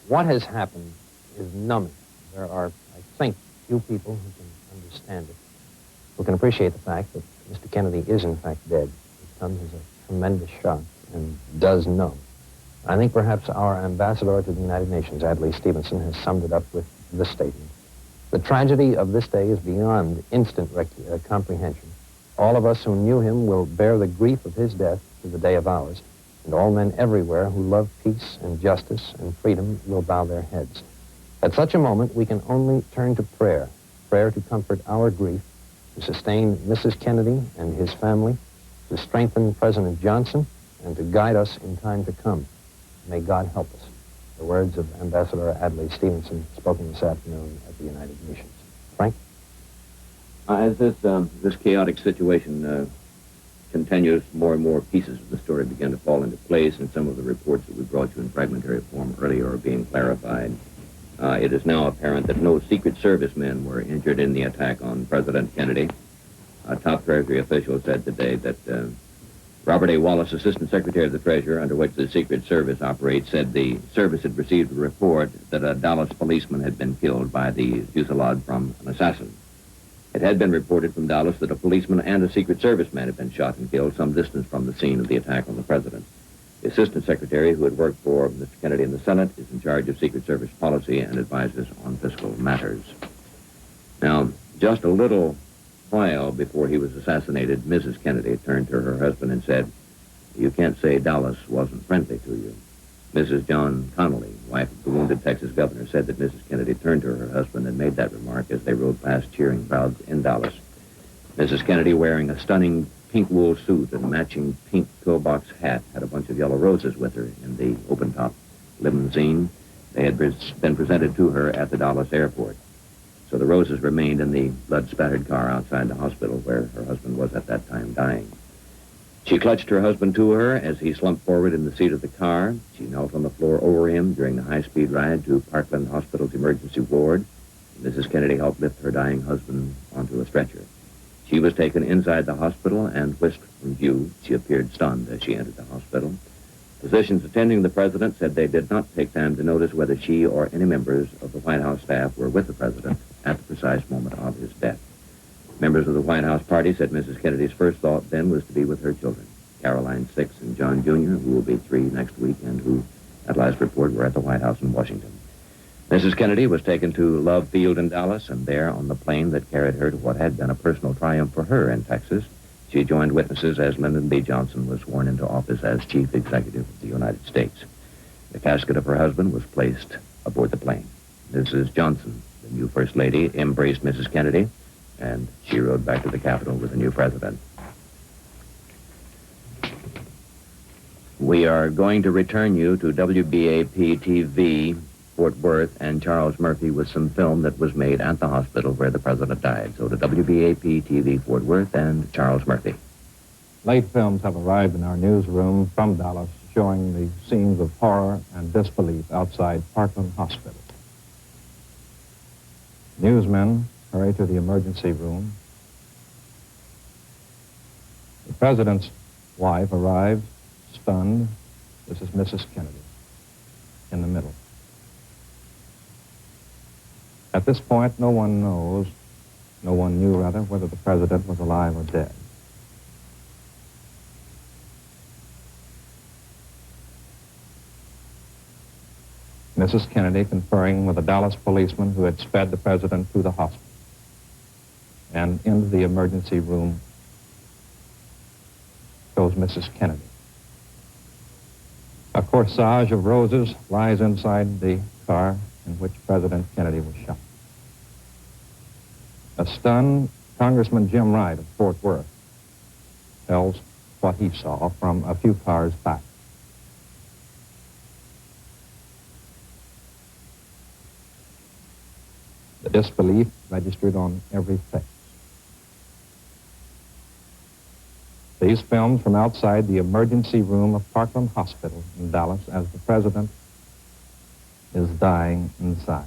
What has happened is numbing. There are, I think, few people who can understand it, who can appreciate the fact that Mr. Kennedy is, in fact, dead. It comes as a tremendous shock and does numb. I think perhaps our ambassador to the United Nations, Adlai Stevenson, has summed it up with this statement. The tragedy of this day is beyond instant comprehension. All of us who knew him will bear the grief of his death to the day of ours, and all men everywhere who love peace and justice and freedom will bow their heads. At such a moment, we can only turn to prayer to comfort our grief, to sustain Mrs. Kennedy and his family, to strengthen President Johnson, and to guide us in time to come. May God help us. The words of Ambassador Adlai Stevenson, spoken this afternoon at the United Nations. Frank? As this chaotic situation continues, more and more pieces of the story begin to fall into place, and some of the reports that we brought you in fragmentary form earlier are being clarified. It is now apparent that no Secret Service men were injured in the attack on President Kennedy. A top Treasury official said today that Robert A. Wallace, Assistant Secretary of the Treasury, under which the Secret Service operates, said the service had received a report that a Dallas policeman had been killed by the fusillade from an assassin. It had been reported from Dallas that a policeman and a Secret Service man had been shot and killed some distance from the scene of the attack on the president. The Assistant Secretary, who had worked for Mr. Kennedy in the Senate, is in charge of Secret Service policy and advises on fiscal matters. Now, just a little while before he was assassinated, Mrs. Kennedy turned to her husband and said, "You can't say Dallas wasn't friendly to you." Mrs. John Connolly, wife of the wounded Texas governor, said that Mrs. Kennedy turned to her husband and made that remark as they rode past cheering crowds in Dallas. Mrs. Kennedy, wearing a stunning pink wool suit and matching pink pillbox hat, had a bunch of yellow roses with her in the open-top limousine. They had been presented to her at the Dallas airport. So the roses remained in the blood-spattered car outside the hospital where her husband was at that time dying. She clutched her husband to her as he slumped forward in the seat of the car. She knelt on the floor over him during the high-speed ride to Parkland Hospital's emergency ward. Mrs. Kennedy helped lift her dying husband onto a stretcher. She was taken inside the hospital and whisked from view. She appeared stunned as she entered the hospital. Physicians attending the president said they did not take time to notice whether she or any members of the White House staff were with the president at the precise moment of his death. Members of the White House party said Mrs. Kennedy's first thought then was to be with her children, Caroline, 6, and John Jr., who will be 3 next week, and who, at last report, were at the White House in Washington. Mrs. Kennedy was taken to Love Field in Dallas, and there, on the plane that carried her to what had been a personal triumph for her in Texas, she joined witnesses as Lyndon B. Johnson was sworn into office as Chief Executive of the United States. The casket of her husband was placed aboard the plane. Mrs. Johnson, the new First Lady, embraced Mrs. Kennedy, and she rode back to the Capitol with the new president. We are going to return you to WBAP-TV, Fort Worth, and Charles Murphy with some film that was made at the hospital where the president died. So to WBAP-TV, Fort Worth, and Charles Murphy. Late films have arrived in our newsroom from Dallas showing the scenes of horror and disbelief outside Parkland Hospital. Newsmen hurry to the emergency room. The president's wife arrived, stunned. This is Mrs. Kennedy, in the middle. At this point, no one knew whether the president was alive or dead. Mrs. Kennedy conferring with a Dallas policeman who had sped the president to the hospital. And into the emergency room goes Mrs. Kennedy. A corsage of roses lies inside the car in which President Kennedy was shot. A stunned Congressman Jim Wright of Fort Worth tells what he saw from a few cars back. The disbelief registered on every face. These films from outside the emergency room of Parkland Hospital in Dallas as the president is dying inside.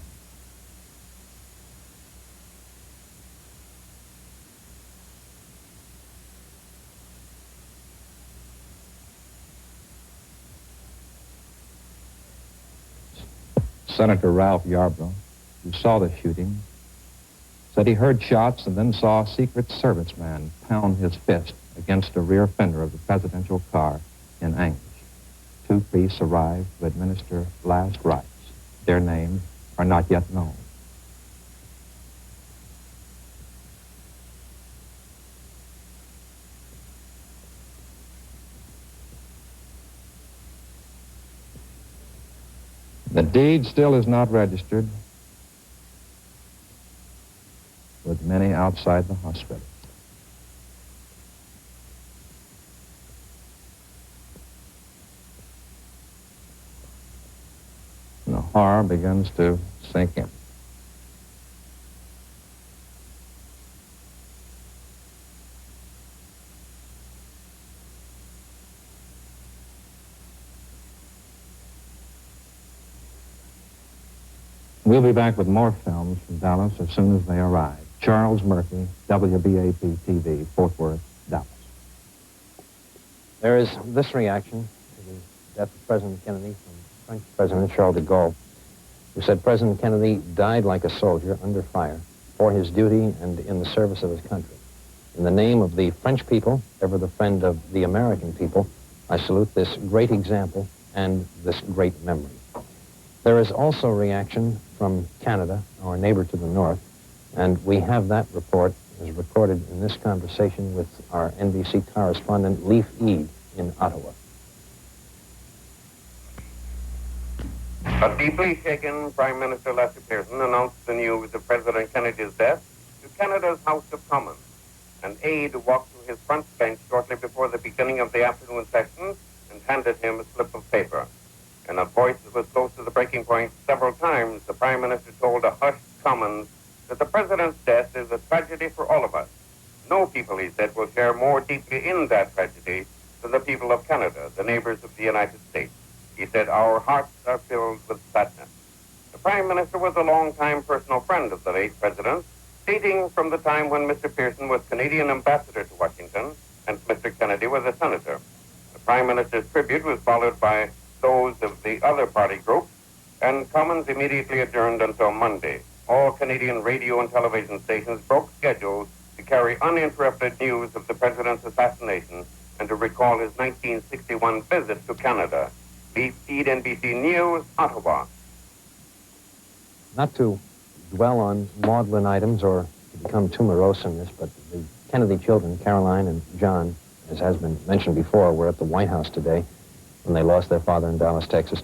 Senator Ralph Yarborough, who saw the shooting, said he heard shots and then saw a Secret Service man pound his fist against the rear fender of the presidential car in anguish. 2 priests arrived to administer last rites. Their names are not yet known. The deed still is not registered with many outside the hospital. And the horror begins to sink in. We'll be back with more films from Dallas as soon as they arrive. Charles Murphy, WBAP-TV, Fort Worth, Dallas. There is this reaction to the death of President Kennedy from French President Charles de Gaulle, who said President Kennedy died like a soldier under fire for his duty and in the service of his country. In the name of the French people, ever the friend of the American people, I salute this great example and this great memory. There is also reaction from Canada, our neighbor to the north, and we have that report as recorded in this conversation with our NBC correspondent, Leif Eade, in Ottawa. A deeply shaken Prime Minister Lester Pearson announced the news of President Kennedy's death to Canada's House of Commons. An aide walked to his front bench shortly before the beginning of the afternoon session and handed him a slip of paper. In a voice that was close to the breaking point several times, the Prime Minister told a hushed Commons that the President's death is a tragedy for all of us. No people, he said, will share more deeply in that tragedy than the people of Canada, the neighbors of the United States. He said, our hearts are filled with sadness. The Prime Minister was a long-time personal friend of the late President, dating from the time when Mr. Pearson was Canadian ambassador to Washington and Mr. Kennedy was a senator. The Prime Minister's tribute was followed by those of the other party groups, and Commons immediately adjourned until Monday. All Canadian radio and television stations broke schedules to carry uninterrupted news of the President's assassination and to recall his 1961 visit to Canada. Leif Eade, NBC News, Ottawa. Not to dwell on maudlin items or to become too morose in this, but the Kennedy children, Caroline and John, as has been mentioned before, were at the White House today when they lost their father in Dallas, Texas.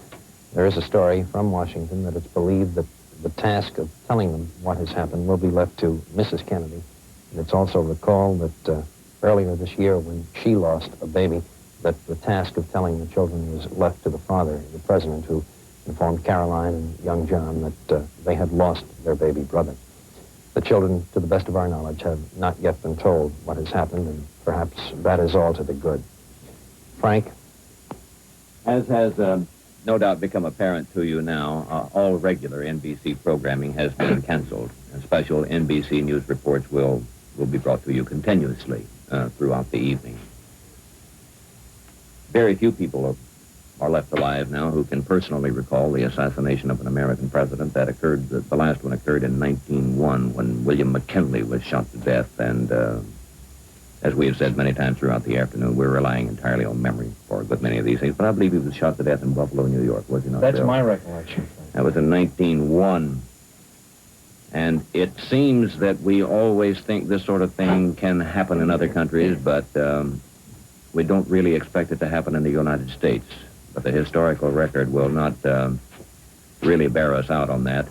There is a story from Washington that it's believed that the task of telling them what has happened will be left to Mrs. Kennedy. And it's also recalled that earlier this year when she lost a baby, that the task of telling the children was left to the father, the president, who informed Caroline and young John that they had lost their baby brother. The children, to the best of our knowledge, have not yet been told what has happened, and perhaps that is all to the good. Frank? As has no doubt become apparent to you now, all regular NBC programming has been canceled. And special NBC News reports will be brought to you continuously throughout the evening. Very few people are left alive now who can personally recall the assassination of an American president. That occurred, the last one occurred in 1901 when William McKinley was shot to death. And as we have said many times throughout the afternoon, we're relying entirely on memory for a good many of these things. But I believe he was shot to death in Buffalo, New York, was he not, That's Bill? my recollection. That was in 1901. And it seems that we always think this sort of thing can happen in other countries, but we don't really expect it to happen in the United States. But the historical record will not really bear us out on that.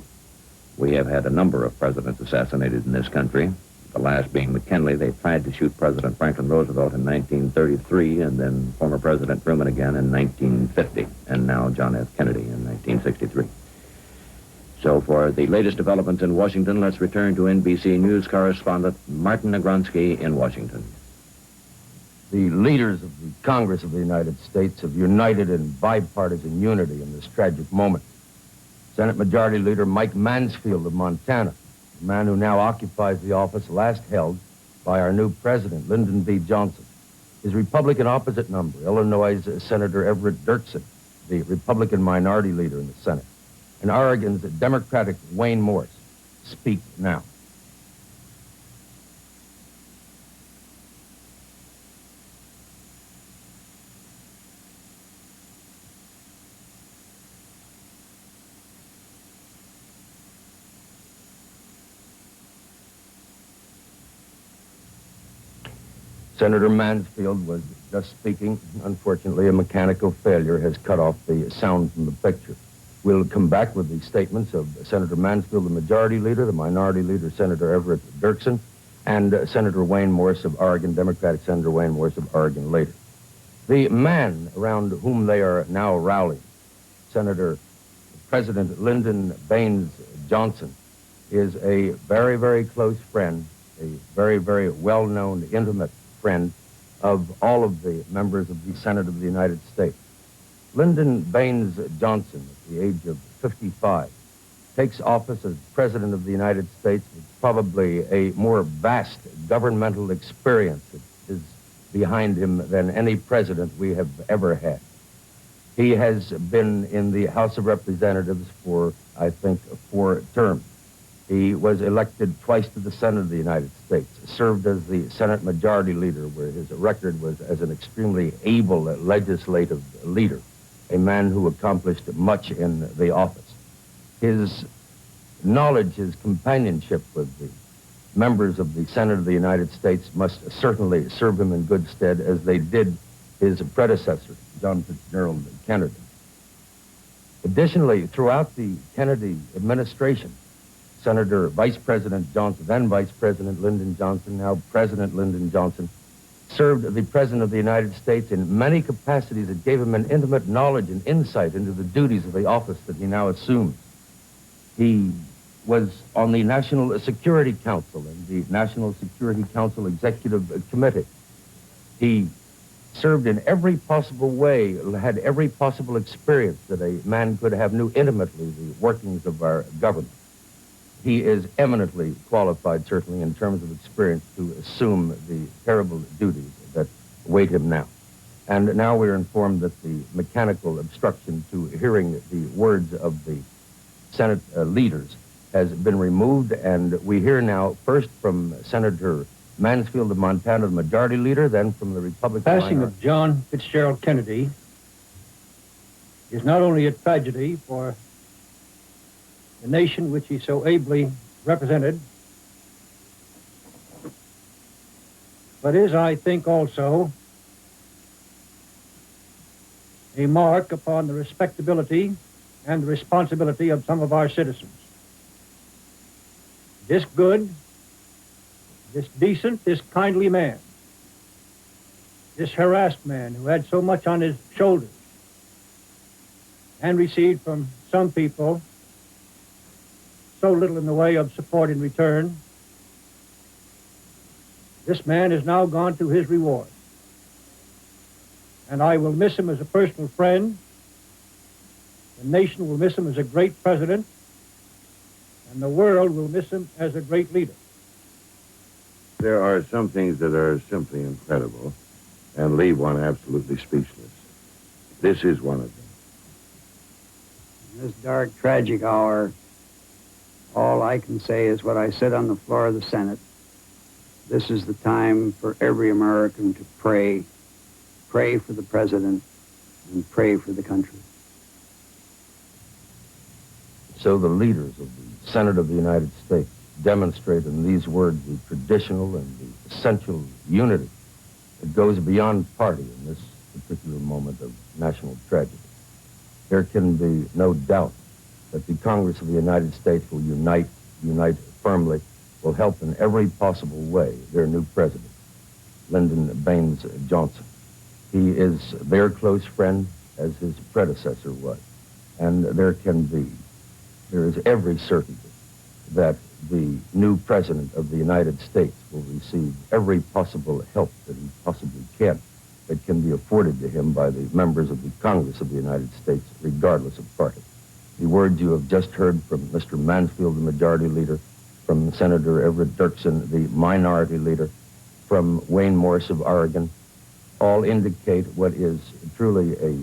We have had a number of presidents assassinated in this country, the last being McKinley. They tried to shoot President Franklin Roosevelt in 1933, and then former President Truman again in 1950, and now John F. Kennedy in 1963. So for the latest developments in Washington, let's return to NBC News correspondent Martin Negronsky in Washington. The leaders of the Congress of the United States have united in bipartisan unity in this tragic moment. Senate Majority Leader Mike Mansfield of Montana, the man who now occupies the office last held by our new president, Lyndon B. Johnson. His Republican opposite number, Illinois' Senator Everett Dirksen, the Republican minority leader in the Senate. and Oregon's Democratic Wayne Morse speak now. Senator Mansfield was just speaking. Unfortunately, a mechanical failure has cut off the sound from the picture. We'll come back with the statements of Senator Mansfield, the majority leader, the minority leader, Senator Everett Dirksen, and Senator Wayne Morse of Oregon, Democratic Senator Wayne Morse of Oregon later. The man around whom they are now rallying, Senator President Lyndon Baines Johnson, is a very, very close friend, a very, very well-known, intimate friend of all of the members of the Senate of the United States. Lyndon Baines Johnson, at the age of 55, takes office as President of the United States with probably a more vast governmental experience that is behind him than any president we have ever had. He has been in the House of Representatives for, I think, 4 terms. He was elected twice to the Senate of the United States, served as the Senate Majority Leader, where his record was as an extremely able legislative leader, a man who accomplished much in the office. His knowledge, his companionship with the members of the Senate of the United States must certainly serve him in good stead, as they did his predecessor, John Fitzgerald Kennedy. Additionally, throughout the Kennedy administration, Senator Vice President Johnson, then Vice President Lyndon Johnson, now President Lyndon Johnson, served the President of the United States in many capacities that gave him an intimate knowledge and insight into the duties of the office that he now assumes. He was on the National Security Council and the National Security Council Executive Committee. He served in every possible way, had every possible experience that a man could have, knew intimately the workings of our government. He is eminently qualified, certainly, in terms of experience to assume the terrible duties that await him now. And now we're informed that the mechanical obstruction to hearing the words of the Senate leaders has been removed, and we hear now first from Senator Mansfield of Montana, the majority leader, then from the Republican Passing minority. of John Fitzgerald Kennedy is not only a tragedy for the nation which he so ably represented, but is, I think, also a mark upon the respectability and the responsibility of some of our citizens. This good, this decent, this kindly man, this harassed man who had so much on his shoulders and received from some people so little in the way of support in return, this man is now gone to his reward. And I will miss him as a personal friend. The nation will miss him as a great president. And the world will miss him as a great leader. There are some things that are simply incredible and leave one absolutely speechless. This is one of them. In this dark, tragic hour, all I can say is what I said on the floor of the Senate. This is the time for every American to pray. Pray for the president and pray for the country. So the leaders of the Senate of the United States demonstrate in these words the traditional and the essential unity that goes beyond party in this particular moment of national tragedy. There can be no doubt that the Congress of the United States will unite firmly, will help in every possible way their new president, Lyndon Baines Johnson. He is their close friend, as his predecessor was, and there is every certainty that the new president of the United States will receive every possible help that he possibly can, that can be afforded to him by the members of the Congress of the United States, regardless of party. The words you have just heard from Mr. Mansfield, the majority leader, from Senator Everett Dirksen, the minority leader, from Wayne Morse of Oregon, all indicate what is truly a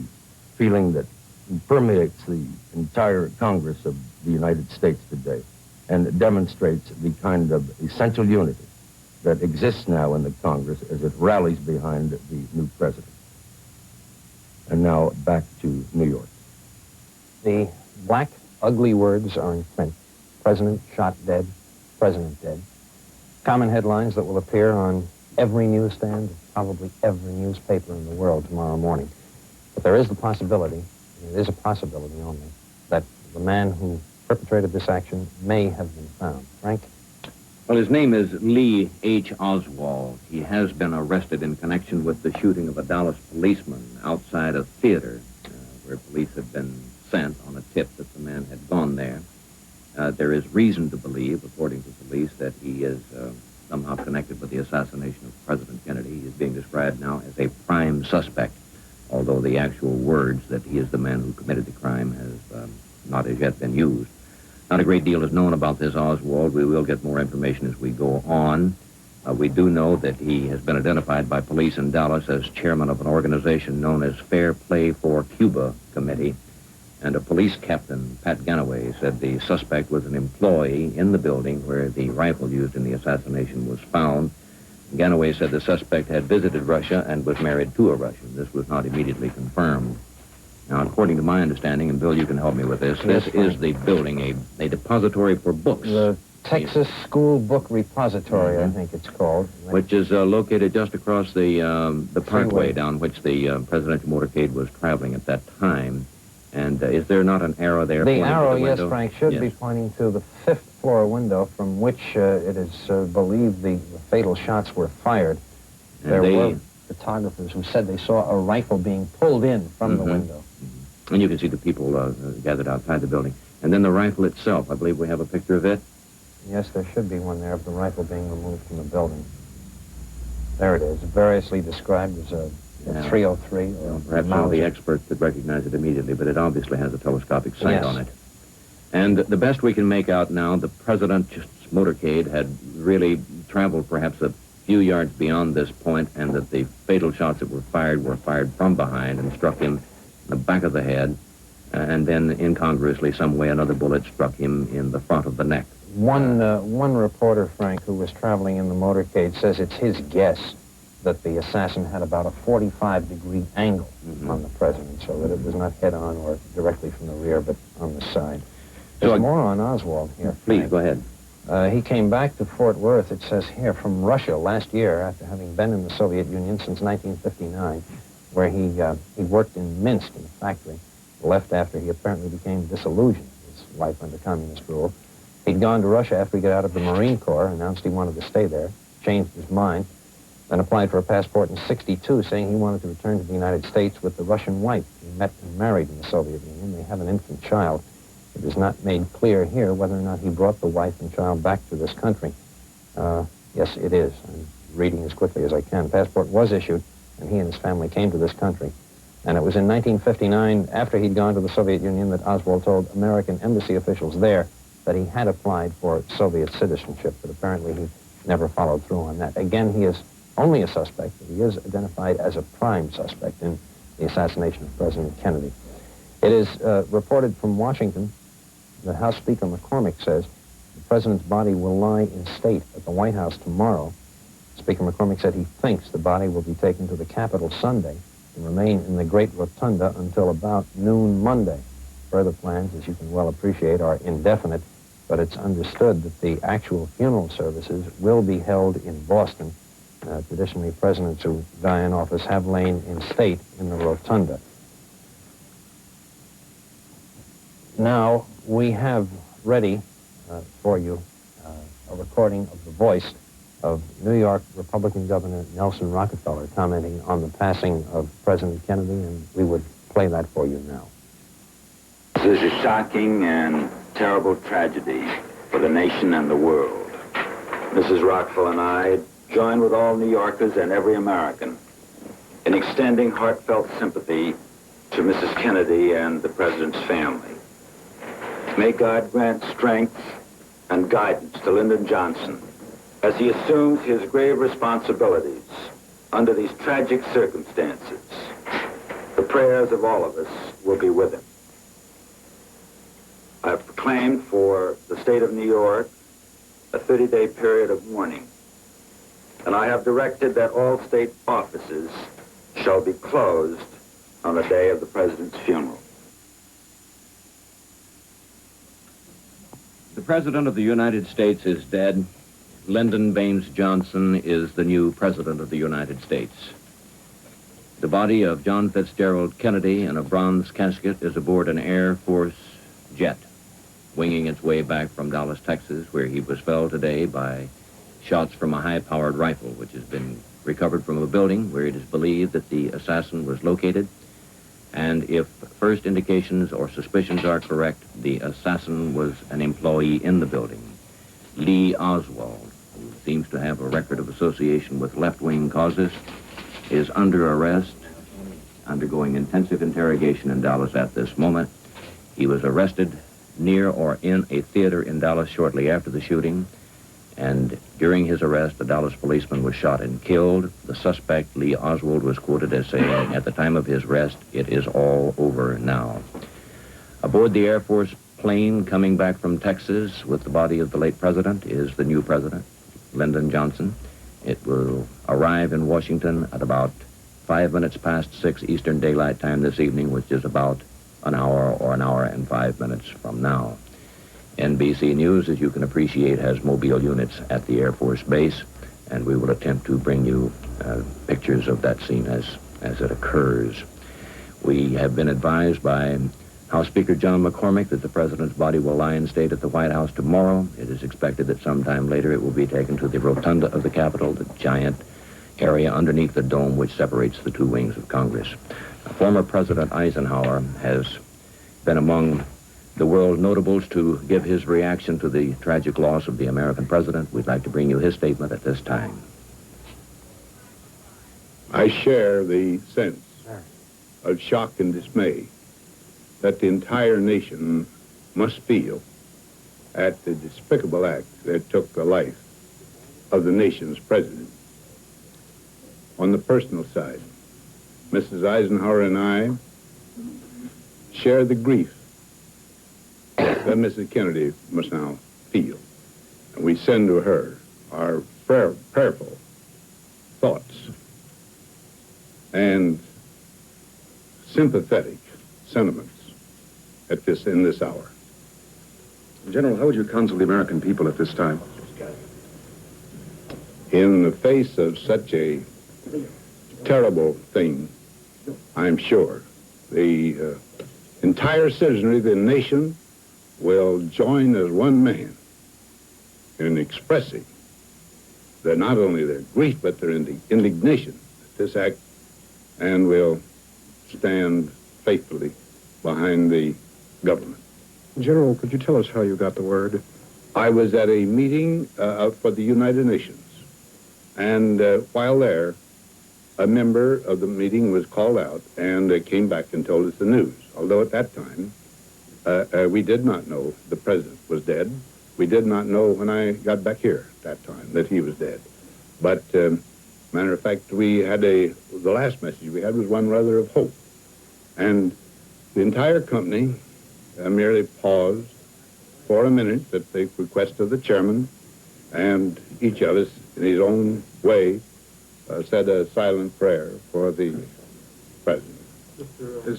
feeling that permeates the entire Congress of the United States today and demonstrates the kind of essential unity that exists now in the Congress as it rallies behind the new president. And now back to New York. The black, ugly words are in print. President shot dead, president dead. Common headlines that will appear on every newsstand, probably every newspaper in the world tomorrow morning. But there is the possibility, and it is a possibility only, that the man who perpetrated this action may have been found. Frank? Well, his name is Lee H. Oswald. He has been arrested in connection with the shooting of a Dallas policeman outside a theater where police had been sent on a tip that the man had gone there. There is reason to believe, according to police, that he is somehow connected with the assassination of President Kennedy. He is being described now as a prime suspect, although the actual words that he is the man who committed the crime has not as yet been used. Not a great deal is known about this Oswald. We will get more information as we go on. We do know that he has been identified by police in Dallas as chairman of an organization known as Fair Play for Cuba Committee. And a police captain, Pat Ganaway, said the suspect was an employee in the building where the rifle used in the assassination was found. Ganaway said the suspect had visited Russia and was married to a Russian. This was not immediately confirmed. Now, according to my understanding, and Bill, you can help me with this, this is the building, a depository for books. The Texas School Book Repository, I think it's called. Which is located just across the parkway Freeway. down which the presidential motorcade was traveling at that time. And is there not an arrow there? The pointing to arrow, the yes, window? Frank, should be pointing to the 5th floor window from which it is believed the fatal shots were fired. And There were photographers who said they saw a rifle being pulled in from the window. And you can see the people gathered outside the building. And then the rifle itself, I believe we have a picture of it. Yes, there should be one there of the rifle being removed from the building. There it is, variously described as a 303 or Perhaps all the experts could recognize it immediately, but it obviously has a telescopic sight on it. And the best we can make out now, the president's motorcade had really traveled perhaps a few yards beyond this point, and that the fatal shots that were fired from behind and struck him in the back of the head, and then incongruously, some way, another bullet struck him in the front of the neck. One reporter, Frank, who was traveling in the motorcade, says it's his guess that the assassin had about a 45-degree angle on the president, so that it was not head-on or directly from the rear, but on the side. There's more on Oswald here. Please, go ahead. He came back to Fort Worth, it says here, from Russia last year, after having been in the Soviet Union since 1959, where he worked in Minsk in a factory, left after he apparently became disillusioned with his life under communist rule. He'd gone to Russia after he got out of the Marine Corps, announced he wanted to stay there, changed his mind, then applied for a passport in '62, saying he wanted to return to the United States with the Russian wife he met and married in the Soviet Union. They have an infant child. It is not made clear here whether or not he brought the wife and child back to this country. Yes, it is. I'm reading as quickly as I can. Passport was issued, and he and his family came to this country. And it was in 1959, after he'd gone to the Soviet Union, that Oswald told American embassy officials there that he had applied for Soviet citizenship, but apparently he never followed through on that. Again, he is only a suspect, but he is identified as a prime suspect in the assassination of President Kennedy. It is reported from Washington that House Speaker McCormick says the president's body will lie in state at the White House tomorrow. Speaker McCormick said he thinks the body will be taken to the Capitol Sunday and remain in the Great Rotunda until about noon Monday. Further plans, as you can well appreciate, are indefinite, but it's understood that the actual funeral services will be held in Boston. Traditionally, presidents who die in office have lain in state in the Rotunda. Now, we have ready for you a recording of the voice of New York Republican Governor Nelson Rockefeller commenting on the passing of President Kennedy, and we would play that for you now. This is a shocking and terrible tragedy for the nation and the world. Mrs. Rockefeller and I join with all New Yorkers and every American in extending heartfelt sympathy to Mrs. Kennedy and the President's family. May God grant strength and guidance to Lyndon Johnson as he assumes his grave responsibilities under these tragic circumstances. The prayers of all of us will be with him. proclaimed for the state of New York a 30-day period of mourning. And I have directed that all state offices shall be closed on the day of the President's funeral. The President of the United States is dead. Lyndon Baines Johnson is the new President of the United States. The body of John Fitzgerald Kennedy in a bronze casket is aboard an Air Force jet, winging its way back from Dallas, Texas, where he was felled today by shots from a high-powered rifle, which has been recovered from a building where it is believed that the assassin was located. And if first indications or suspicions are correct, the assassin was an employee in the building. Lee Oswald, who seems to have a record of association with left-wing causes, is under arrest, undergoing intensive interrogation in Dallas at this moment. He was arrested near or in a theater in Dallas shortly after the shooting, and during his arrest, a Dallas policeman was shot and killed. The suspect, Lee Oswald, was quoted as saying, at the time of his arrest, "It is all over now." Aboard the Air Force plane coming back from Texas with the body of the late president is the new president, Lyndon Johnson. It will arrive in Washington at about 5 minutes past 6 Eastern Daylight Time this evening, which is about an hour or an hour and 5 minutes from now. NBC News, as you can appreciate, has mobile units at the Air Force Base, and we will attempt to bring you pictures of that scene as it occurs. We have been advised by House Speaker John McCormick that the President's body will lie in state at the White House tomorrow. It is expected that sometime later it will be taken to the rotunda of the Capitol, the giant area underneath the dome which separates the two wings of Congress. Former President Eisenhower has been among the world notables to give his reaction to the tragic loss of the American president. We'd like to bring you his statement at this time. I share the sense of shock and dismay that the entire nation must feel at the despicable act that took the life of the nation's president. On the personal side, Mrs. Eisenhower and I share the grief that Mrs. Kennedy must now feel. And we send to her our prayerful thoughts and sympathetic sentiments in this hour. General, how would you counsel the American people at this time? In the face of such a terrible thing, I'm sure the entire citizenry of the nation will join as one man in expressing not only their grief, but their indignation at this act, and will stand faithfully behind the government. General, could you tell us how you got the word? I was at a meeting for the United Nations, and while there, a member of the meeting was called out and came back and told us the news. Although at that time, we did not know the president was dead. We did not know when I got back here at that time that he was dead. But, matter of fact, we had the last message we had was one rather of hope. And the entire company merely paused for a minute at the request of the chairman, and each of us, in his own way, said a silent prayer for the president.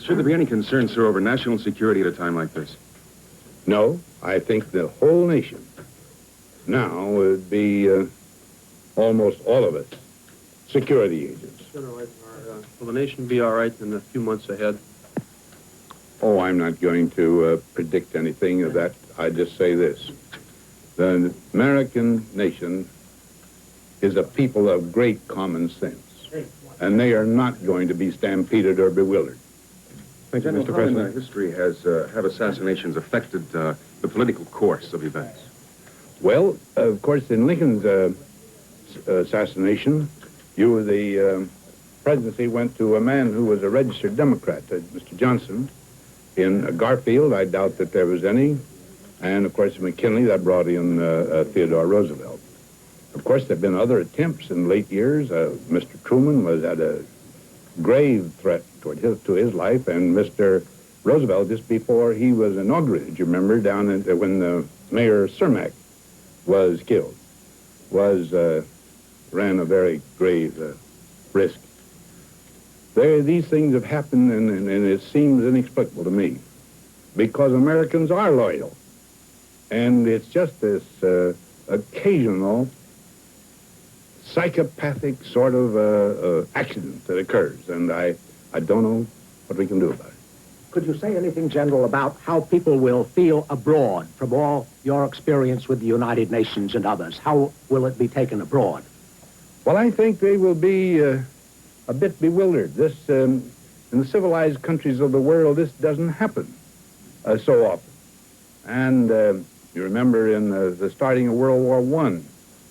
Should there be any concern, sir, over national security at a time like this? No, I think the whole nation now would be almost all of us security agents. General Eisenhower, will the nation be all right in the few months ahead? Oh, I'm not going to predict anything of that. I just say this. The American nation is a people of great common sense, and they are not going to be stampeded or bewildered. Thank you, Mr. President. History have assassinations affected the political course of events? Well, of course, in Lincoln's assassination, the presidency went to a man who was a registered Democrat, Mr. Johnson. In Garfield, I doubt that there was any. And, of course, McKinley, that brought in Theodore Roosevelt. Of course, there have been other attempts in late years. Mr. Truman was at a grave threat to his life, and Mr. Roosevelt, just before he was inaugurated, you remember, down at, when Mayor Cermak was killed, ran a very grave risk. These things have happened, and it seems inexplicable to me, because Americans are loyal. And it's just this occasional psychopathic sort of accident that occurs, and I don't know what we can do about it. Could you say anything, General, about how people will feel abroad from all your experience with the United Nations and others? How will it be taken abroad? Well, I think they will be a bit bewildered. This, in the civilized countries of the world, this doesn't happen so often. And you remember in the starting of World War I,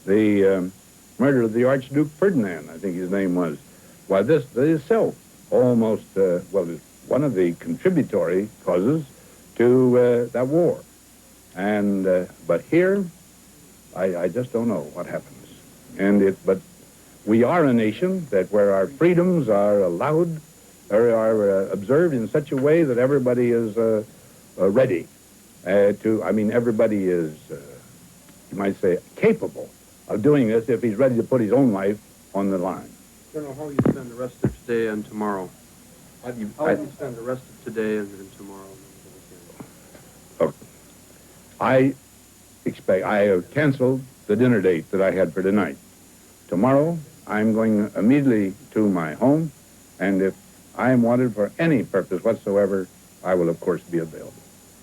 the murder of the Archduke Ferdinand, I think his name was. Well, this itself almost, well, is one of the contributory causes to that war. And, but here, I just don't know what happens. But we are a nation that where our freedoms are allowed, or are observed in such a way that everybody is ready everybody is, you might say, capable of doing this if he's ready to put his own life on the line. Colonel, how will you spend the rest of today and tomorrow? How will you spend the rest of today and tomorrow? I have canceled the dinner date that I had for tonight. Tomorrow, I'm going immediately to my home, and if I am wanted for any purpose whatsoever, I will, of course, be available.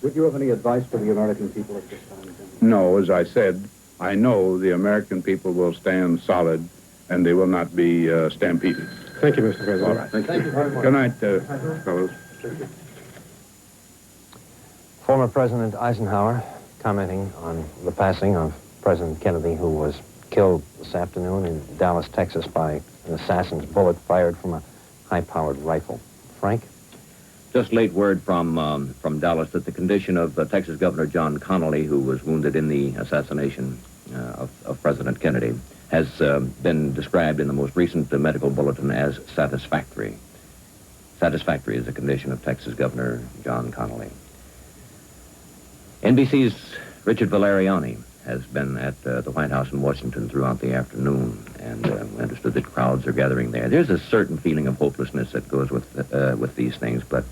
Would you have any advice for the American people at this time? No, as I said, I know the American people will stand solid, and they will not be stampeded. Thank you, Mr. President. All right. Thank you very much. Good night, fellows. Former President Eisenhower commenting on the passing of President Kennedy, who was killed this afternoon in Dallas, Texas by an assassin's bullet fired from a high-powered rifle. Frank? Just late word from Dallas that the condition of Texas Governor John Connally, who was wounded in the assassination of President Kennedy, has been described in the most recent medical bulletin as satisfactory. Satisfactory is the condition of Texas Governor John Connally. NBC's Richard Valeriani has been at the White House in Washington throughout the afternoon, and understood that crowds are gathering there. There's a certain feeling of hopelessness that goes with these things, but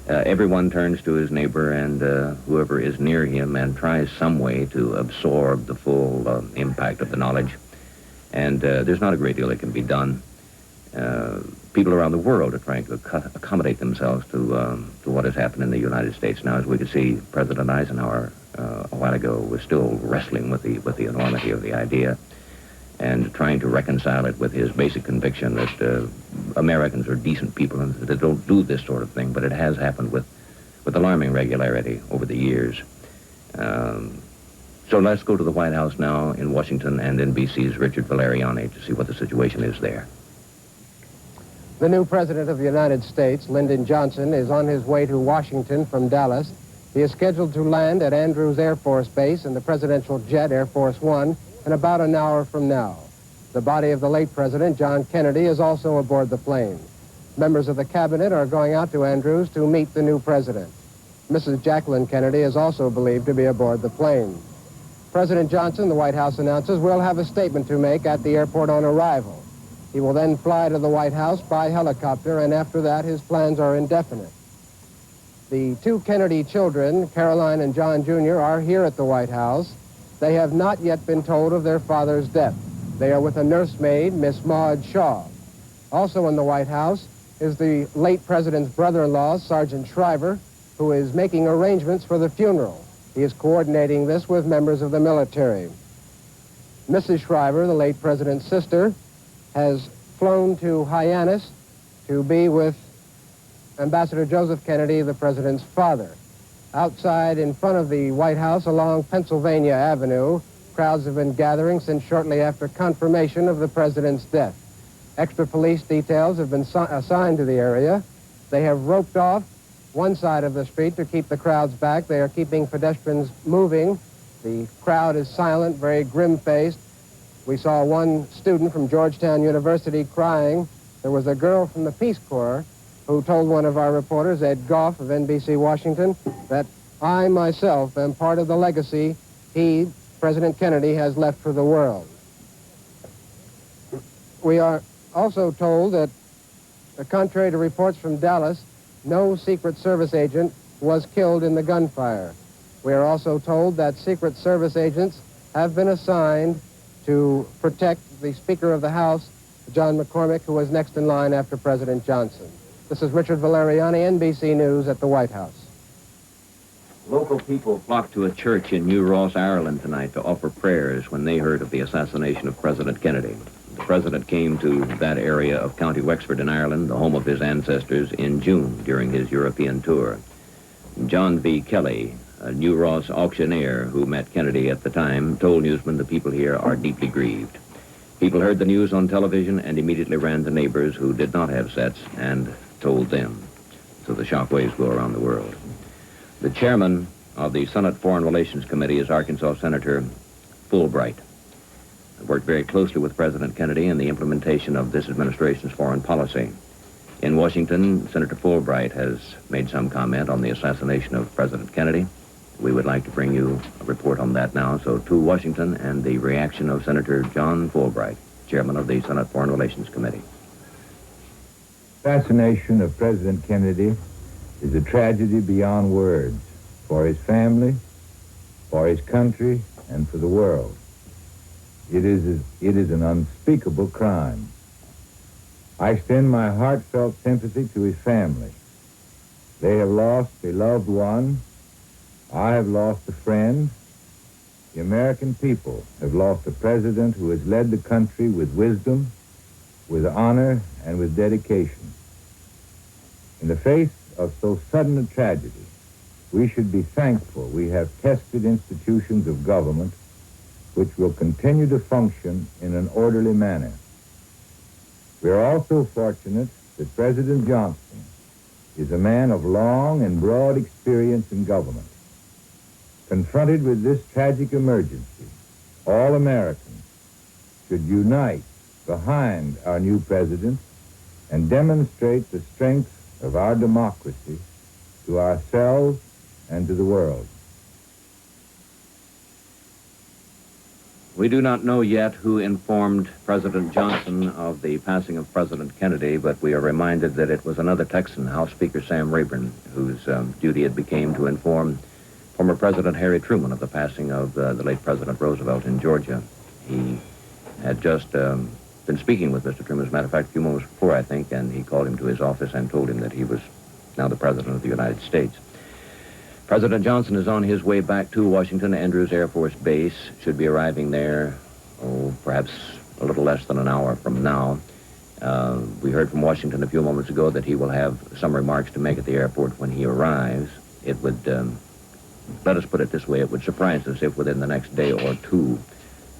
everyone turns to his neighbor and whoever is near him and tries some way to absorb the full impact of the knowledge. And there's not a great deal that can be done. People around the world are trying to accommodate themselves to what has happened in the United States. Now, as we could see, President Eisenhower a while ago was still wrestling with the enormity of the idea and trying to reconcile it with his basic conviction that Americans are decent people and that they don't do this sort of thing, but it has happened with alarming regularity over the years. So let's go to the White House now in Washington and NBC's Richard Valeriani to see what the situation is there. The new President of the United States, Lyndon Johnson, is on his way to Washington from Dallas. He is scheduled to land at Andrews Air Force Base in the presidential jet Air Force One in about an hour from now. The body of the late President, John Kennedy, is also aboard the plane. Members of the cabinet are going out to Andrews to meet the new president. Mrs. Jacqueline Kennedy is also believed to be aboard the plane. President Johnson, the White House announces, will have a statement to make at the airport on arrival. He will then fly to the White House by helicopter, and after that, his plans are indefinite. The two Kennedy children, Caroline and John Jr., are here at the White House. They have not yet been told of their father's death. They are with a nursemaid, Miss Maud Shaw. Also in the White House is the late president's brother-in-law, Sergeant Shriver, who is making arrangements for the funeral. He is coordinating this with members of the military. Mrs. Shriver, the late president's sister, has flown to Hyannis to be with Ambassador Joseph Kennedy, the president's father. Outside in front of the White House along Pennsylvania Avenue, crowds have been gathering since shortly after confirmation of the president's death. Extra police details have been assigned to the area. They have roped off one side of the street to keep the crowds back. They are keeping pedestrians moving. The crowd is silent, very grim-faced. We saw one student from Georgetown University crying. There was a girl from the Peace Corps who told one of our reporters, Ed Goff of NBC Washington, that I myself am part of the legacy he, President Kennedy, has left for the world. We are also told that, contrary to reports from Dallas, no Secret Service agent was killed in the gunfire. We are also told that Secret Service agents have been assigned to protect the Speaker of the House, John McCormick, who was next in line after President Johnson. This is Richard Valeriani, NBC News at the White House. Local people flocked to a church in New Ross, Ireland tonight to offer prayers when they heard of the assassination of President Kennedy. The president came to that area of County Wexford in Ireland, the home of his ancestors, in June during his European tour. John B. Kelly, a New Ross auctioneer who met Kennedy at the time, told newsmen the people here are deeply grieved. People heard the news on television and immediately ran to neighbors who did not have sets and told them. So the shockwaves go around the world. The chairman of the Senate Foreign Relations Committee is Arkansas Senator Fulbright. He worked very closely with President Kennedy in the implementation of this administration's foreign policy. In Washington, Senator Fulbright has made some comment on the assassination of President Kennedy. We would like to bring you a report on that now. So to Washington and the reaction of Senator John Fulbright, chairman of the Senate Foreign Relations Committee. Assassination of President Kennedy is a tragedy beyond words for his family, for his country, and for the world. It is an unspeakable crime. I extend my heartfelt sympathy to his family. They have lost a loved one. I have lost a friend. The American people have lost a president who has led the country with wisdom, with honor, and with dedication. In the face of so sudden a tragedy, we should be thankful we have tested institutions of government which will continue to function in an orderly manner. We are also fortunate that President Johnson is a man of long and broad experience in government. Confronted with this tragic emergency, all Americans should unite behind our new president and demonstrate the strength of our democracy to ourselves and to the world. We do not know yet who informed President Johnson of the passing of President Kennedy, but we are reminded that it was another Texan, House Speaker Sam Rayburn, whose duty it became to inform former President Harry Truman of the passing of the late President Roosevelt in Georgia. He had just been speaking with Mr. Truman, as a matter of fact, a few moments before, I think, and he called him to his office and told him that he was now the President of the United States. President Johnson is on his way back to Washington Andrews Air Force Base, should be arriving there, perhaps a little less than an hour from now. We heard from Washington a few moments ago that he will have some remarks to make at the airport when he arrives. It would, let us put it this way, it would surprise us if within the next day or two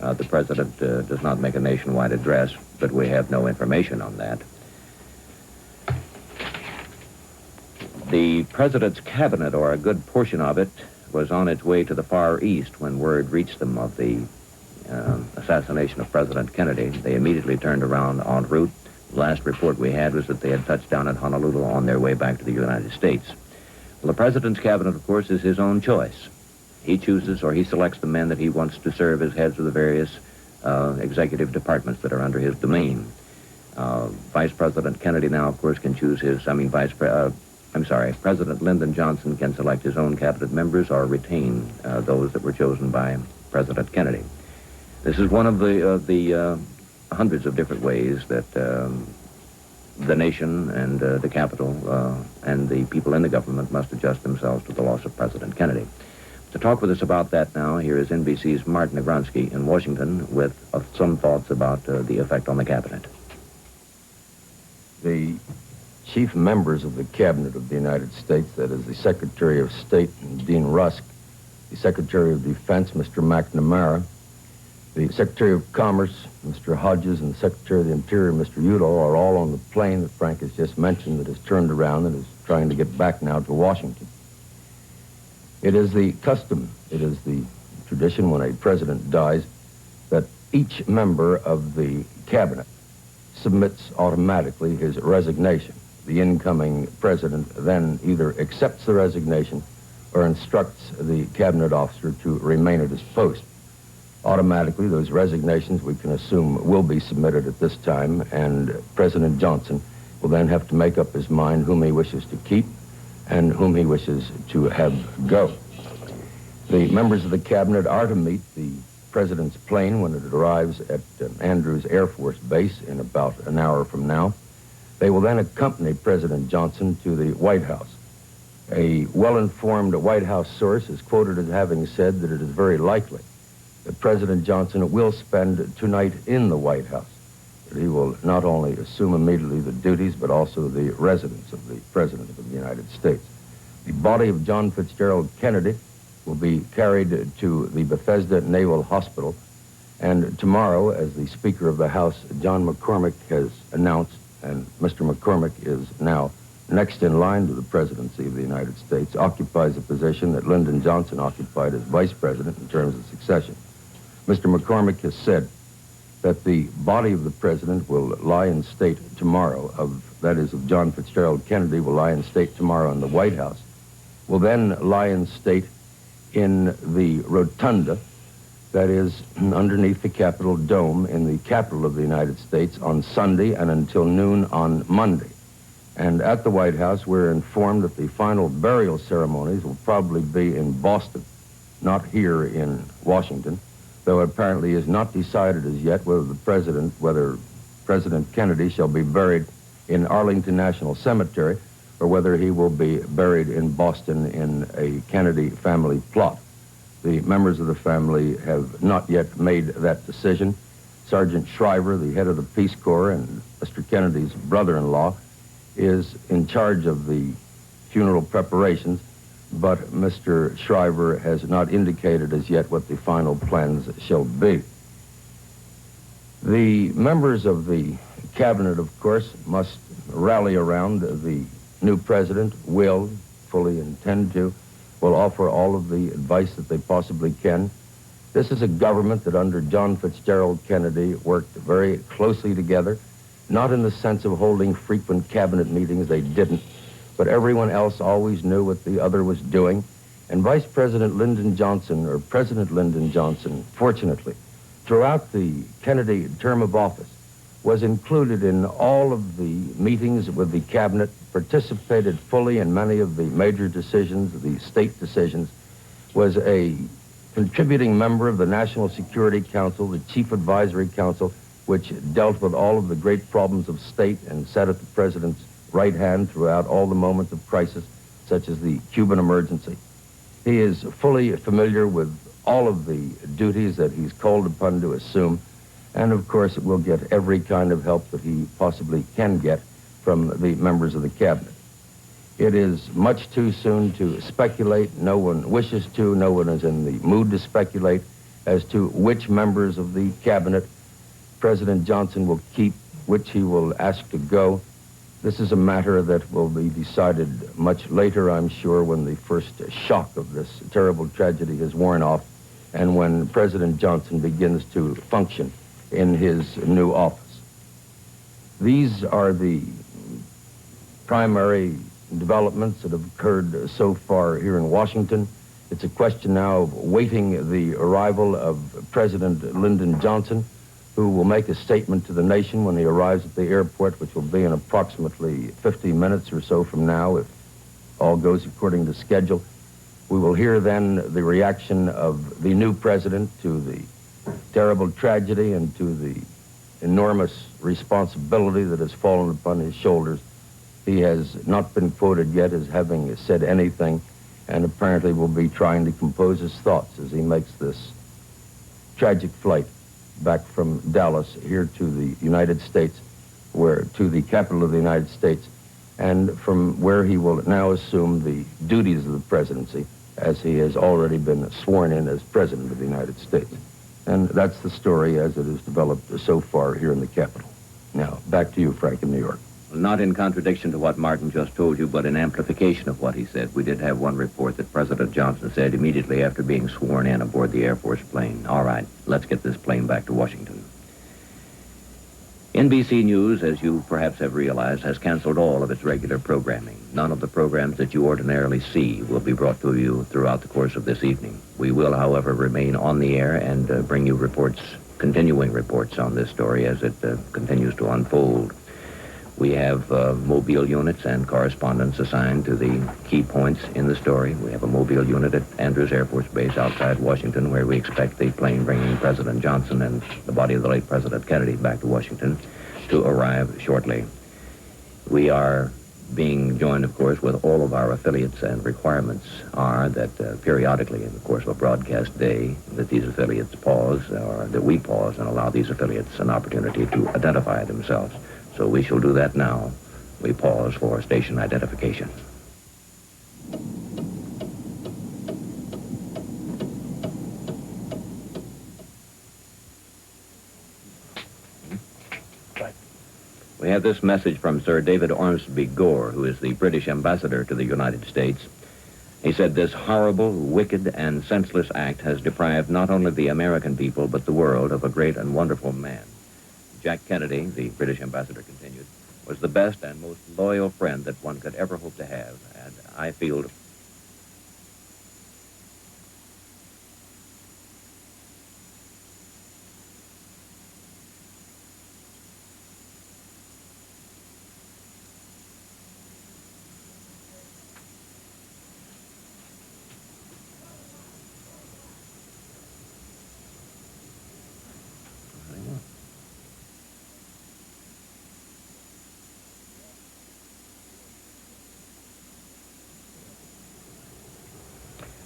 the President does not make a nationwide address, but we have no information on that. The President's cabinet, or a good portion of it, was on its way to the Far East when word reached them of the assassination of President Kennedy. They immediately turned around en route. The last report we had was that they had touched down at Honolulu on their way back to the United States. Well, the President's cabinet, of course, is his own choice. He chooses or he selects the men that he wants to serve as heads of the various executive departments that are under his domain. Vice President Kennedy now, of course, can choose his, President Lyndon Johnson can select his own cabinet members or retain those that were chosen by President Kennedy. This is one of the hundreds of different ways that the nation and the capital and the people in the government must adjust themselves to the loss of President Kennedy. To talk with us about that now, here is NBC's Mark Negronsky in Washington with some thoughts about the effect on the cabinet. The chief members of the Cabinet of the United States, that is the Secretary of State, Dean Rusk, the Secretary of Defense, Mr. McNamara, the Secretary of Commerce, Mr. Hodges, and the Secretary of the Interior, Mr. Udall, are all on the plane that Frank has just mentioned that has turned around and is trying to get back now to Washington. It is the custom, it is the tradition when a president dies that each member of the Cabinet submits automatically his resignation. the incoming president then either accepts the resignation or instructs the cabinet officer to remain at his post. Automatically, those resignations, we can assume, will be submitted at this time, and President Johnson will then have to make up his mind whom he wishes to keep and whom he wishes to have go. The members of the cabinet are to meet the president's plane when it arrives at Andrews Air Force Base in about an hour from now. They will then accompany President Johnson to the White House. A well-informed White House source is quoted as having said that it is very likely that President Johnson will spend tonight in the White House. That he will not only assume immediately the duties, but also the residence of the President of the United States. The body of John Fitzgerald Kennedy will be carried to the Bethesda Naval Hospital, and tomorrow, as the Speaker of the House, John McCormick, has announced, and Mr. McCormick is now next in line to the presidency of the United States, occupies a position that Lyndon Johnson occupied as vice president in terms of succession. Mr. McCormick has said that the body of the president will lie in state tomorrow, that is, of John Fitzgerald Kennedy, will lie in state tomorrow in the White House, will then lie in state in the rotunda, that is, underneath the Capitol Dome in the capital of the United States on Sunday and until noon on Monday. And at the White House, we're informed that the final burial ceremonies will probably be in Boston, not here in Washington, though it apparently is not decided as yet whether President Kennedy shall be buried in Arlington National Cemetery or whether he will be buried in Boston in a Kennedy family plot. The members of the family have not yet made that decision. Sergeant Shriver, the head of the Peace Corps and Mr. Kennedy's brother-in-law, is in charge of the funeral preparations, but Mr. Shriver has not indicated as yet what the final plans shall be. The members of the cabinet, of course, must rally around the new president, will fully intend to, will offer all of the advice that they possibly can. This is a government that under John Fitzgerald Kennedy worked very closely together, not in the sense of holding frequent cabinet meetings, they didn't, but everyone else always knew what the other was doing. And Vice President Lyndon Johnson, or President Lyndon Johnson, fortunately, throughout the Kennedy term of office, was included in all of the meetings with the cabinet, participated fully in many of the major decisions, the state decisions, was a contributing member of the National Security Council, the Chief Advisory Council, which dealt with all of the great problems of state and sat at the president's right hand throughout all the moments of crisis, such as the Cuban emergency. He is fully familiar with all of the duties that he's called upon to assume, and of course will get every kind of help that he possibly can get from the members of the cabinet. It is much too soon to speculate. No one wishes to. No one is in the mood to speculate as to which members of the cabinet President Johnson will keep, which he will ask to go. This is a matter that will be decided much later, I'm sure, when the first shock of this terrible tragedy has worn off and when President Johnson begins to function in his new office. These are the primary developments that have occurred so far here in Washington. It's a question now of waiting the arrival of President Lyndon Johnson, who will make a statement to the nation when he arrives at the airport, which will be in approximately 50 minutes or so from now, if all goes according to schedule. We will hear then the reaction of the new president to the terrible tragedy and to the enormous responsibility that has fallen upon his shoulders. He has not been quoted yet as having said anything, and apparently will be trying to compose his thoughts as he makes this tragic flight back from Dallas here to the United States, to the capital of the United States, and from where he will now assume the duties of the presidency as he has already been sworn in as President of the United States. And that's the story as it has developed so far here in the Capitol. Now, back to you, Frank, in New York. Not in contradiction to what Martin just told you, but in amplification of what he said. We did have one report that President Johnson said immediately after being sworn in aboard the Air Force plane, all right, let's get this plane back to Washington. NBC News, as you perhaps have realized, has canceled all of its regular programming. None of the programs that you ordinarily see will be brought to you throughout the course of this evening. We will, however, remain on the air and bring you reports, continuing reports on this story as it continues to unfold. We have mobile units and correspondents assigned to the key points in the story. We have a mobile unit at Andrews Air Force Base outside Washington, where we expect the plane bringing President Johnson and the body of the late President Kennedy back to Washington to arrive shortly. We are being joined, of course, with all of our affiliates, and requirements are that periodically in the course of a broadcast day that these affiliates pause, or that we pause and allow these affiliates an opportunity to identify themselves. So we shall do that now. We pause for station identification. We have this message from Sir David Ormsby Gore, who is the British ambassador to the United States. He said, "This horrible, wicked, and senseless act has deprived not only the American people, but the world of a great and wonderful man. Jack Kennedy," the British ambassador continued, "was the best and most loyal friend that one could ever hope to have, and I feel..."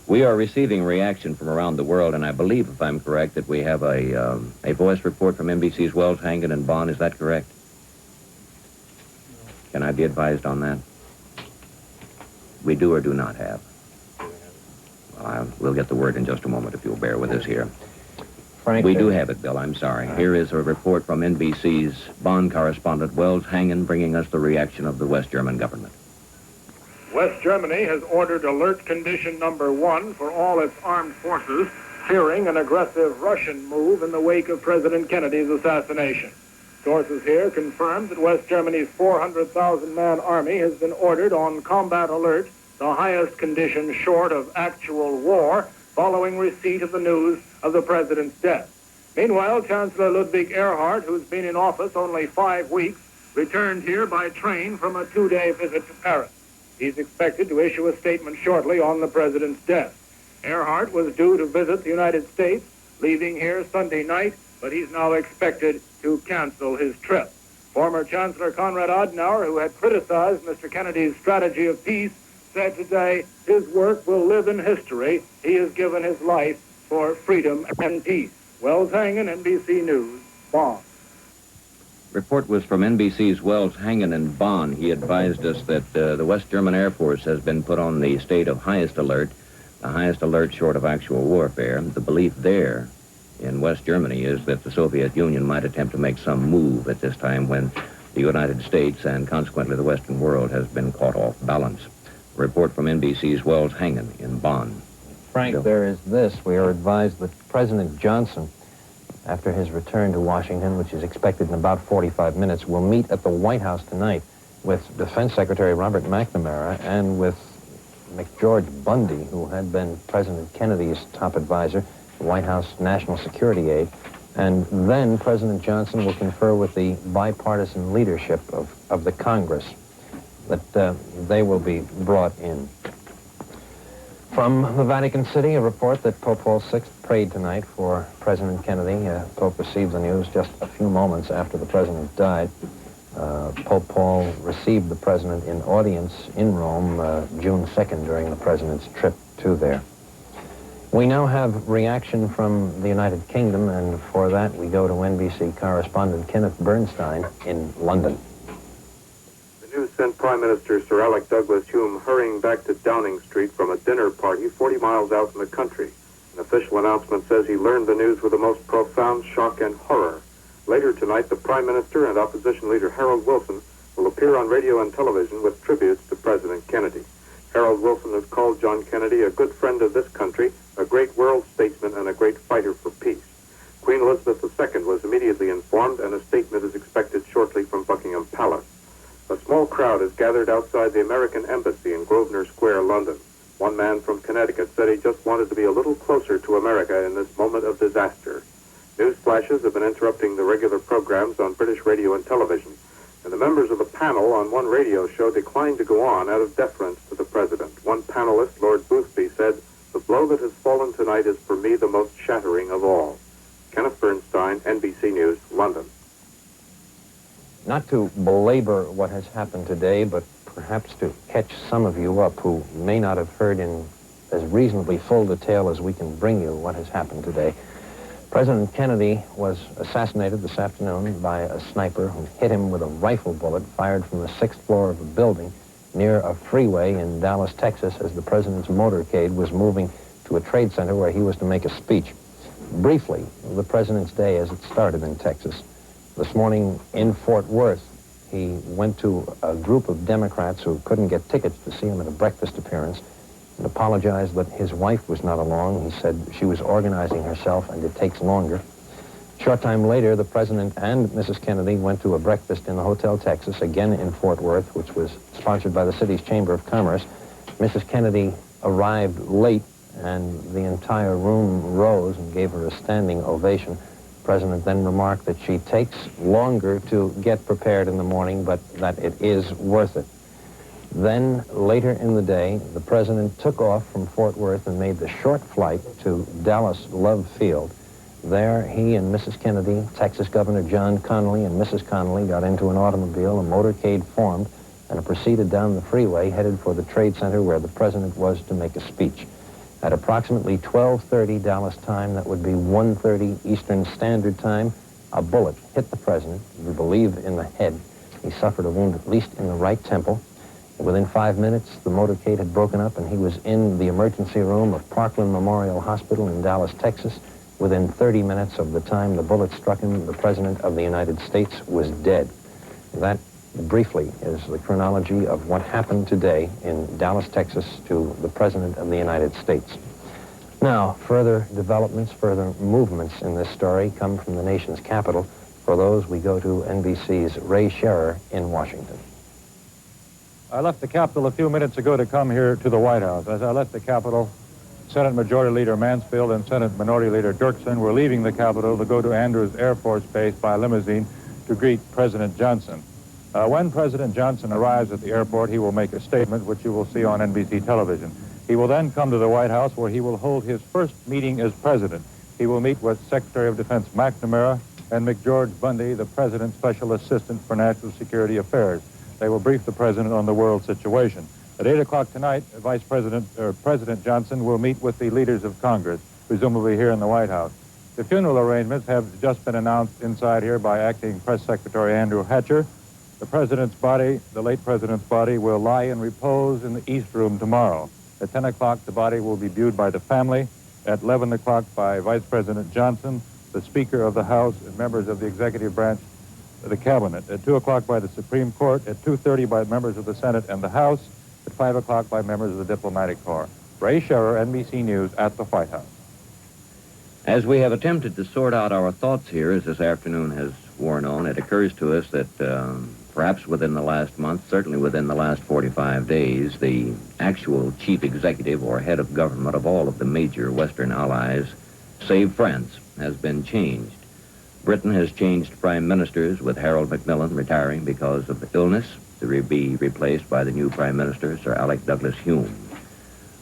We are receiving reaction from around the world, and I believe, if I'm correct, that we have a voice report from NBC's Wells, Hangen, and Bonn. Is that correct? Can I be advised on that? We do or do not have? Well, we'll get the word in just a moment if you'll bear with us here. Frank, we do have it, Bill. I'm sorry. Here is a report from NBC's Bonn correspondent, Wells, Hangen, bringing us the reaction of the West German government. West Germany has ordered alert condition number 1 for all its armed forces, fearing an aggressive Russian move in the wake of President Kennedy's assassination. Sources here confirmed that West Germany's 400,000-man army has been ordered on combat alert, the highest condition short of actual war, following receipt of the news of the president's death. Meanwhile, Chancellor Ludwig Erhard, who's been in office only 5 weeks, returned here by train from a 2-day visit to Paris. He's expected to issue a statement shortly on the president's death. Erhard was due to visit the United States, leaving here Sunday night, but he's now expected to cancel his trip. Former Chancellor Konrad Adenauer, who had criticized Mr. Kennedy's strategy of peace, said today his work will live in history. He has given his life for freedom and peace. Wells Hangen, NBC News, Bonn. Report was from NBC's Wells, Hangen, in Bonn. He advised us that the West German Air Force has been put on the state of highest alert, the highest alert short of actual warfare. The belief there in West Germany is that the Soviet Union might attempt to make some move at this time when the United States and consequently the Western world has been caught off balance. A report from NBC's Wells, Hangen, in Bonn. Frank, Bill? there is this. We are advised that President Johnson, after his return to Washington, which is expected in about 45 minutes, will meet at the White House tonight with Defense Secretary Robert McNamara and with McGeorge Bundy, who had been President Kennedy's top advisor, the White House National Security aide. And then President Johnson will confer with the bipartisan leadership of the Congress, that they will be brought in. From the Vatican City, a report that Pope Paul VI prayed tonight for President Kennedy. Pope received the news just a few moments after the president died. Pope Paul received the president in audience in Rome June 2nd during the president's trip to there. We now have reaction from the United Kingdom, and for that we go to NBC correspondent Kenneth Bernstein in London. The news sent Prime Minister Sir Alec Douglas Hume hurrying back to Downing Street from a dinner party 40 miles out in the country. An official announcement says he learned the news with the most profound shock and horror. Later tonight, the Prime Minister and opposition leader Harold Wilson will appear on radio and television with tributes to President Kennedy. Harold Wilson has called John Kennedy a good friend of this country, a great world statesman, and a great fighter for peace. Queen Elizabeth II was immediately informed, and a statement is expected gathered outside the American Embassy in Grosvenor Square, London. One man from Connecticut said he just wanted to be a little closer to America in this moment of disaster. News flashes have been interrupting the regular programs on British radio and television, and the members of the panel on one radio show declined to go on out of deference to the president. One panelist, Lord Boothby, said, "The blow that has fallen tonight is for me the most shattering of all." Kenneth Bernstein, NBC News, London. Not to belabor what has happened today, but perhaps to catch some of you up who may not have heard in as reasonably full detail as we can bring you what has happened today. President Kennedy was assassinated this afternoon by a sniper who hit him with a rifle bullet fired from the 6th floor of a building near a freeway in Dallas, Texas, as the president's motorcade was moving to a trade center where he was to make a speech. Briefly, the president's day as it started in Texas. This morning in Fort Worth, he went to a group of Democrats who couldn't get tickets to see him at a breakfast appearance and apologized that his wife was not along. He said she was organizing herself and it takes longer. A short time later, the president and Mrs. Kennedy went to a breakfast in the Hotel Texas, again in Fort Worth, which was sponsored by the city's Chamber of Commerce. Mrs. Kennedy arrived late and the entire room rose and gave her a standing ovation. The president then remarked that she takes longer to get prepared in the morning, but that it is worth it. Then, later in the day, the president took off from Fort Worth and made the short flight to Dallas Love Field. There, he and Mrs. Kennedy, Texas Governor John Connally, and Mrs. Connally got into an automobile, a motorcade formed, and proceeded down the freeway, headed for the Trade Center where the president was to make a speech. At approximately 12:30 Dallas time, that would be 1:30 Eastern Standard Time, a bullet hit the president, we believe in the head. He suffered a wound at least in the right temple. Within 5 minutes, the motorcade had broken up and he was in the emergency room of Parkland Memorial Hospital in Dallas, Texas. Within 30 minutes of the time the bullet struck him, the President of the United States was dead. That, briefly, is the chronology of what happened today in Dallas, Texas, to the President of the United States. Now, further developments, further movements in this story come from the nation's capital. For those, we go to NBC's Ray Scherer in Washington. I left the Capitol a few minutes ago to come here to the White House. As I left the Capitol, Senate Majority Leader Mansfield and Senate Minority Leader Dirksen were leaving the Capitol to go to Andrews Air Force Base by limousine to greet President Johnson. When President Johnson arrives at the airport, he will make a statement, which you will see on NBC television. He will then come to the White House, where he will hold his first meeting as president. He will meet with Secretary of Defense McNamara and McGeorge Bundy, the President's Special Assistant for National Security Affairs. They will brief the President on the world situation. At 8 o'clock tonight, President Johnson will meet with the leaders of Congress, presumably here in the White House. The funeral arrangements have just been announced inside here by Acting Press Secretary Andrew Hatcher. The President's body, the late President's body, will lie in repose in the East Room tomorrow. At 10 o'clock, the body will be viewed by the family. At 11 o'clock by Vice President Johnson, the Speaker of the House, and members of the executive branch of the Cabinet. At 2 o'clock by the Supreme Court. At 2:30 by members of the Senate and the House. At 5 o'clock by members of the Diplomatic Corps. Ray Scherer, NBC News, at the White House. As we have attempted to sort out our thoughts here as this afternoon has worn on, it occurs to us that perhaps within the last month, certainly within the last 45 days, the actual chief executive or head of government of all of the major Western allies, save France, has been changed. Britain has changed prime ministers, with Harold Macmillan retiring because of illness to be replaced by the new prime minister, Sir Alec Douglas Hume.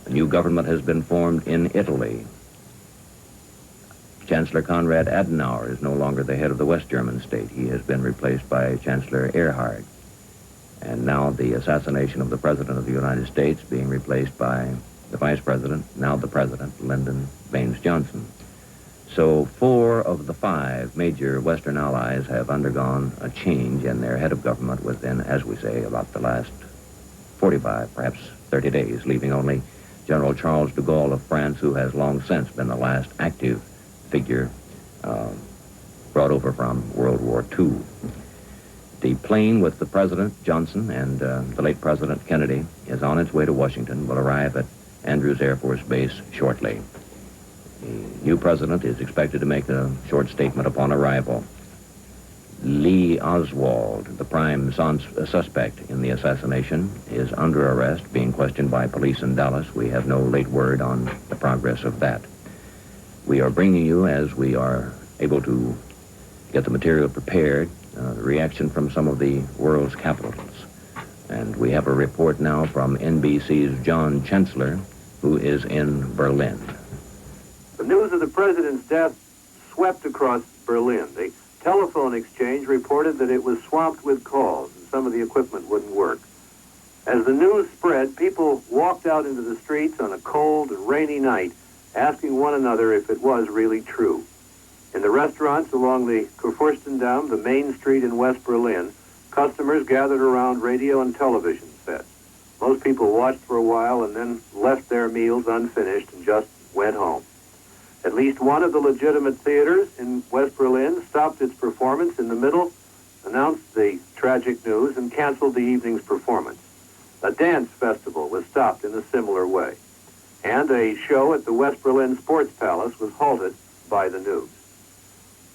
A new government has been formed in Italy. Chancellor Konrad Adenauer is no longer the head of the West German state. He has been replaced by Chancellor Erhard. And now the assassination of the President of the United States being replaced by the Vice President, now the President, Lyndon Baines Johnson. So 4 of the 5 major Western allies have undergone a change in their head of government within, as we say, about the last 45, perhaps 30 days, leaving only General Charles de Gaulle of France, who has long since been the last active figure brought over from World War II. The plane with the President Johnson and the late President Kennedy is on its way to Washington, will arrive at Andrews Air Force Base shortly. The new president is expected to make a short statement upon arrival. Lee Oswald, the prime suspect in the assassination, is under arrest, being questioned by police in Dallas. We have no late word on the progress of that. We are bringing you, as we are able to get the material prepared, the reaction from some of the world's capitals. And we have a report now from NBC's John Chancellor, who is in Berlin. The news of the president's death swept across Berlin. The telephone exchange reported that it was swamped with calls and some of the equipment wouldn't work. As the news spread, people walked out into the streets on a cold and rainy night, asking one another if it was really true. In the restaurants along the Kurfürstendamm, the main street in West Berlin, customers gathered around radio and television sets. Most people watched for a while and then left their meals unfinished and just went home. At least one of the legitimate theaters in West Berlin stopped its performance in the middle, announced the tragic news, and canceled the evening's performance. A dance festival was stopped in a similar way. And a show at the West Berlin Sports Palace was halted by the news.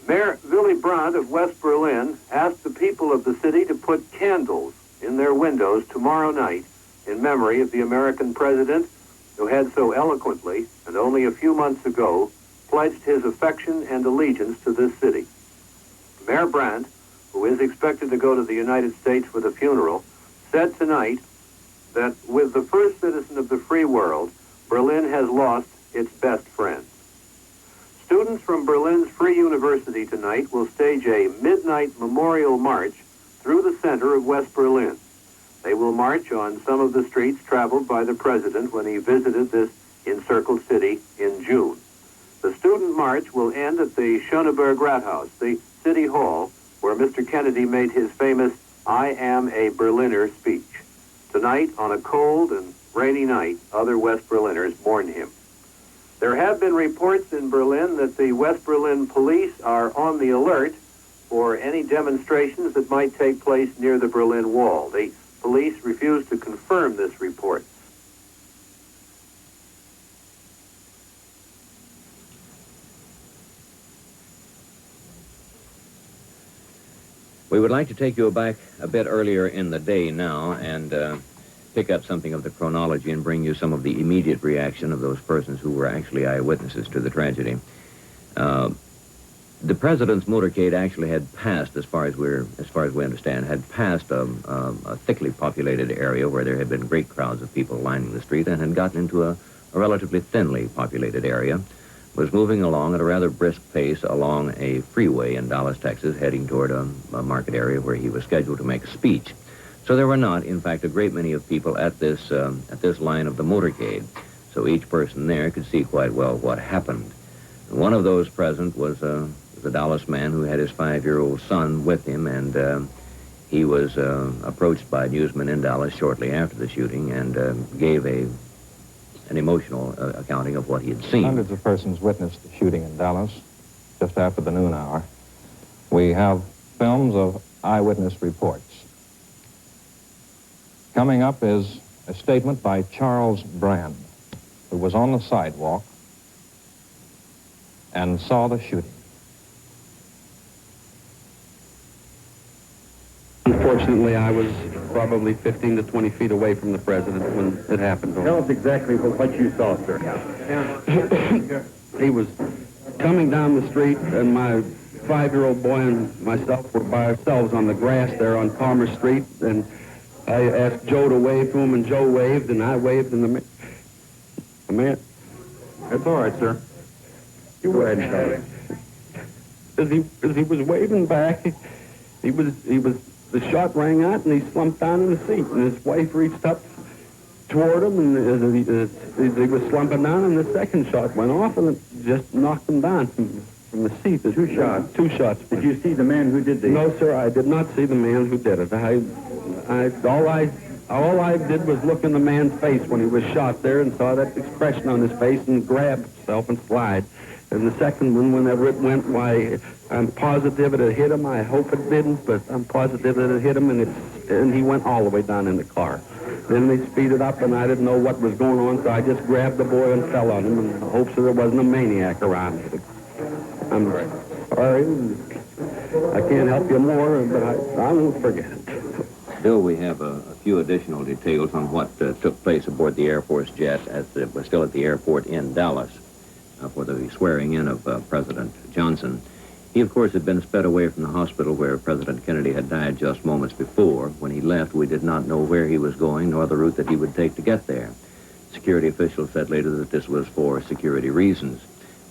Mayor Willy Brandt of West Berlin asked the people of the city to put candles in their windows tomorrow night in memory of the American president who had so eloquently, and only a few months ago, pledged his affection and allegiance to this city. Mayor Brandt, who is expected to go to the United States for the funeral, said tonight that with the first citizen of the free world, Berlin has lost its best friend. Students from Berlin's Free University tonight will stage a midnight memorial march through the center of West Berlin. They will march on some of the streets traveled by the president when he visited this encircled city in June. The student march will end at the Schöneberg Rathaus, the city hall, where Mr. Kennedy made his famous "I am a Berliner" speech. Tonight, on a cold and rainy night, other West Berliners mourn him. There have been reports in Berlin that the West Berlin police are on the alert for any demonstrations that might take place near the Berlin Wall. The police refuse to confirm this report. We would like to take you back a bit earlier in the day now and pick up something of the chronology and bring you some of the immediate reaction of those persons who were actually eyewitnesses to the tragedy. The president's motorcade actually had passed, as far as we understand, had passed a thickly populated area where there had been great crowds of people lining the street, and had gotten into a relatively thinly populated area, was moving along at a rather brisk pace along a freeway in Dallas, Texas, heading toward a market area where he was scheduled to make a speech. So there were not, in fact, a great many of people at this line of the motorcade. So each person there could see quite well what happened. One of those present was a Dallas man who had his 5-year-old son with him, and he was approached by newsmen in Dallas shortly after the shooting and gave an emotional accounting of what he had seen. Hundreds of persons witnessed the shooting in Dallas just after the noon hour. We have films of eyewitness reports. Coming up is a statement by Charles Brand, who was on the sidewalk and saw the shooting. Unfortunately, I was probably 15 to 20 feet away from the president when it happened to him. Tell us exactly what you saw, sir. He was coming down the street, and my 5-year-old boy and myself were by ourselves on the grass there on Palmer Street, and I asked Joe to wave to him, and Joe waved, and I waved, and the man... That's all right, sir. You go ahead and tell it. As he was waving back, the shot rang out, and he slumped down in the seat, and his wife reached up toward him, and as he was slumping down, and the second shot went off, and it just knocked him down from the seat. Two shots. Two shots. Did you see the man who did this? No, sir, I did not see the man who did it. All I did was look in the man's face when he was shot there and saw that expression on his face and grabbed himself and slide. And the second one, whenever it went, why, I'm positive it had hit him. I hope it didn't, but I'm positive that it hit him, and he went all the way down in the car. Then they speeded up, and I didn't know what was going on, so I just grabbed the boy and fell on him in the hopes that there wasn't a maniac around. I'm sorry. I can't help you more, but I won't forget it. Bill, we have a few additional details on what took place aboard the Air Force jet as it was still at the airport in Dallas for the swearing in of President Johnson. He, of course, had been sped away from the hospital where President Kennedy had died just moments before. When he left, we did not know where he was going nor the route that he would take to get there. Security officials said later that this was for security reasons.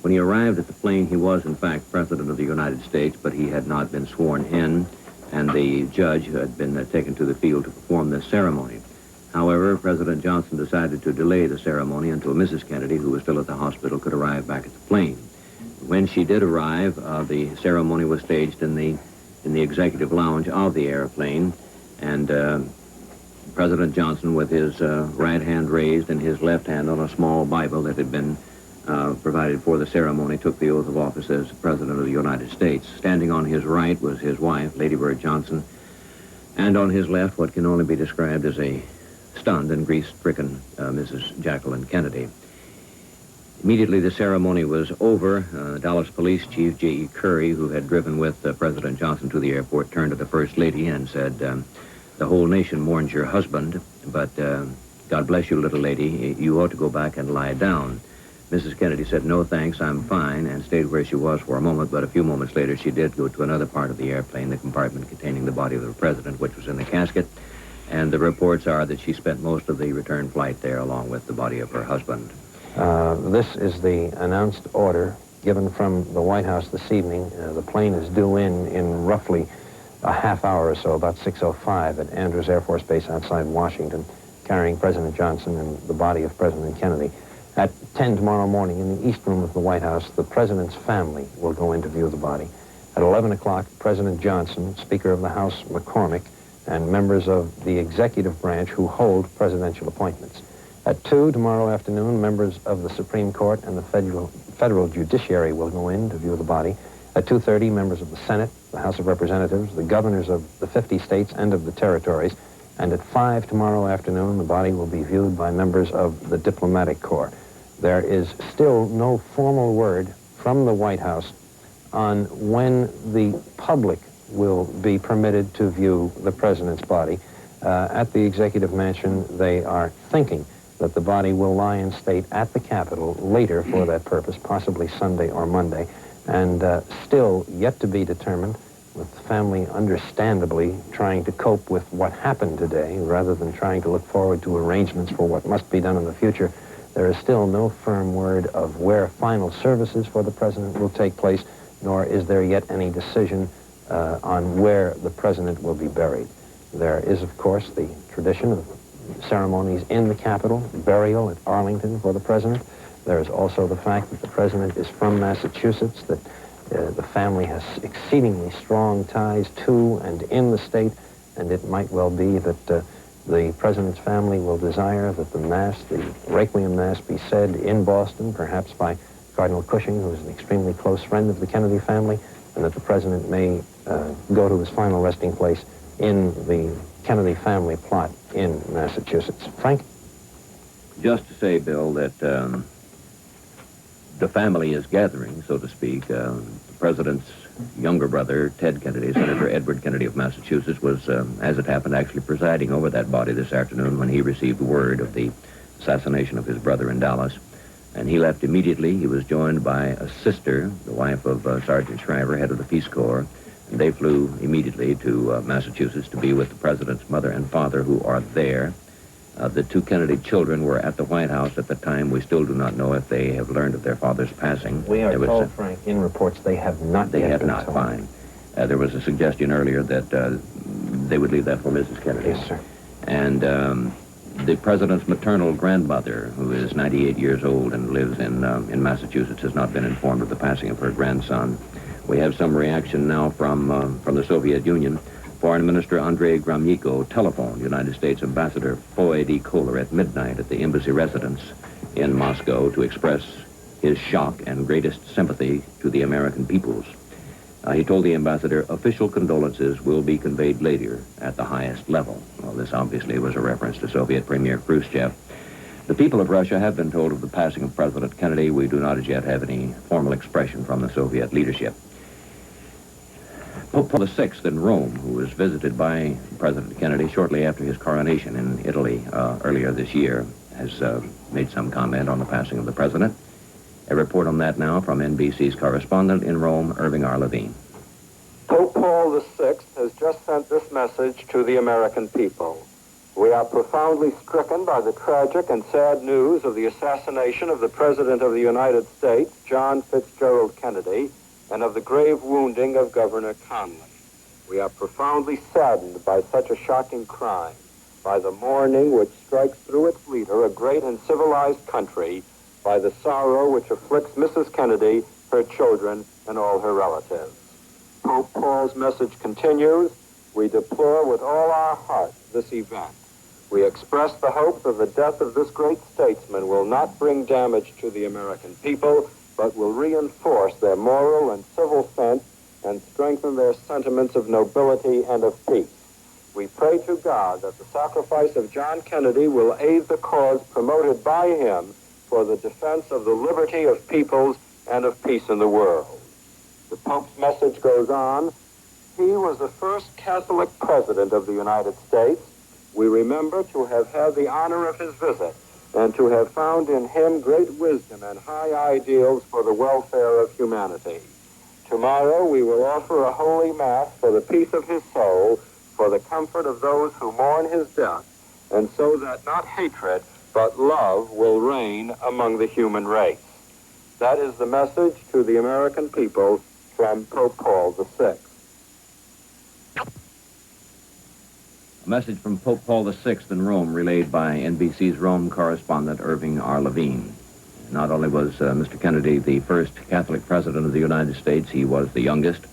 When he arrived at the plane, he was, in fact, President of the United States, but he had not been sworn in, and the judge had been taken to the field to perform this ceremony. However, President Johnson decided to delay the ceremony until Mrs. Kennedy, who was still at the hospital, could arrive back at the plane. When she did arrive, the ceremony was staged in the executive lounge of the airplane, and President Johnson, with his right hand raised and his left hand on a small Bible that had been provided for the ceremony, took the oath of office as President of the United States. Standing on his right was his wife, Lady Bird Johnson, and on his left, what can only be described as a stunned and grief-stricken Mrs. Jacqueline Kennedy. Immediately the ceremony was over, Dallas Police Chief J.E. Curry, who had driven with President Johnson to the airport, turned to the First Lady and said, the whole nation mourns your husband, but God bless you, little lady. You ought to go back and lie down. Mrs. Kennedy said, no thanks, I'm fine, and stayed where she was for a moment, but a few moments later she did go to another part of the airplane, the compartment containing the body of the president, which was in the casket, and the reports are that she spent most of the return flight there along with the body of her husband. This is the announced order given from the White House this evening. The plane is due in roughly a half hour or so, about 6:05 at Andrews Air Force Base outside Washington, carrying President Johnson and the body of President Kennedy. At 10 tomorrow morning in the East Room of the White House, the President's family will go in to view the body. At 11 o'clock, President Johnson, Speaker of the House McCormick, and members of the executive branch who hold presidential appointments. At 2 tomorrow afternoon, members of the Supreme Court and the federal judiciary will go in to view the body. At 2:30, members of the Senate, the House of Representatives, the governors of the 50 states and of the territories. And at 5 tomorrow afternoon, the body will be viewed by members of the diplomatic corps. There is still no formal word from the White House on when the public will be permitted to view the president's body. At the executive mansion, they are thinking that the body will lie in state at the Capitol later for that purpose, possibly Sunday or Monday, and still yet to be determined, with the family understandably trying to cope with what happened today rather than trying to look forward to arrangements for what must be done in the future. There is still no firm word of where final services for the president will take place, nor is there yet any decision on where the president will be buried. There is, of course, the tradition of ceremonies in the Capitol, burial at Arlington for the president. There is also the fact that the president is from Massachusetts, that the family has exceedingly strong ties to and in the state, and it might well be that the president's family will desire that the Mass, the Requiem Mass, be said in Boston, perhaps by Cardinal Cushing, who is an extremely close friend of the Kennedy family, and that the president may go to his final resting place in the Kennedy family plot in Massachusetts. Frank? Just to say, Bill, that the family is gathering, so to speak. The president's younger brother, Ted Kennedy, Senator Edward Kennedy of Massachusetts, was, as it happened, actually presiding over that body this afternoon when he received word of the assassination of his brother in Dallas. And he left immediately. He was joined by a sister, the wife of Sergeant Shriver, head of the Peace Corps, and they flew immediately to Massachusetts to be with the president's mother and father, who are there. The two Kennedy children were at the White House at the time. We still do not know if they have learned of their father's passing. We are told, Frank, in reports they have not. They have not, fine. There was a suggestion earlier that they would leave that for Mrs. Kennedy. Yes, sir. And the president's maternal grandmother, who is 98 years old and lives in Massachusetts, has not been informed of the passing of her grandson. We have some reaction now from the Soviet Union. Foreign Minister Andrei Gromyko telephoned United States Ambassador Foy D. Kohler at midnight at the embassy residence in Moscow to express his shock and greatest sympathy to the American peoples. He told the ambassador official condolences will be conveyed later at the highest level. Well, this obviously was a reference to Soviet Premier Khrushchev. The people of Russia have been told of the passing of President Kennedy. We do not as yet have any formal expression from the Soviet leadership. Pope Paul VI in Rome, who was visited by President Kennedy shortly after his coronation in Italy earlier this year, has made some comment on the passing of the president. A report on that now from NBC's correspondent in Rome, Irving R. Levine. Pope Paul VI has just sent this message to the American people. We are profoundly stricken by the tragic and sad news of the assassination of the President of the United States, John Fitzgerald Kennedy, and of the grave wounding of Governor Conley. We are profoundly saddened by such a shocking crime, by the mourning which strikes through its leader, a great and civilized country, by the sorrow which afflicts Mrs. Kennedy, her children, and all her relatives. Pope Paul's message continues, we deplore with all our heart this event. We express the hope that the death of this great statesman will not bring damage to the American people, but will reinforce their moral and civil sense and strengthen their sentiments of nobility and of peace. We pray to God that the sacrifice of John Kennedy will aid the cause promoted by him for the defense of the liberty of peoples and of peace in the world. The Pope's message goes on, he was the first Catholic president of the United States. We remember to have had the honor of his visit and to have found in him great wisdom and high ideals for the welfare of humanity. Tomorrow we will offer a holy mass for the peace of his soul, for the comfort of those who mourn his death, and so that not hatred, but love will reign among the human race. That is the message to the American people from Pope Paul VI. A message from Pope Paul VI in Rome relayed by NBC's Rome correspondent Irving R. Levine. Not only was Mr. Kennedy the first Catholic president of the United States, he was the youngest,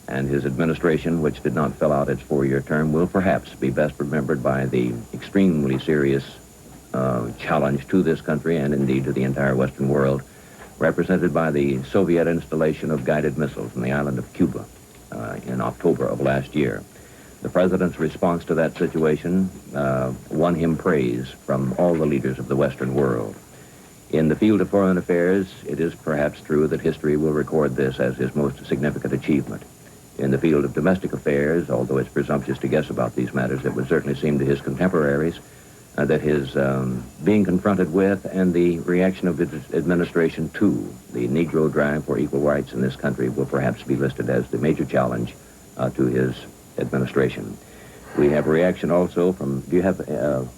and his administration, which did not fill out its four-year term, will perhaps be best remembered by the extremely serious challenge to this country and indeed to the entire Western world, represented by the Soviet installation of guided missiles in the island of Cuba in October of last year. The president's response to that situation won him praise from all the leaders of the Western world. In the field of foreign affairs, it is perhaps true that history will record this as his most significant achievement. In the field of domestic affairs, although it's presumptuous to guess about these matters, it would certainly seem to his contemporaries that his being confronted with and the reaction of his administration to the Negro drive for equal rights in this country will perhaps be listed as the major challenge to his administration. We have a reaction also from, do you have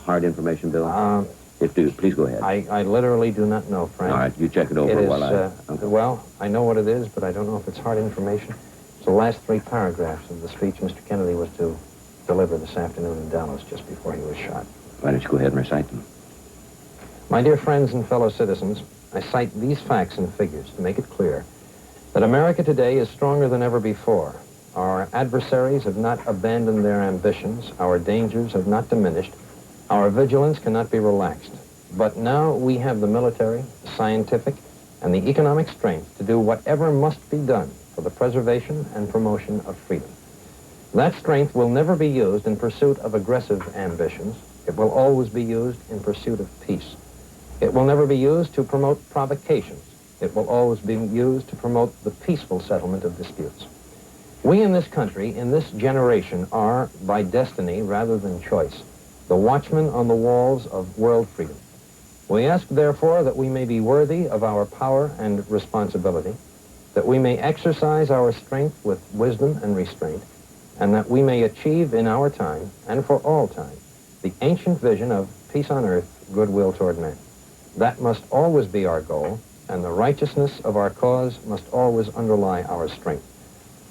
hard information, Bill? If you do, please go ahead. I literally do not know, Frank. All right, you check it over while okay. Well, I know what it is, but I don't know if it's hard information. It's the last three paragraphs of the speech Mr. Kennedy was to deliver this afternoon in Dallas just before he was shot. Why don't you go ahead and recite them? My dear friends and fellow citizens, I cite these facts and figures to make it clear that America today is stronger than ever before. Our adversaries have not abandoned their ambitions. Our dangers have not diminished. Our vigilance cannot be relaxed. But now we have the military, the scientific, and the economic strength to do whatever must be done for the preservation and promotion of freedom. That strength will never be used in pursuit of aggressive ambitions. It will always be used in pursuit of peace. It will never be used to promote provocations. It will always be used to promote the peaceful settlement of disputes. We in this country, in this generation, are, by destiny rather than choice, the watchmen on the walls of world freedom. We ask, therefore, that we may be worthy of our power and responsibility, that we may exercise our strength with wisdom and restraint, and that we may achieve in our time, and for all time, the ancient vision of peace on earth, goodwill toward men. That must always be our goal, and the righteousness of our cause must always underlie our strength.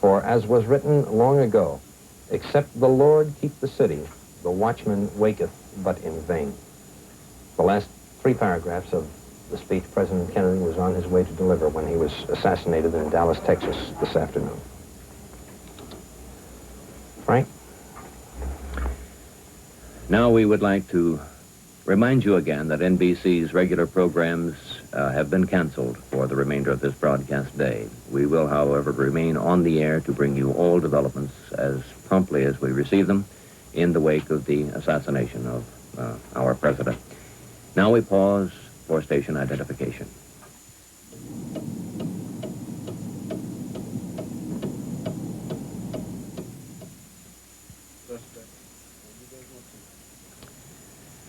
For as was written long ago, except the Lord keep the city, the watchman waketh but in vain. The last three paragraphs of the speech President Kennedy was on his way to deliver when he was assassinated in Dallas, Texas this afternoon. Frank? Now we would like to remind you again that NBC's regular programs have been canceled for the remainder of this broadcast day. We will, however, remain on the air to bring you all developments as promptly as we receive them in the wake of the assassination of our president. Now we pause for station identification.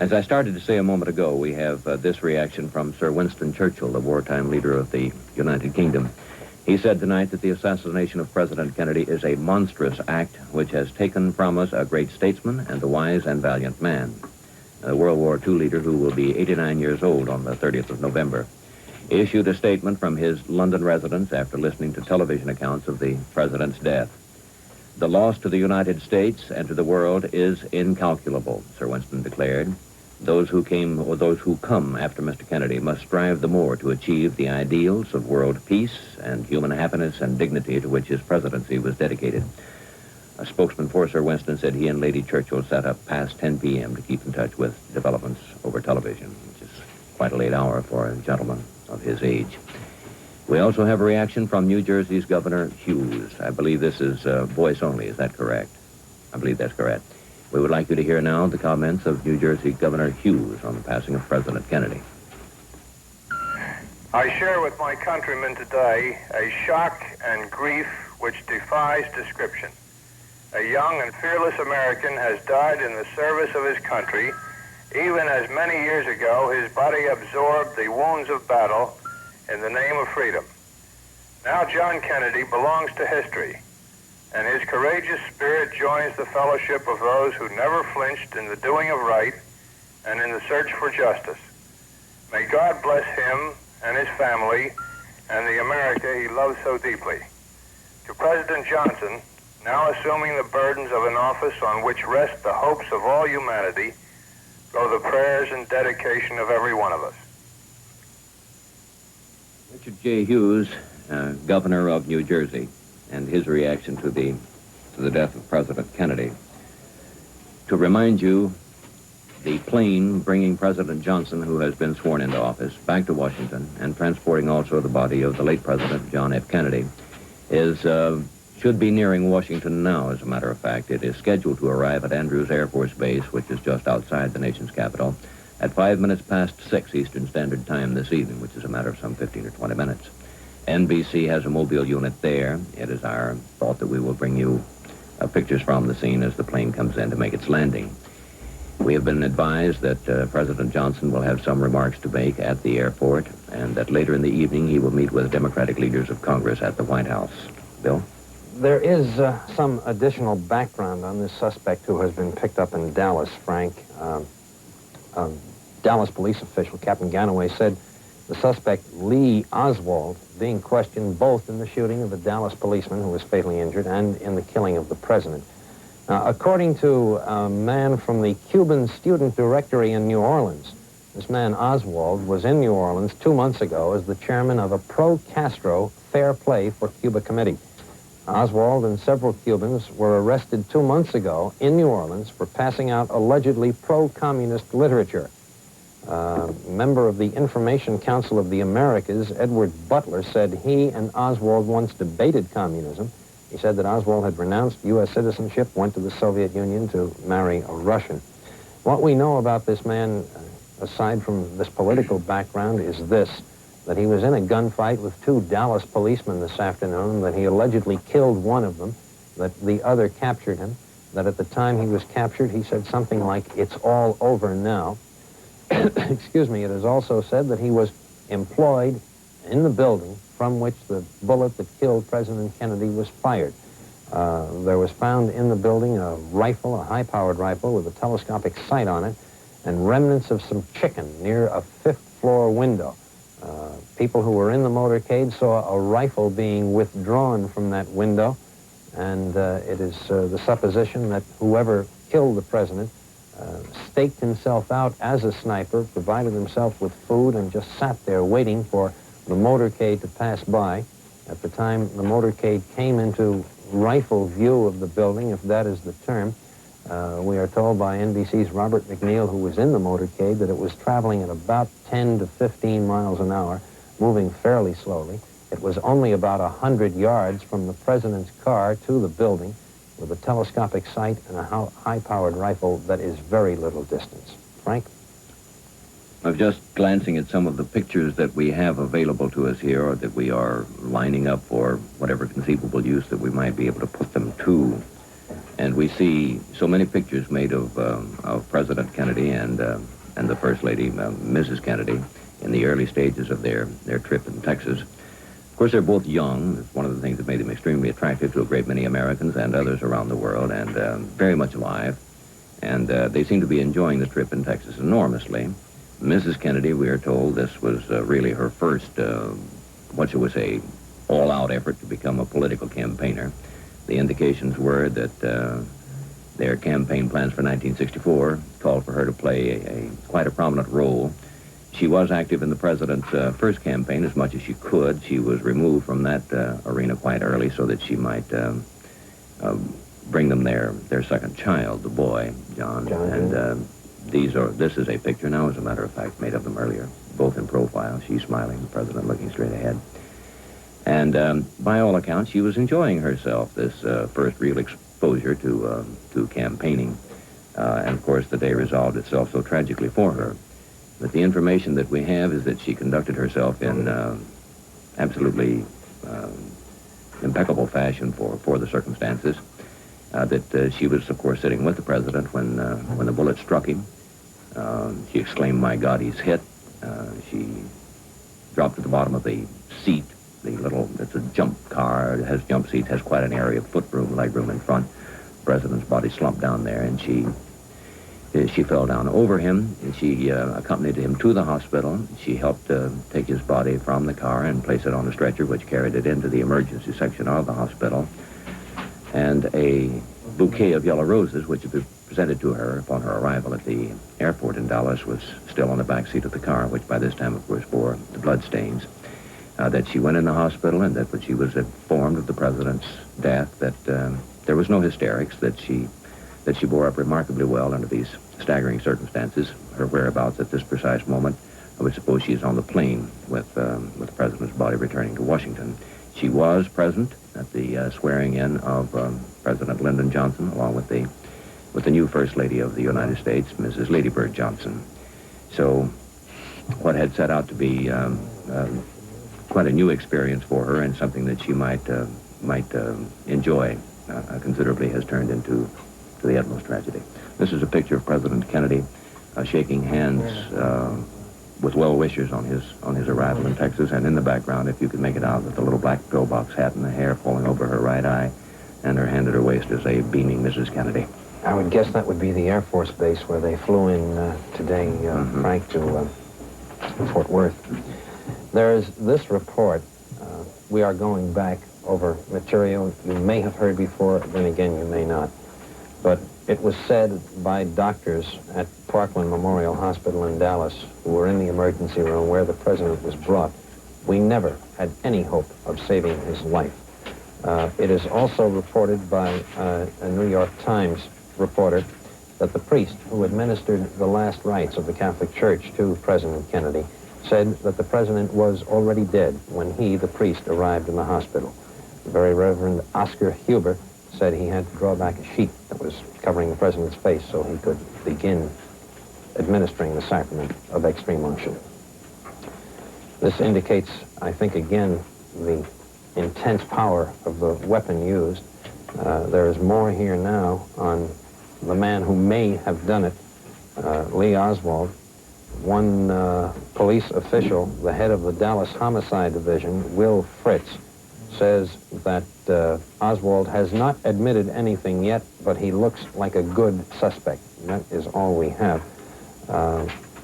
As I started to say a moment ago, we have this reaction from Sir Winston Churchill, the wartime leader of the United Kingdom. He said tonight that the assassination of President Kennedy is a monstrous act which has taken from us a great statesman and a wise and valiant man. A World War II leader who will be 89 years old on the 30th of November. He issued a statement from his London residence after listening to television accounts of the president's death. The loss to the United States and to the world is incalculable, Sir Winston declared. Those who come after Mr. Kennedy must strive the more to achieve the ideals of world peace and human happiness and dignity to which his presidency was dedicated. A spokesman for Sir Winston said he and Lady Churchill sat up past 10 p.m. to keep in touch with developments over television, which is quite a late hour for a gentleman of his age. We also have a reaction from New Jersey's Governor Hughes. I believe this is voice only. Is that correct? I believe that's correct. We would like you to hear now the comments of New Jersey Governor Hughes on the passing of President Kennedy. I share with my countrymen today a shock and grief which defies description. A young and fearless American has died in the service of his country, even as many years ago his body absorbed the wounds of battle in the name of freedom. Now John Kennedy belongs to history, and his courageous spirit joins the fellowship of those who never flinched in the doing of right and in the search for justice. May God bless him and his family and the America he loves so deeply. To President Johnson, now assuming the burdens of an office on which rest the hopes of all humanity, go the prayers and dedication of every one of us. Richard J. Hughes, governor of New Jersey, and his reaction to the death of President Kennedy. To remind you, the plane bringing President Johnson, who has been sworn into office, back to Washington, and transporting also the body of the late President John F. Kennedy, should be nearing Washington now, as a matter of fact. It is scheduled to arrive at Andrews Air Force Base, which is just outside the nation's capital, at 5 minutes past 6 Eastern Standard Time this evening, which is a matter of some 15 or 20 minutes. NBC has a mobile unit there. It is our thought that we will bring you pictures from the scene as the plane comes in to make its landing. We have been advised that President Johnson will have some remarks to make at the airport, and that later in the evening he will meet with Democratic leaders of Congress at the White House. Bill? There is some additional background on this suspect who has been picked up in Dallas, Frank. Dallas police official, Captain Ganaway, said the suspect, Lee Oswald, being questioned both in the shooting of a Dallas policeman who was fatally injured and in the killing of the president. Now, according to a man from the Cuban Student Directory in New Orleans, this man Oswald was in New Orleans 2 months ago as the chairman of a pro-Castro Fair Play for Cuba committee. Oswald and several Cubans were arrested 2 months ago in New Orleans for passing out allegedly pro-communist literature. Member of the Information Council of the Americas, Edward Butler, said he and Oswald once debated communism. He said that Oswald had renounced U.S. citizenship, went to the Soviet Union to marry a Russian. What we know about this man, aside from this political background, is this, that he was in a gunfight with 2 Dallas policemen this afternoon, that he allegedly killed one of them, that the other captured him, that at the time he was captured, he said something like, "It's all over now." Excuse me, it is also said that he was employed in the building from which the bullet that killed President Kennedy was fired. There was found in the building a rifle, a high-powered rifle with a telescopic sight on it, and remnants of some chicken near a 5th-floor window. People who were in the motorcade saw a rifle being withdrawn from that window, and it is the supposition that whoever killed the president staked himself out as a sniper, provided himself with food, and just sat there waiting for the motorcade to pass by. At the time the motorcade came into rifle view of the building, if that is the term, we are told by NBC's Robert McNeil, who was in the motorcade, that it was traveling at about 10 to 15 miles an hour, moving fairly slowly. It was only about 100 yards from the president's car to the building, with a telescopic sight and a high-powered rifle that is very little distance. Frank? I'm just glancing at some of the pictures that we have available to us here, or that we are lining up for whatever conceivable use that we might be able to put them to. And we see so many pictures made of President Kennedy, and the First Lady, Mrs. Kennedy, in the early stages of their trip in Texas. Of course, they're both young. It's one of the things that made them extremely attractive to a great many Americans and others around the world, and very much alive. And they seem to be enjoying the trip in Texas enormously. Mrs. Kennedy, we are told, this was really her first, what shall we say, all-out effort to become a political campaigner. The indications were that their campaign plans for 1964 called for her to play quite a prominent role. She was active in the president's first campaign as much as she could. She was removed from that arena quite early so that she might bring them their second child, the boy, John. And this is a picture now, as a matter of fact, made of them earlier, both in profile. She's smiling, the president looking straight ahead. And by all accounts, she was enjoying herself, this first real exposure to campaigning. And of course, the day resolved itself so tragically for her. But the information that we have is that she conducted herself in absolutely impeccable fashion for the circumstances. That she was, of course, sitting with the president when the bullet struck him. She exclaimed, "My God, he's hit." She dropped to the bottom of the seat. It's a jump car. It has jump seats, has quite an area of footroom, legroom in front. The president's body slumped down there, and she fell down over him, and she accompanied him to the hospital. She helped take his body from the car and place it on a stretcher, which carried it into the emergency section of the hospital. And a bouquet of yellow roses, which had been presented to her upon her arrival at the airport in Dallas, was still on the back seat of the car, which by this time, of course, bore the blood stains. That she went in the hospital, and that when she was informed of the president's death, that there was no hysterics, that she bore up remarkably well under these staggering circumstances. Her whereabouts at this precise moment, I would suppose she is on the plane with the president's body returning to Washington. She was present at the swearing-in of President Lyndon Johnson, along with the new First Lady of the United States, Mrs. Lady Bird Johnson. So what had set out to be quite a new experience for her, and something that she might enjoy considerably, has turned into the utmost tragedy. This is a picture of President Kennedy shaking hands with well-wishers on his arrival in Texas, and in the background, if you could make it out, with the little black pillbox hat and the hair falling over her right eye, and her hand at her waist, is a beaming Mrs. Kennedy. I would guess that would be the Air Force Base where they flew in today, Frank, to Fort Worth. There's this report. We are going back over material you may have heard before, then again you may not. But it was said by doctors at Parkland Memorial Hospital in Dallas who were in the emergency room where the president was brought, we never had any hope of saving his life. It is also reported by a New York Times reporter that the priest who administered the last rites of the Catholic Church to President Kennedy said that the president was already dead when he, the priest, arrived in the hospital. The very Reverend Oscar Huber said he had to draw back a sheet that was covering the president's face so he could begin administering the sacrament of extreme unction. This indicates, I think, again, the intense power of the weapon used. There is more here now on the man who may have done it, Lee Oswald. One police official, the head of the Dallas Homicide Division, Will Fritz, says that Oswald has not admitted anything yet, but he looks like a good suspect. And that is all we have.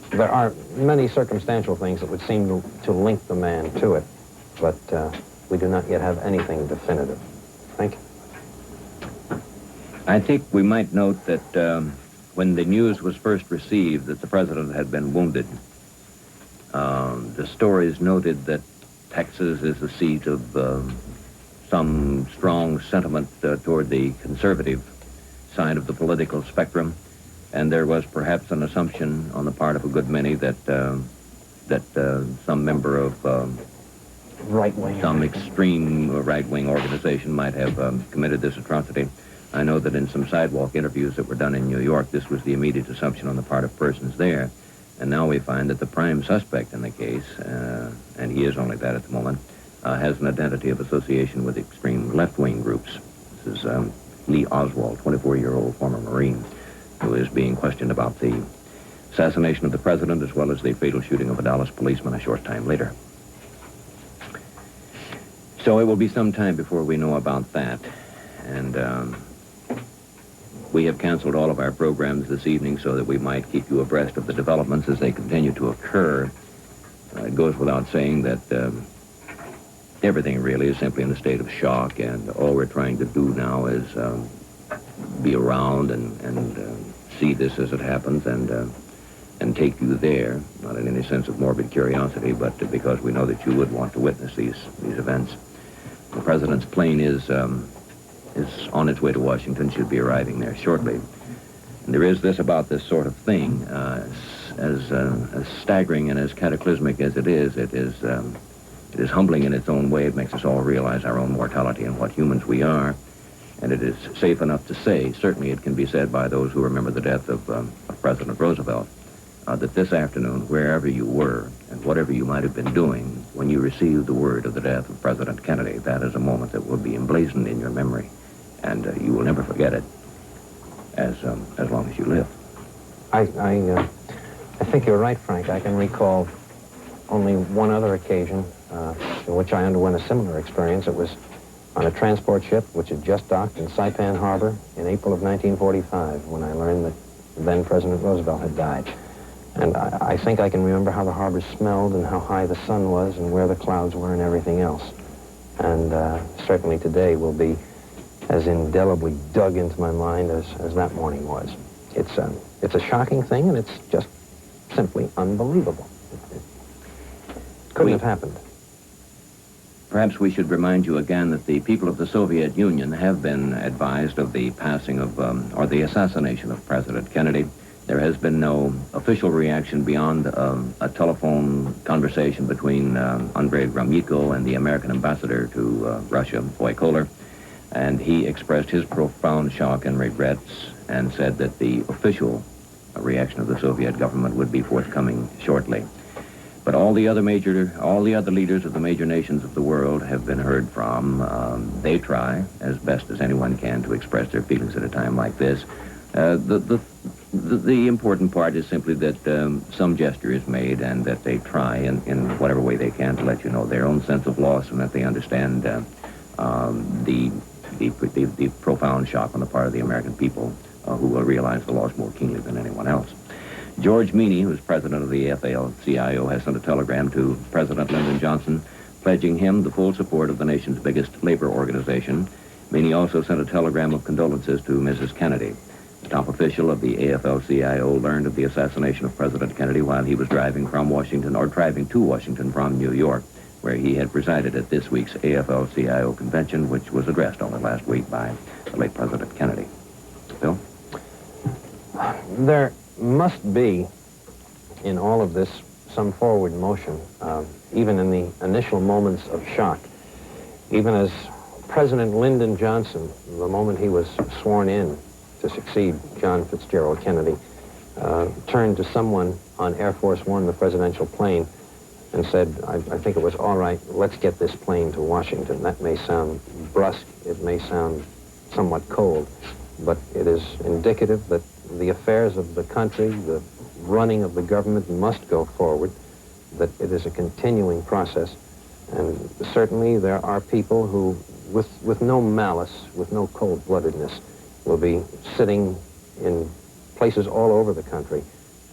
There are many circumstantial things that would seem to link the man to it, but we do not yet have anything definitive. Frank? I think we might note that when the news was first received that the president had been wounded, the stories noted that Texas is the seat of some strong sentiment toward the conservative side of the political spectrum, and there was perhaps an assumption on the part of a good many that some member of right-wing, some extreme right-wing organization might have committed this atrocity. I know that in some sidewalk interviews that were done in New York, this was the immediate assumption on the part of persons there. And now we find that the prime suspect in the case, and he is only that at the moment, has an identity of association with extreme left-wing groups. This is Lee Oswald, 24-year-old former Marine, who is being questioned about the assassination of the president, as well as the fatal shooting of a Dallas policeman a short time later. So it will be some time before we know about that. And we have canceled all of our programs this evening so that we might keep you abreast of the developments as they continue to occur. It goes without saying that everything really is simply in a state of shock, and all we're trying to do now is be around and see this as it happens and take you there, not in any sense of morbid curiosity, but because we know that you would want to witness these events. The president's plane is on its way to Washington, should be arriving there shortly. And there is this about this sort of thing, as staggering and as cataclysmic as it is humbling in its own way. It makes us all realize our own mortality and what humans we are. And it is safe enough to say, certainly it can be said by those who remember the death of President Roosevelt, that this afternoon, wherever you were and whatever you might have been doing when you received the word of the death of President Kennedy, that is a moment that will be emblazoned in your memory, and you will never forget it as long as you live. I think you're right, Frank. I can recall only one other occasion in which I underwent a similar experience. It was on a transport ship which had just docked in Saipan Harbor in April of 1945 when I learned that then President Roosevelt had died. And I think I can remember how the harbor smelled and how high the sun was and where the clouds were and everything else. And certainly today will be as indelibly dug into my mind as that morning was. It's a shocking thing, and it's just simply unbelievable. It couldn't have happened. Perhaps we should remind you again that the people of the Soviet Union have been advised of the passing of, or the assassination of President Kennedy. There has been no official reaction beyond a telephone conversation between Andrei Gromyko and the American ambassador to Russia, Voykoler, and he expressed his profound shock and regrets and said that the official reaction of the Soviet government would be forthcoming shortly. But all the other leaders of the major nations of the world have been heard from. They try, as best as anyone can, to express their feelings at a time like this. The important part is simply that some gesture is made and that they try in whatever way they can to let you know their own sense of loss and that they understand the profound shock on the part of the American people who will realize the loss more keenly than anyone else. George Meany, who is president of the AFL-CIO, has sent a telegram to President Lyndon Johnson pledging him the full support of the nation's biggest labor organization. Meany also sent a telegram of condolences to Mrs. Kennedy. The top official of the AFL-CIO learned of the assassination of President Kennedy while he was driving to Washington from New York, where he had presided at this week's AFL-CIO convention, which was addressed only last week by the late President Kennedy. Bill? There must be, in all of this, some forward motion, even in the initial moments of shock. Even as President Lyndon Johnson, the moment he was sworn in to succeed John Fitzgerald Kennedy, turned to someone on Air Force One, the presidential plane, and said, I think it was all right, let's get this plane to Washington. That may sound brusque, it may sound somewhat cold, but it is indicative that the affairs of the country, the running of the government must go forward, that it is a continuing process. And certainly there are people who, with no malice, with no cold-bloodedness, will be sitting in places all over the country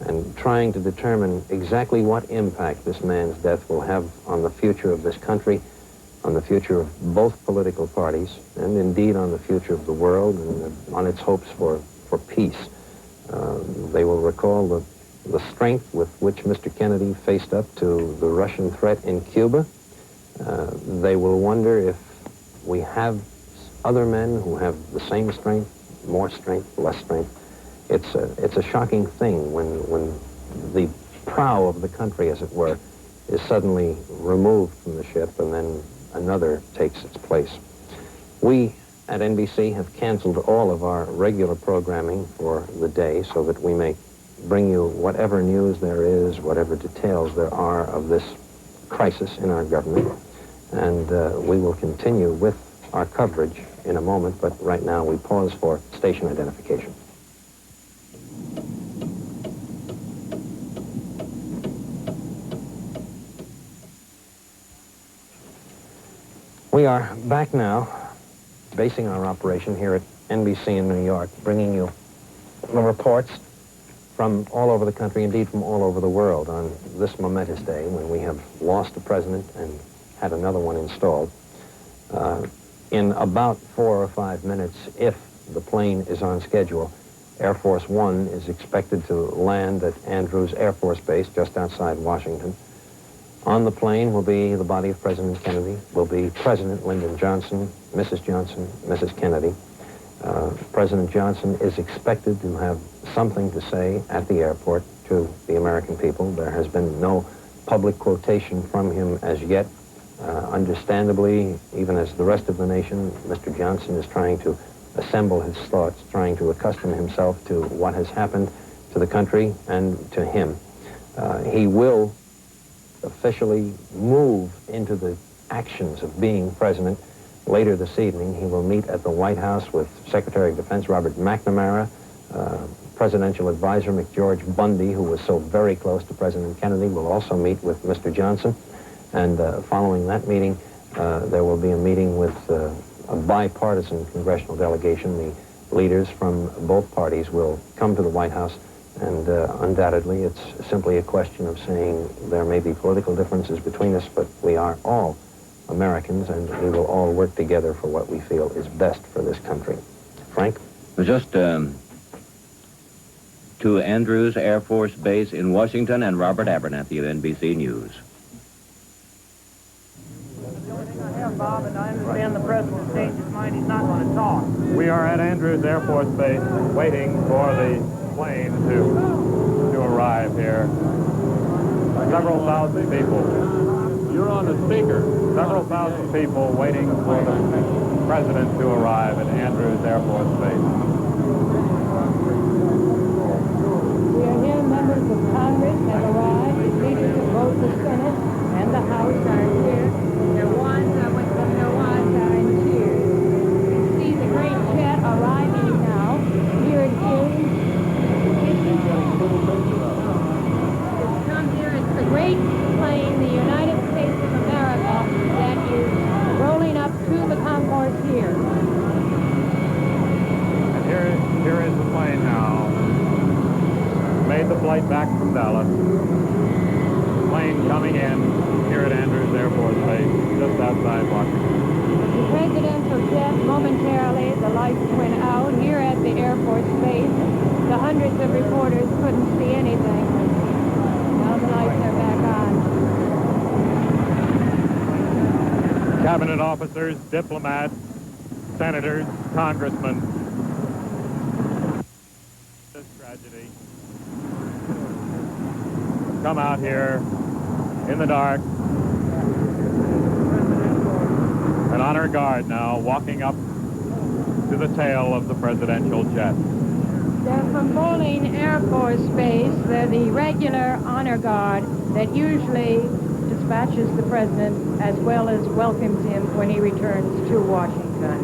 and trying to determine exactly what impact this man's death will have on the future of this country, on the future of both political parties, and indeed on the future of the world and on its hopes for peace. They will recall the strength with which Mr. Kennedy faced up to the Russian threat in Cuba. They will wonder if we have other men who have the same strength, more strength, less strength. It's a shocking thing when the prow of the country, as it were, is suddenly removed from the ship and then another takes its place. We at NBC have canceled all of our regular programming for the day so that we may bring you whatever news there is, whatever details there are of this crisis in our government. And we will continue with our coverage in a moment, but right now we pause for station identification. We are back now, basing our operation here at NBC in New York, bringing you the reports from all over the country, indeed from all over the world, on this momentous day when we have lost a president and had another one installed. In about 4 or 5 minutes, if the plane is on schedule, Air Force One is expected to land at Andrews Air Force Base just outside Washington. On the plane will be the body of President Kennedy, will be President Lyndon Johnson, Mrs. Kennedy. President Johnson is expected to have something to say at the airport to the American people. There has been no public quotation from him as yet. Understandably, even as the rest of the nation, Mr. Johnson is trying to assemble his thoughts, trying to accustom himself to what has happened to the country and to him. He will officially move into the actions of being president later this evening. He will meet at the White House with Secretary of Defense Robert McNamara, Presidential Advisor McGeorge Bundy, who was so very close to President Kennedy, will also meet with Mr. Johnson. And following that meeting, there will be a meeting with a bipartisan congressional delegation. The leaders from both parties will come to the White House, and undoubtedly it's simply a question of saying there may be political differences between us, but we are all Americans, and we will all work together for what we feel is best for this country. Frank? Just to Andrews Air Force Base in Washington, and Robert Abernathy of NBC News. Bob, and I understand the president changed his mind. He's not going to talk. We are at Andrews Air Force Base waiting for the plane to arrive here. Several thousand people. You're on the speaker. Several thousand people waiting for the president to arrive at Andrews Air Force Base. We are here. Members of Congress have arrived. Leaders of both the Senate and the House are here. Their wands are with them. Their wands are in cheers. You see the great jet arriving now. Here it is. It's come here. It's the great plane, the United States of America, that is rolling up to the concourse here. And here is the plane now. Made the flight back from Dallas. Plane coming in here at Andrews Air Force Base, just outside Washington. The presidential jet, momentarily, the lights went out here at the Air Force Base. The hundreds of reporters couldn't see anything. Now the lights are back on. Cabinet officers, diplomats, senators, congressmen. This tragedy. Come out here in the dark and honor guard now, walking up to the tail of the presidential jet. They're from Bolling Air Force Base. They're the regular honor guard that usually dispatches the president as well as welcomes him when he returns to Washington.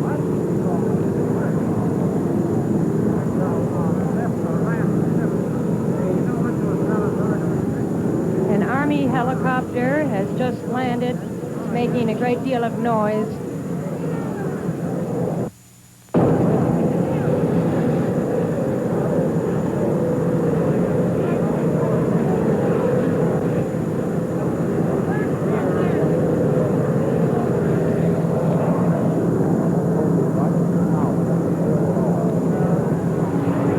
An Army helicopter has just landed, making a great deal of noise.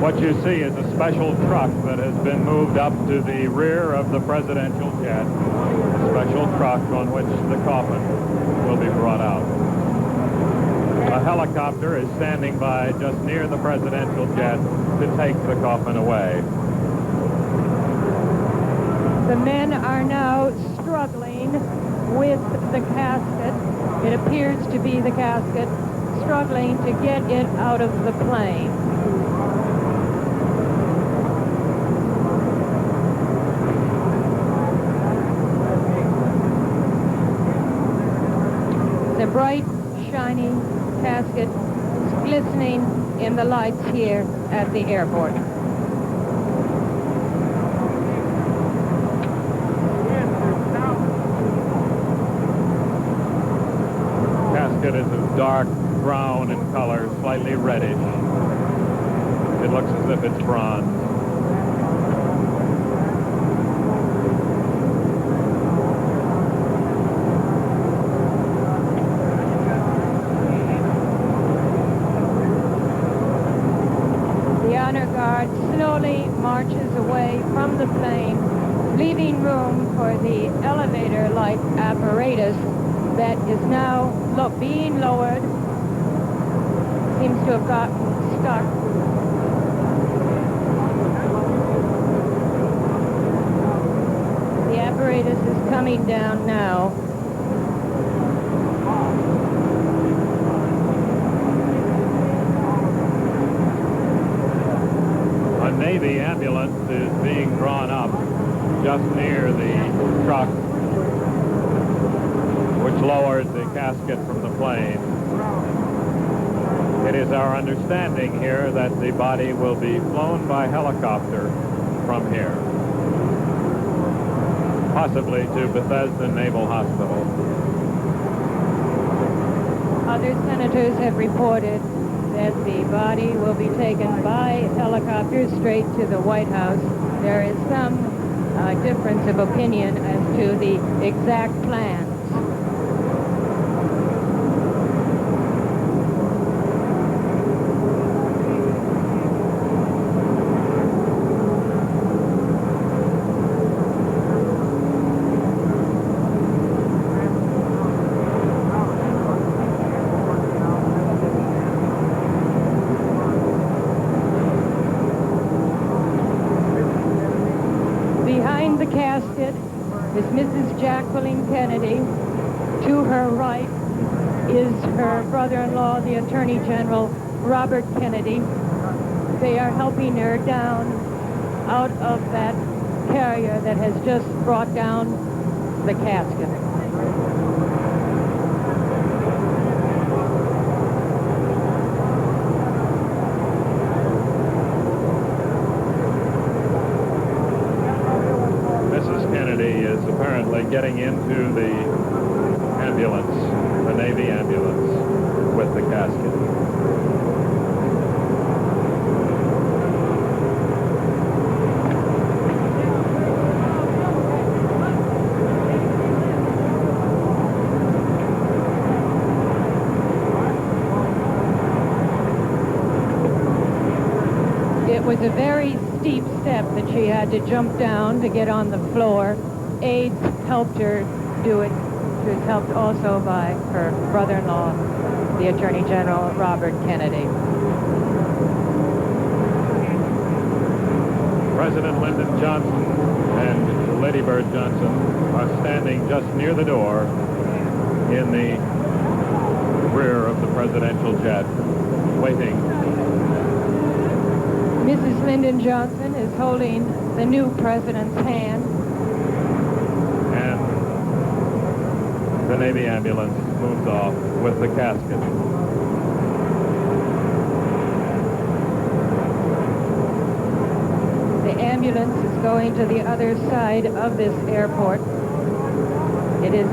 What you see is a special truck that has been moved up to the rear of the presidential jet. A special truck on which the coffin will be brought out. A helicopter is standing by just near the presidential jet to take the coffin away. The men are now struggling with the casket. It appears to be the casket, struggling to get it out of the plane. The bright, shiny casket is glistening in the lights here at the airport. dark brown in color, slightly reddish. It looks as if it's bronze. The honor guard slowly marches away from the plane, leaving room for the elevator-like apparatus that is now being lowered. Seems to have gotten stuck. The apparatus is coming down now. A Navy ambulance is being drawn up just near the truck, which lowered the casket from the plane. It is our understanding here that the body will be flown by helicopter from here, possibly to Bethesda Naval Hospital. Other senators have reported that the body will be taken by helicopter straight to the White House. There is some difference of opinion as to the exact plans. Behind the casket is Mrs. Jacqueline Kennedy. To her right is her brother-in-law, the Attorney General, Robert Kennedy. They are helping her down out of that carrier that has just brought down the casket. Is apparently getting into the ambulance, the Navy ambulance, with the casket. It was a very steep step that she had to jump down to get on the floor. Aides helped her do it. She was helped also by her brother-in-law, the Attorney General, Robert Kennedy. President Lyndon Johnson and Lady Bird Johnson are standing just near the door in the rear of the presidential jet, waiting. Mrs. Lyndon Johnson is holding the new president's hand. The Navy ambulance moves off with the casket. The ambulance is going to the other side of this airport. It is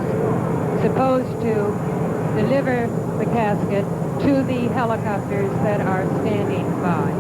supposed to deliver the casket to the helicopters that are standing by.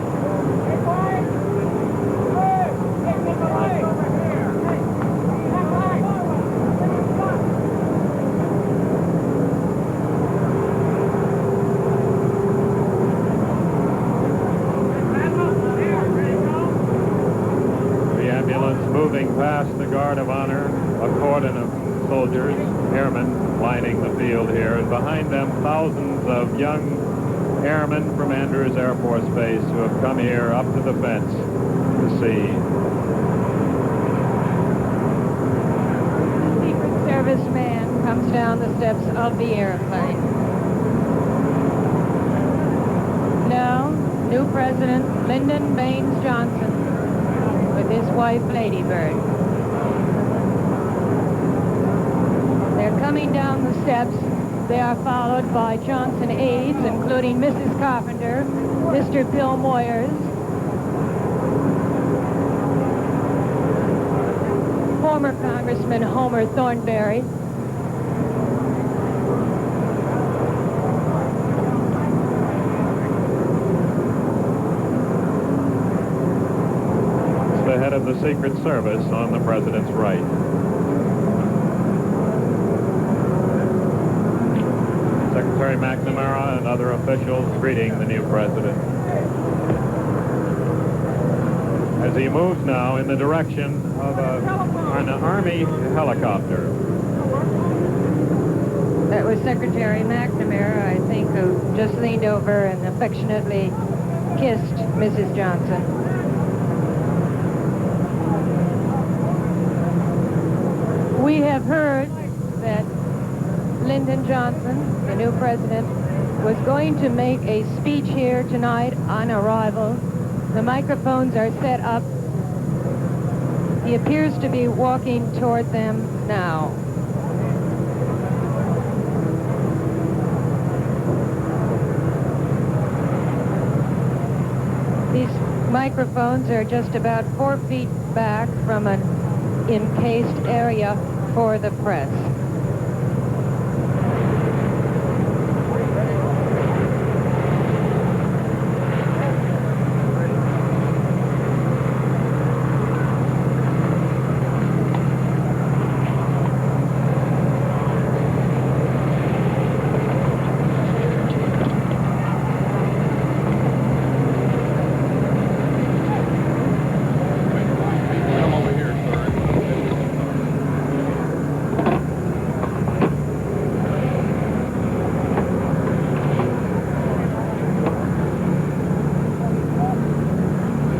Moving past the Guard of Honor, a cordon of soldiers, airmen, lining the field here, and behind them thousands of young airmen from Andrews Air Force Base who have come here up to the fence to see. Secret Service man comes down the steps of the airplane. Now, new President Lyndon Baines Johnson with his wife, Lady Bird. They're coming down the steps. They are followed by Johnson aides, including Mrs. Carpenter, Mr. Bill Moyers, former Congressman Homer Thornberry, head of the Secret Service on the president's right. Secretary McNamara and other officials greeting the new president. As he moves now in the direction of an Army helicopter. That was Secretary McNamara, I think, who just leaned over and affectionately kissed Mrs. Johnson. We have heard that Lyndon Johnson, the new president, was going to make a speech here tonight on arrival. The microphones are set up. He appears to be walking toward them now. These microphones are just about 4 feet back from an encased area for the press.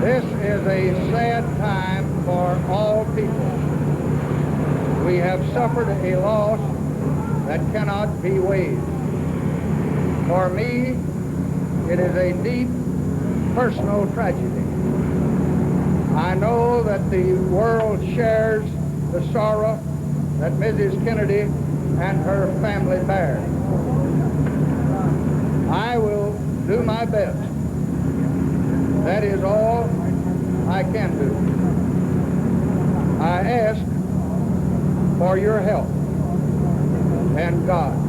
This is a sad time for all people. We have suffered a loss that cannot be weighed. For me, it is a deep personal tragedy. I know that the world shares the sorrow that Mrs. Kennedy and her family bear. I will do my best. That is all I can do. I ask for your help and God's.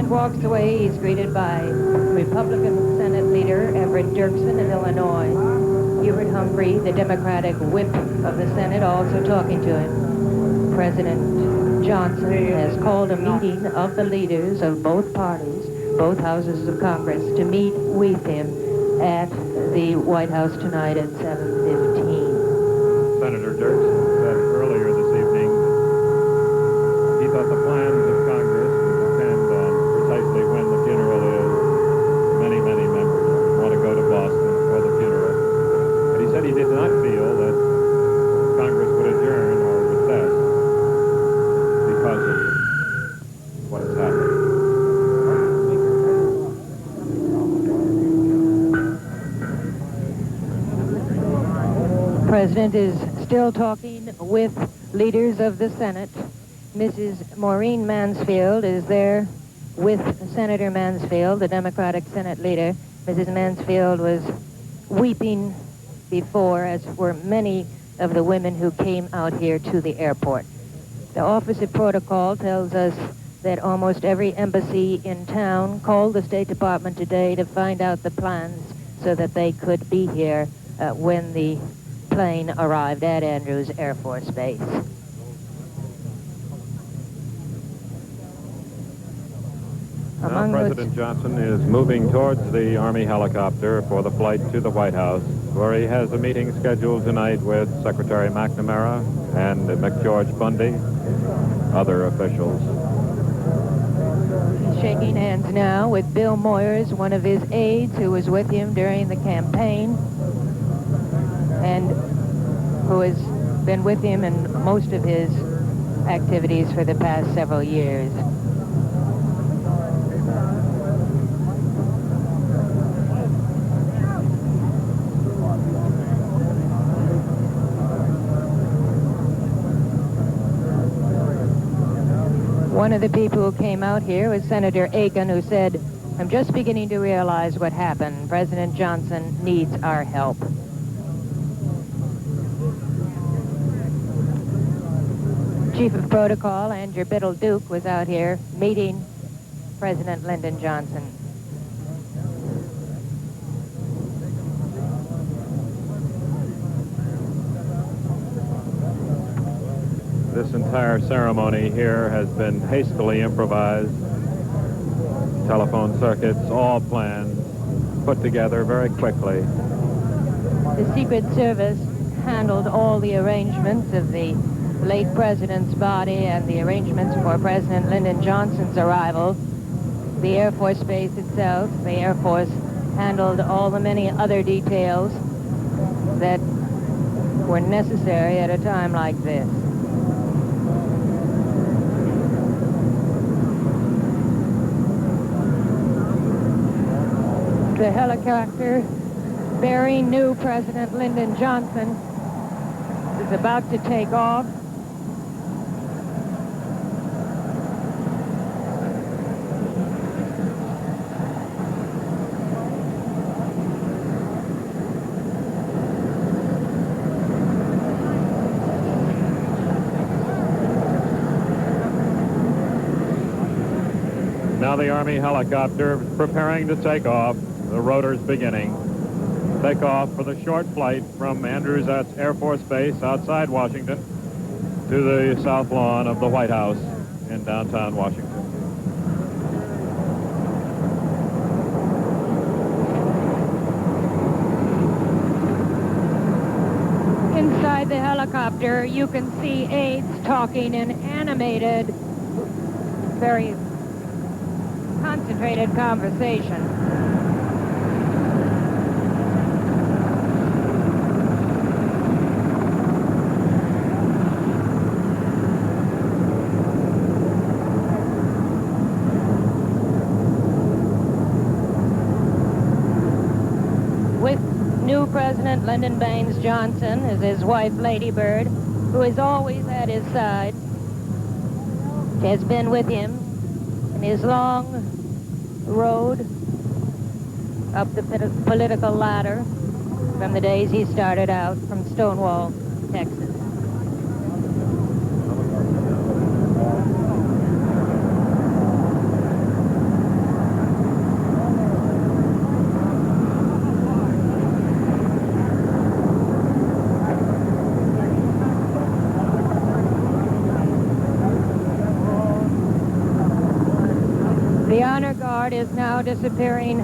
Walks away. He's greeted by Republican Senate Leader Everett Dirksen of Illinois. Hubert Humphrey, the Democratic whip of the Senate, also talking to him. President Johnson has called a meeting of the leaders of both parties, both houses of Congress, to meet with him at the White House tonight at 7:15. Senator Dirksen said earlier this evening he thought the plans of Congress would depend on precisely when the funeral is. Many members want to go to Boston for the funeral. But he said he did not feel that Congress would adjourn or recess because of what has happened. The President is still talking with leaders of the Senate. Mrs. Maureen Mansfield is there with Senator Mansfield, the Democratic Senate leader. Mrs. Mansfield was weeping before, as were many of the women who came out here to the airport. The Office of Protocol tells us that almost every embassy in town called the State Department today to find out the plans so that they could be here when the plane arrived at Andrews Air Force Base. Now President Johnson is moving towards the Army helicopter for the flight to the White House, where he has a meeting scheduled tonight with Secretary McNamara and McGeorge Bundy, other officials. He's shaking hands now with Bill Moyers, one of his aides who was with him during the campaign and who has been with him in most of his activities for the past several years. One of the people who came out here was Senator Aiken, who said I'm just beginning to realize what happened. President Johnson needs our help. Chief of Protocol, Andrew Biddle Duke, was out here meeting President Lyndon Johnson. This entire ceremony here has been hastily improvised. Telephone circuits, all planned, put together very quickly. The Secret Service handled all the arrangements of the late president's body and the arrangements for President Lyndon Johnson's arrival. The Air Force Base itself, the Air Force handled all the many other details that were necessary at a time like this. The helicopter bearing new President Lyndon Johnson is about to take off. Now the Army helicopter is preparing to take off. The rotor's beginning. Take off for the short flight from Andrews Air Force Base outside Washington to the south lawn of the White House in downtown Washington. Inside the helicopter, you can see aides talking in animated, very concentrated conversation. With new President Lyndon Baines Johnson is his wife, Lady Bird, who is always at his side. She has been with him in his long road up the political ladder from the days he started out from Stonewall, Texas. The honor guard is now disappearing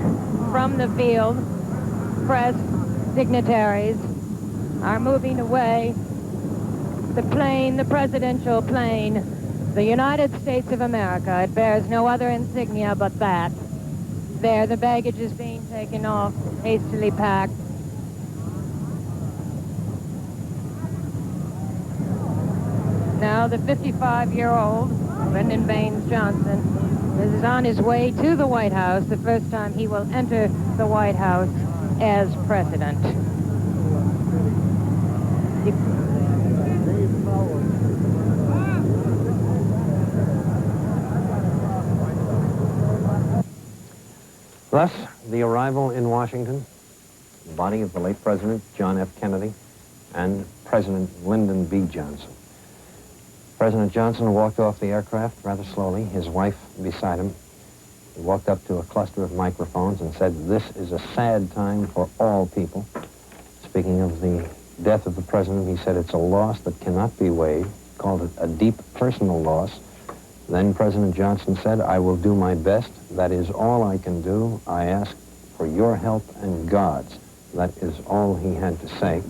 from the field. Press, dignitaries are moving away. The plane, the presidential plane, the United States of America, it bears no other insignia but that. There, the baggage is being taken off, hastily packed. Now the 55-year-old Lyndon Baines Johnson is on his way to the White House, the first time he will enter the White House as president. Thus, the arrival in Washington, the body of the late President John F. Kennedy and President Lyndon B. Johnson. President Johnson walked off the aircraft rather slowly, his wife beside him. He walked up to a cluster of microphones and said, "This is a sad time for all people." Speaking of the death of the president, he said, "It's a loss that cannot be weighed," called it a deep personal loss. Then President Johnson said, "I will do my best. That is all I can do. I ask for your help and God's." That is all he had to say.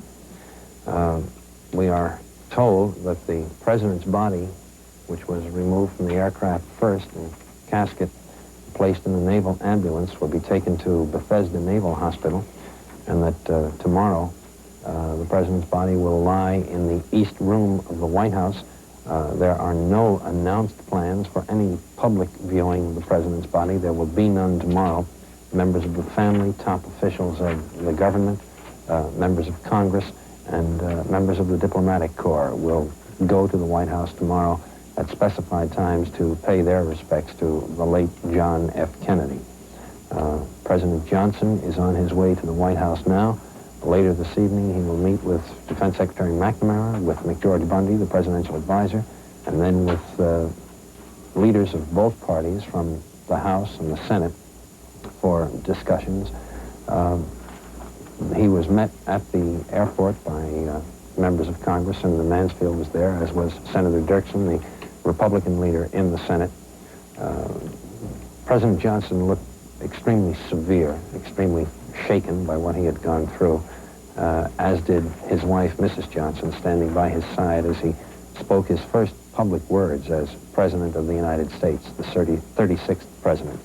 We are told that the president's body, which was removed from the aircraft first and casket placed in the naval ambulance, will be taken to Bethesda Naval Hospital, and that tomorrow the president's body will lie in the East Room of the White House. There are no announced plans for any public viewing of the president's body. There will be none tomorrow. Members of the family, top officials of the government, members of Congress, and members of the diplomatic corps will go to the White House tomorrow at specified times to pay their respects to the late John F. Kennedy. President Johnson is on his way to the White House now. Later this evening, he will meet with Defense Secretary McNamara, with McGeorge Bundy, the presidential advisor, and then with leaders of both parties from the House and the Senate for discussions. He was met at the airport by members of Congress. Senator Mansfield was there, as was Senator Dirksen, the Republican leader in the Senate. President Johnson looked extremely severe, extremely shaken by what he had gone through, as did his wife, Mrs. Johnson, standing by his side as he spoke his first public words as President of the United States, the 36th President.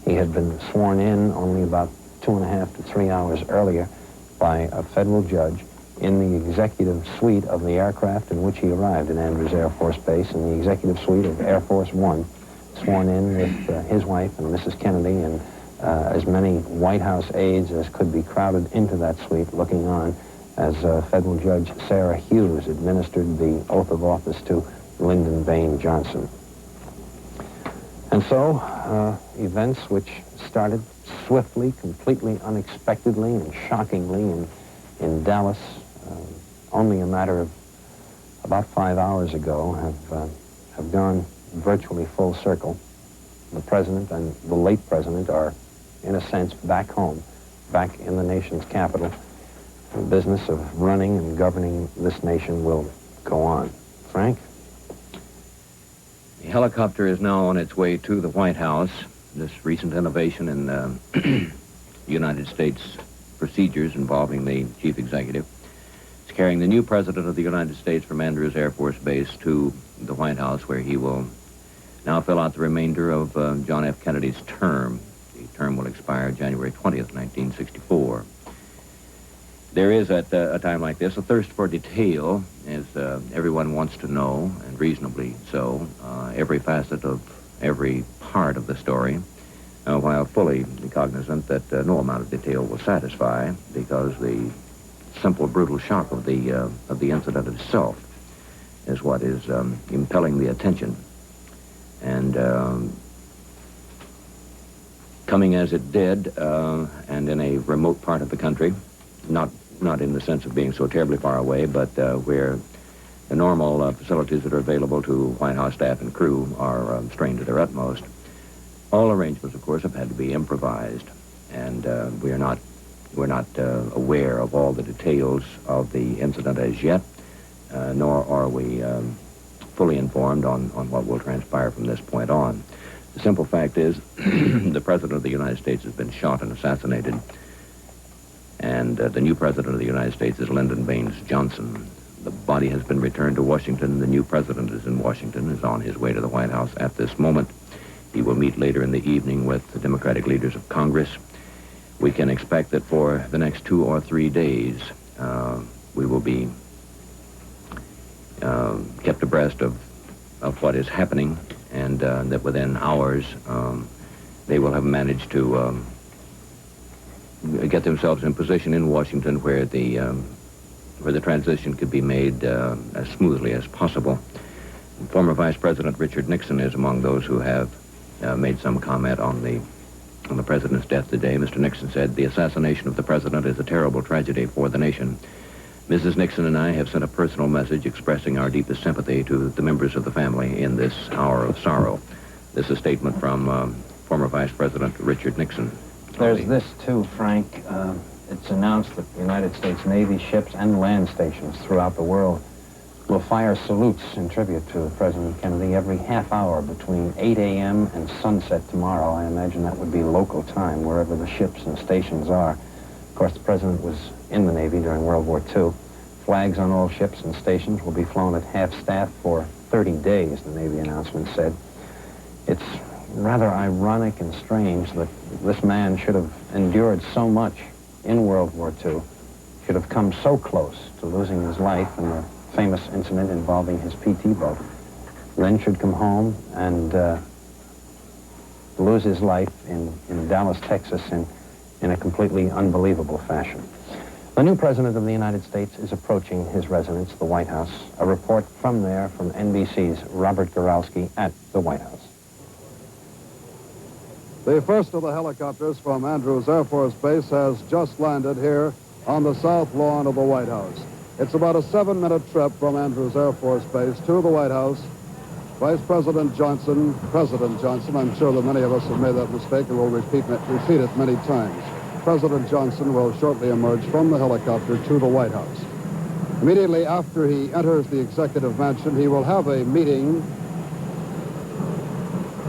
He had been sworn in only about 2.5 to 3 hours earlier by a federal judge in the executive suite of the aircraft in which he arrived at Andrews Air Force Base, in the executive suite of Air Force One, sworn in with his wife and Mrs. Kennedy and as many White House aides as could be crowded into that suite looking on as Federal Judge Sarah Hughes administered the oath of office to Lyndon Baines Johnson. And so, events which started swiftly, completely unexpectedly and shockingly in Dallas only a matter of about 5 hours ago have gone virtually full circle. The president and the late president are, in a sense, back home, back in the nation's capital. The business of running and governing this nation will go on. Frank? The helicopter is now on its way to the White House. This recent innovation in the United States procedures involving the chief executive is carrying the new president of the United States from Andrews Air Force Base to the White House, where he will now fill out the remainder of John F. Kennedy's term. The term will expire January 20th, 1964. There is, at a time like this, a thirst for detail, as everyone wants to know, and reasonably so, every facet of every part of the story, while fully cognizant that no amount of detail will satisfy, because the simple, brutal shock of the incident itself is what is impelling the attention. And coming as it did, and in a remote part of the country, not in the sense of being so terribly far away, but where the normal facilities that are available to White House staff and crew are strained to their utmost. All arrangements, of course, have had to be improvised, and we're not aware of all the details of the incident as yet, nor are we fully informed on what will transpire from this point on. The simple fact is the President of the United States has been shot and assassinated, and the new President of the United States is Lyndon Baines Johnson. The body has been returned to Washington. The new President is in Washington, is on his way to the White House at this moment. He will meet later in the evening with the Democratic leaders of Congress. We can expect that for the next 2 or 3 days, we will be kept abreast of what is happening, and that within hours they will have managed to get themselves in position in Washington where the transition could be made as smoothly as possible. Former Vice President Richard Nixon is among those who have made some comment on the president's death today. Mr. Nixon said, "The assassination of the president is a terrible tragedy for the nation. Mrs. Nixon and I have sent a personal message expressing our deepest sympathy to the members of the family in this hour of sorrow." This is a statement from former Vice President Richard Nixon. There's this, too, Frank. It's announced that the United States Navy ships and land stations throughout the world will fire salutes in tribute to President Kennedy every half hour between 8 a.m. and sunset tomorrow. I imagine that would be local time, wherever the ships and stations are. Of course, the President was in the Navy during World War II. Flags on all ships and stations will be flown at half-staff for 30 days, the Navy announcement said. It's rather ironic and strange that this man should have endured so much in World War II, should have come so close to losing his life in the famous incident involving his PT boat, then should come home and lose his life in Dallas, Texas in a completely unbelievable fashion. The new President of the United States is approaching his residence, the White House. A report from there from NBC's Robert Goralski at the White House. The first of the helicopters from Andrews Air Force Base has just landed here on the south lawn of the White House. It's about a 7-minute trip from Andrews Air Force Base to the White House. President Johnson, I'm sure that many of us have made that mistake and will repeat it many times. President Johnson will shortly emerge from the helicopter to the White House. Immediately after he enters the executive mansion, he will have a meeting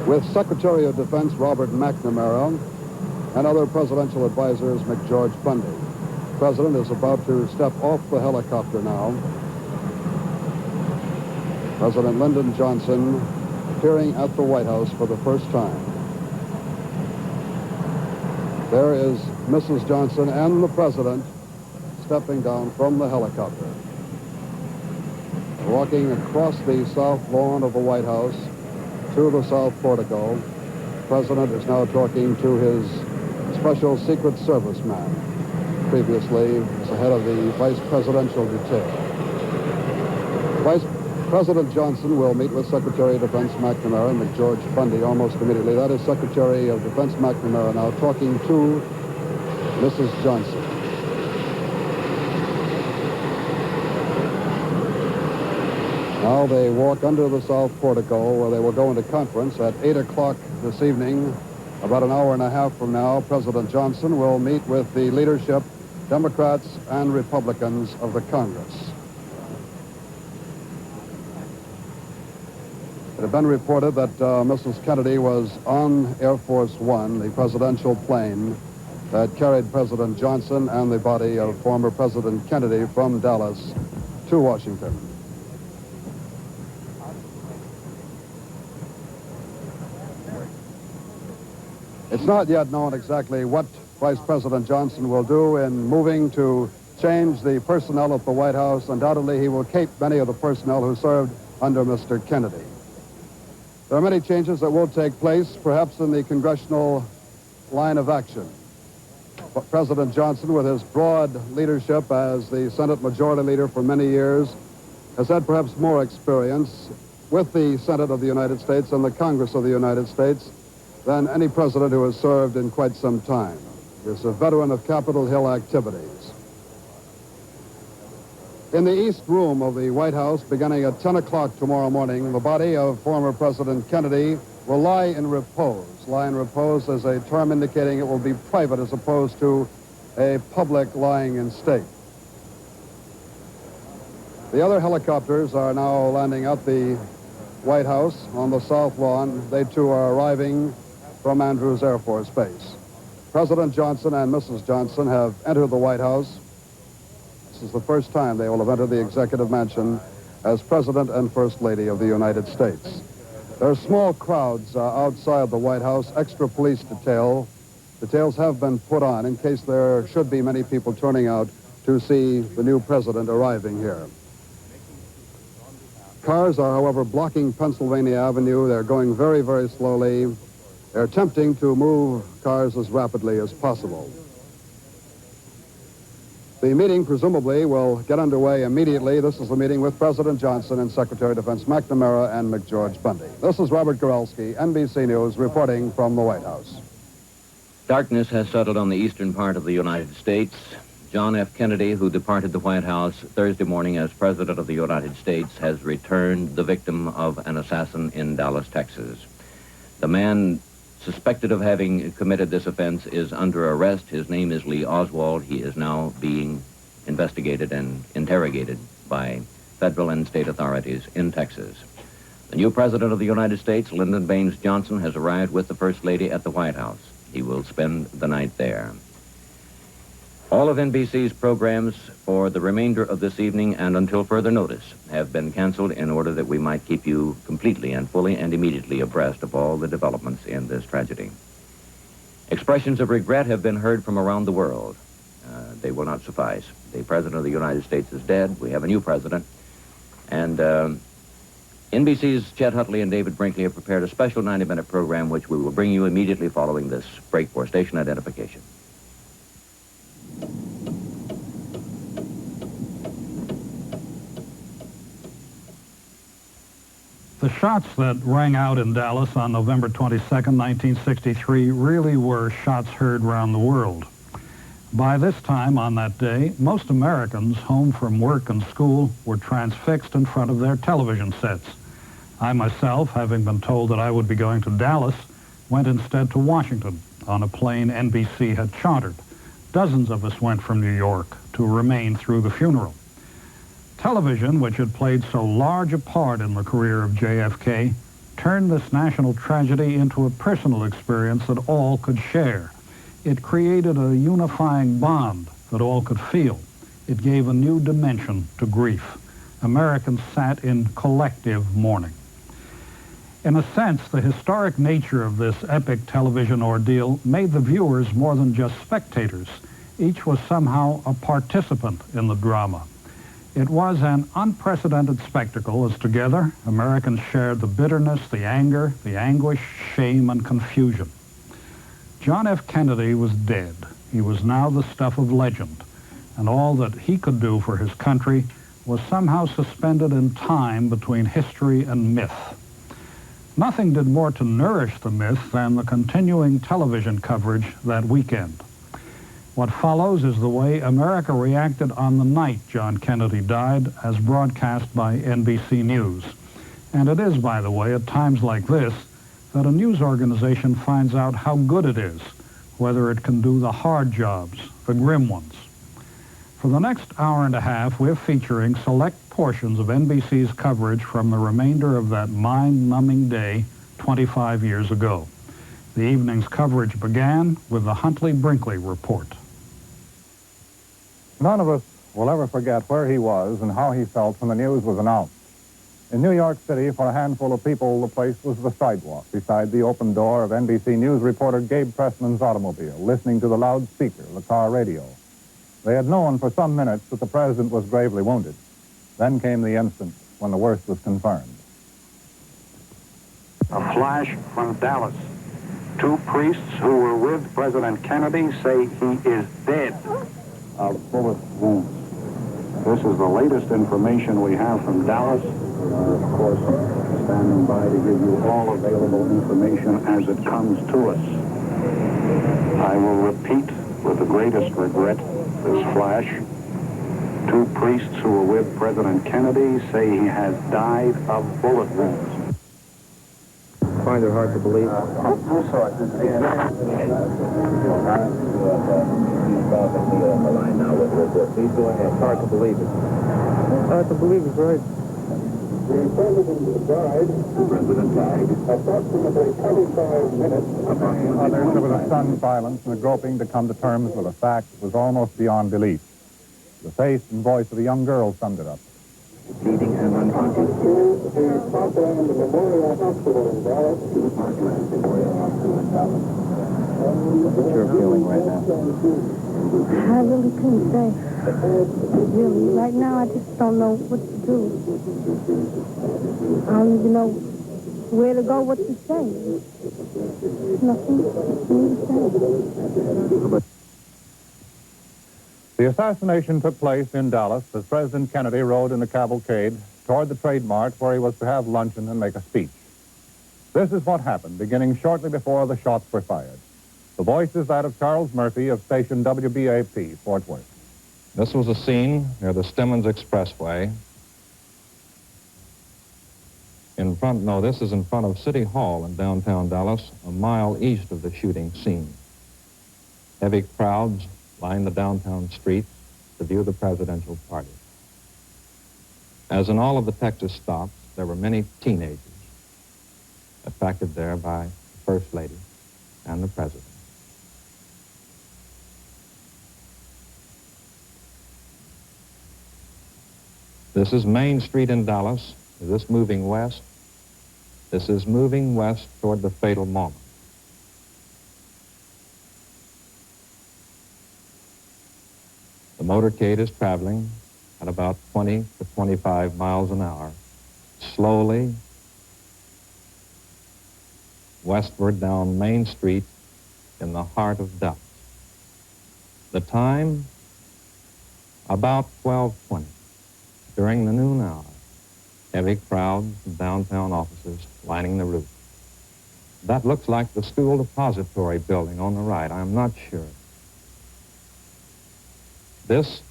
with Secretary of Defense Robert McNamara and other presidential advisors, McGeorge Bundy. The President is about to step off the helicopter now. President Lyndon Johnson appearing at the White House for the first time. There is Mrs. Johnson and the President stepping down from the helicopter. Walking across the south lawn of the White House to the south portico. The President is now talking to his Special Secret Service man. Previously, as the head of the Vice Presidential Detail. Vice President Johnson will meet with Secretary of Defense McNamara and McGeorge Bundy almost immediately. That is Secretary of Defense McNamara now talking to Mrs. Johnson. Now they walk under the south portico where they will go into conference at 8 o'clock this evening. About an hour and a half from now, President Johnson will meet with the leadership, Democrats and Republicans of the Congress. It had been reported that Mrs. Kennedy was on Air Force One, the presidential plane that carried President Johnson and the body of former President Kennedy from Dallas to Washington. It's not yet known exactly what Vice President Johnson will do in moving to change the personnel at the White House. Undoubtedly, he will keep many of the personnel who served under Mr. Kennedy. There are many changes that will take place, perhaps in the congressional line of action. But President Johnson, with his broad leadership as the Senate Majority Leader for many years, has had perhaps more experience with the Senate of the United States and the Congress of the United States than any president who has served in quite some time. He is a veteran of Capitol Hill activities. In the East Room of the White House, beginning at 10 o'clock tomorrow morning, the body of former President Kennedy will lie in repose. Lie in repose is a term indicating it will be private as opposed to a public lying in state. The other helicopters are now landing at the White House on the south lawn. They too are arriving from Andrews Air Force Base. President Johnson and Mrs. Johnson have entered the White House. This is the first time they will have entered the executive mansion as President and First Lady of the United States. There are small crowds outside the White House, extra police detail. Details have been put on in case there should be many people turning out to see the new president arriving here. Cars are, however, blocking Pennsylvania Avenue. They're going very, very slowly. They're attempting to move cars as rapidly as possible. The meeting, presumably, will get underway immediately. This is the meeting with President Johnson and Secretary of Defense McNamara and McGeorge Bundy. This is Robert Gorelski, NBC News, reporting from the White House. Darkness has settled on the eastern part of the United States. John F. Kennedy, who departed the White House Thursday morning as President of the United States, has returned the victim of an assassin in Dallas, Texas. The man suspected of having committed this offense is under arrest. His name is Lee Oswald. He is now being investigated and interrogated by federal and state authorities in Texas. The new President of the United States, Lyndon Baines Johnson, has arrived with the First Lady at the White House. He will spend the night there. All of NBC's programs for the remainder of this evening and until further notice have been canceled in order that we might keep you completely and fully and immediately abreast of all the developments in this tragedy. Expressions of regret have been heard from around the world. They will not suffice. The President of the United States is dead. We have a new president. And NBC's Chet Hutley and David Brinkley have prepared a special 90-minute program which we will bring you immediately following this break for station identification. The shots that rang out in Dallas on November 22nd, 1963 really were shots heard around the world. By this time on that day, most Americans home from work and school were transfixed in front of their television sets. I myself, having been told that I would be going to Dallas, went instead to Washington on a plane NBC had chartered. Dozens of us went from New York to remain through the funeral. Television, which had played so large a part in the career of JFK, turned this national tragedy into a personal experience that all could share. It created a unifying bond that all could feel. It gave a new dimension to grief. Americans sat in collective mourning. In a sense, the historic nature of this epic television ordeal made the viewers more than just spectators. Each was somehow a participant in the drama. It was an unprecedented spectacle as together Americans shared the bitterness, the anger, the anguish, shame, and confusion. John F. Kennedy was dead. He was now the stuff of legend, and all that he could do for his country was somehow suspended in time between history and myth. Nothing did more to nourish the myth than the continuing television coverage that weekend. What follows is the way America reacted on the night John Kennedy died as broadcast by NBC News. And it is, by the way, at times like this that a news organization finds out how good it is, whether it can do the hard jobs, the grim ones. For the next hour and a half, we're featuring select portions of NBC's coverage from the remainder of that mind-numbing day 25 years ago. The evening's coverage began with the Huntley-Brinkley Report. None of us will ever forget where he was and how he felt when the news was announced. In New York City, for a handful of people, the place was the sidewalk beside the open door of NBC News reporter Gabe Pressman's automobile, listening to the loudspeaker of the car radio. They had known for some minutes that the president was gravely wounded. Then came the instant when the worst was confirmed. A flash from Dallas. Two priests who were with President Kennedy say he is dead of bullet wounds. This is the latest information we have from Dallas. We are, of course, standing by to give you all available information as it comes to us. I will repeat with the greatest regret this flash. Two priests who were with President Kennedy say he has died of bullet wounds. Find it hard to believe. Please go ahead. It's hard to believe it. Hard to believe it's right. The president died approximately 25 minutes. Others, there was a stunned silence and a groping to come to terms with a fact that was almost beyond belief. The face and voice of a young girl summed it up. Bleeding and unconscious. The Parkland Memorial Hospital in Dallas. Parkland Memorial Hospital in Dallas. What's your feeling right now? I really couldn't say. Really, right now I just don't know what to do. I don't even know where to go, what to say. Nothing to say. The assassination took place in Dallas as President Kennedy rode in a cavalcade toward the Trade Mart where he was to have luncheon and make a speech. This is what happened, beginning shortly before the shots were fired. The voice is that of Charles Murphy of station WBAP, Fort Worth. This was a scene near the Stemmons Expressway. This is in front of City Hall in downtown Dallas, a mile east of the shooting scene. Heavy crowds lined the downtown streets to view the presidential party. As in all of the Texas stops, there were many teenagers attracted there by the First Lady and the President. This is Main Street in Dallas. Is this moving west? This is moving west toward the fatal moment. The motorcade is traveling at about 20 to 25 miles an hour, slowly westward down Main Street in the heart of Dallas. The time, about 12:20, during the noon hour. Heavy crowds from downtown offices lining the route. That looks like the school depository building on the right. I'm not sure. This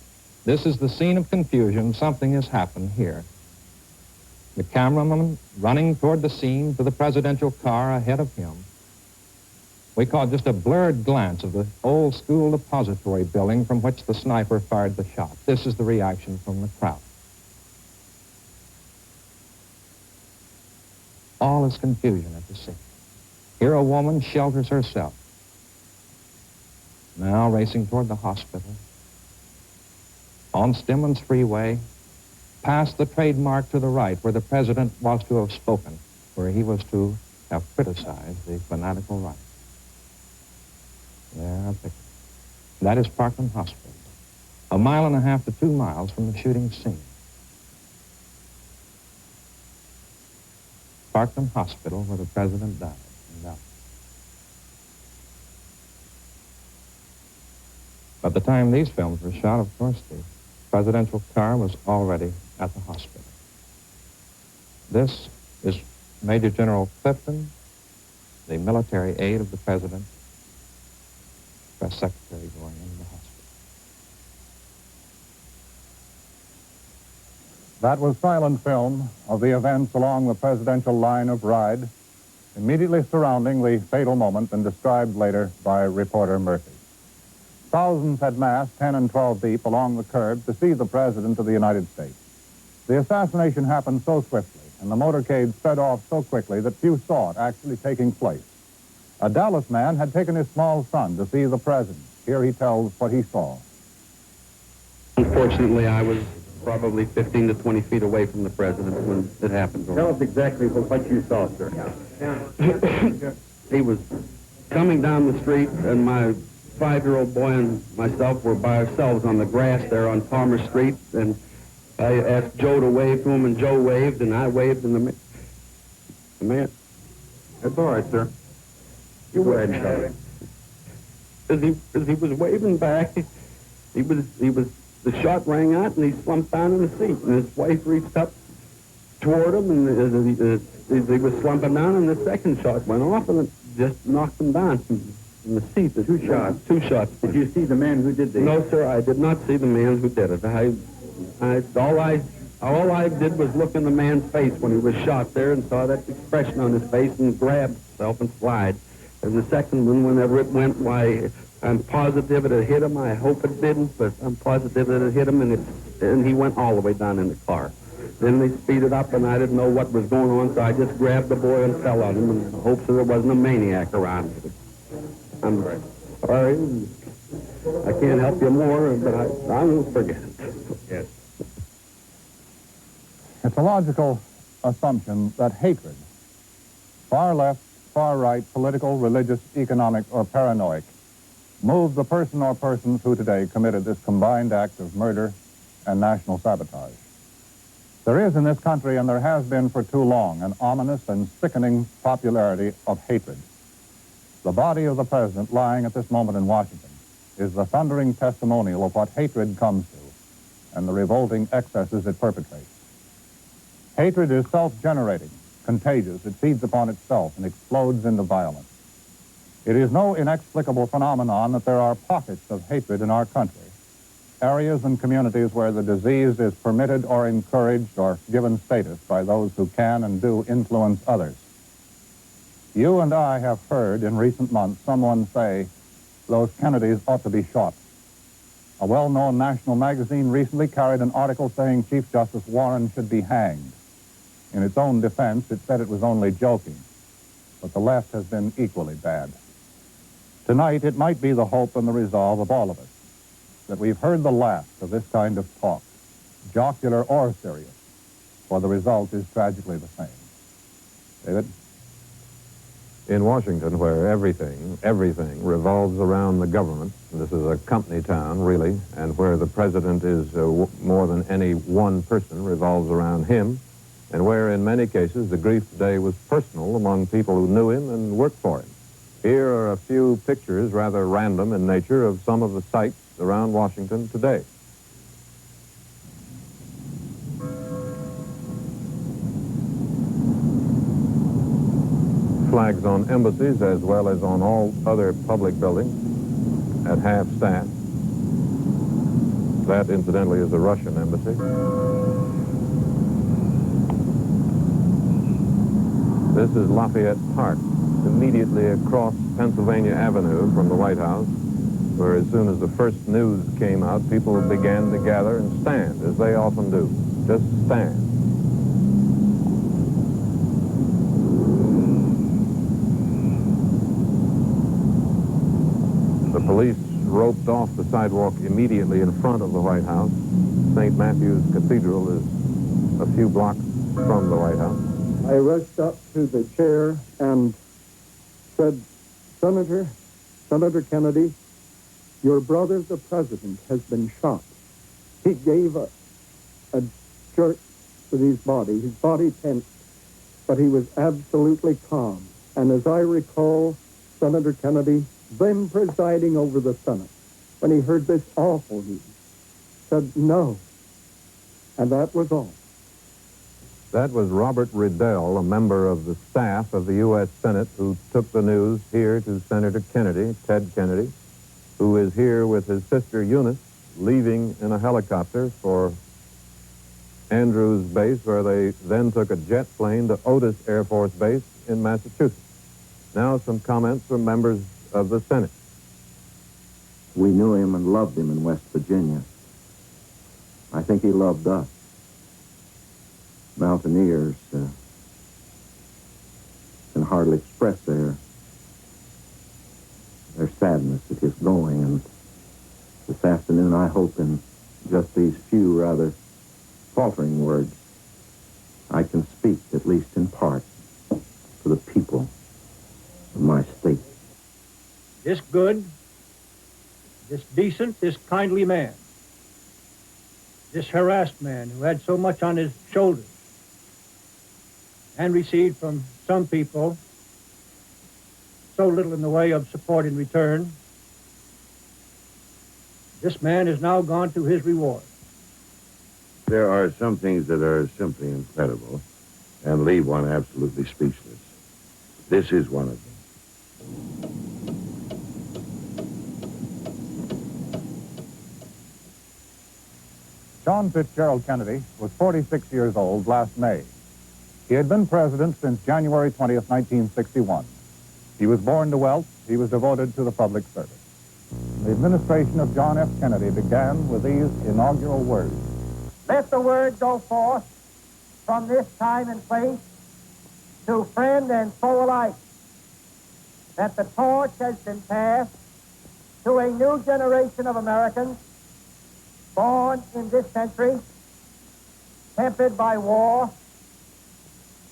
is the scene of confusion. Something has happened here. The cameraman running toward the scene to the presidential car ahead of him. We caught just a blurred glance of the old school depository building from which the sniper fired the shot. This is the reaction from the crowd. All is confusion at the scene. Here a woman shelters herself. Now racing toward the hospital. On Stemmons Freeway, past the trademark to the right where the president was to have spoken, where he was to have criticized the fanatical right. There, I picked it. That is Parkland Hospital, 1.5 miles to 2 miles from the shooting scene. Parkland Hospital, where the president died in Dallas. By the time these films were shot, of course, the presidential car was already at the hospital. This is Major General Clifton, the military aide of the president, press secretary going into the hospital. That was silent film of the events along the presidential line of ride, immediately surrounding the fatal moment and described later by reporter Murphy. Thousands had massed 10 and 12 deep along the curb to see the President of the United States. The assassination happened so swiftly, and the motorcade sped off so quickly that few saw it actually taking place. A Dallas man had taken his small son to see the President. Here he tells what he saw. Unfortunately, I was probably 15 to 20 feet away from the President when it happened. Tell us exactly what you saw, sir. He was coming down the street, and my 5-year-old boy and myself were by ourselves on the grass there on Palmer Street, and I asked Joe to wave to him, and Joe waved, and I waved, and the man... That's all right, sir. You go ahead and tell it. As he was waving back, the shot rang out, and he slumped down in the seat, and his wife reached up toward him, and as he was slumping down, and the second shot went off, and it just knocked him down in the seat. Two shots. Two shots. Did you see the man who did this? No, sir, I did not see the man who did it. All I did was look in the man's face when he was shot there and saw that expression on his face and grabbed himself and slide. And the second one, whenever it went, why, I'm positive it had hit him. I hope it didn't, but I'm positive it had hit him, and he went all the way down in the car. Then they speeded up, and I didn't know what was going on, so I just grabbed the boy and fell on him in the hopes that there wasn't a maniac around. I'm sorry. I can't help you more, but I won't forget it. Yes. It's a logical assumption that hatred, far left, far right, political, religious, economic, or paranoid, moved the person or persons who today committed this combined act of murder and national sabotage. There is in this country, and there has been for too long, an ominous and sickening popularity of hatred. The body of the president lying at this moment in Washington is the thundering testimonial of what hatred comes to and the revolting excesses it perpetrates. Hatred is self-generating, contagious. It feeds upon itself and explodes into violence. It is no inexplicable phenomenon that there are pockets of hatred in our country, areas and communities where the disease is permitted or encouraged or given status by those who can and do influence others. You and I have heard in recent months someone say, those Kennedys ought to be shot. A well-known national magazine recently carried an article saying Chief Justice Warren should be hanged. In its own defense, it said it was only joking, but the left has been equally bad. Tonight, it might be the hope and the resolve of all of us that we've heard the last of this kind of talk, jocular or serious, for the result is tragically the same. David? In Washington, where everything revolves around the government, and this is a company town, really, and where the president is more than any one person revolves around him, and where in many cases the grief today was personal among people who knew him and worked for him. Here are a few pictures, rather random in nature, of some of the sights around Washington today. flags on embassies as well as on all other public buildings at half-staff. That, incidentally, is the Russian embassy. This is Lafayette Park, immediately across Pennsylvania Avenue from the White House, where as soon as the first news came out, people began to gather and stand, as they often do. Just stand. The police roped off the sidewalk immediately in front of the White House. St. Matthew's Cathedral is a few blocks from the White House. I rushed up to the chair and said, Senator Kennedy, your brother, the president, has been shot. He gave a jerk with his body tensed, but he was absolutely calm. And as I recall, Senator Kennedy, then presiding over the Senate, when he heard this awful news, said no. And that was all. That was Robert Riddell, a member of the staff of the U.S. Senate, who took the news here to Senator Kennedy, Ted Kennedy, who is here with his sister Eunice, leaving in a helicopter for Andrews Base, where they then took a jet plane to Otis Air Force Base in Massachusetts. Now some comments from members of the Senate. We knew him and loved him in West Virginia. I think he loved us. Mountaineers can hardly express their sadness at his going, and this afternoon I hope in just these few rather faltering words I can speak, at least in part, to the people of my state. This good, this decent, this kindly man, this harassed man who had so much on his shoulders and received from some people so little in the way of support in return, this man has now gone to his reward. There are some things that are simply incredible and leave one absolutely speechless. This is one of them. John Fitzgerald Kennedy was 46 years old last May. He had been president since January 20th, 1961. He was born to wealth. He was devoted to the public service. The administration of John F. Kennedy began with these inaugural words. Let the word go forth from this time and place to friend and foe alike that the torch has been passed to a new generation of Americans born in this century, tempered by war,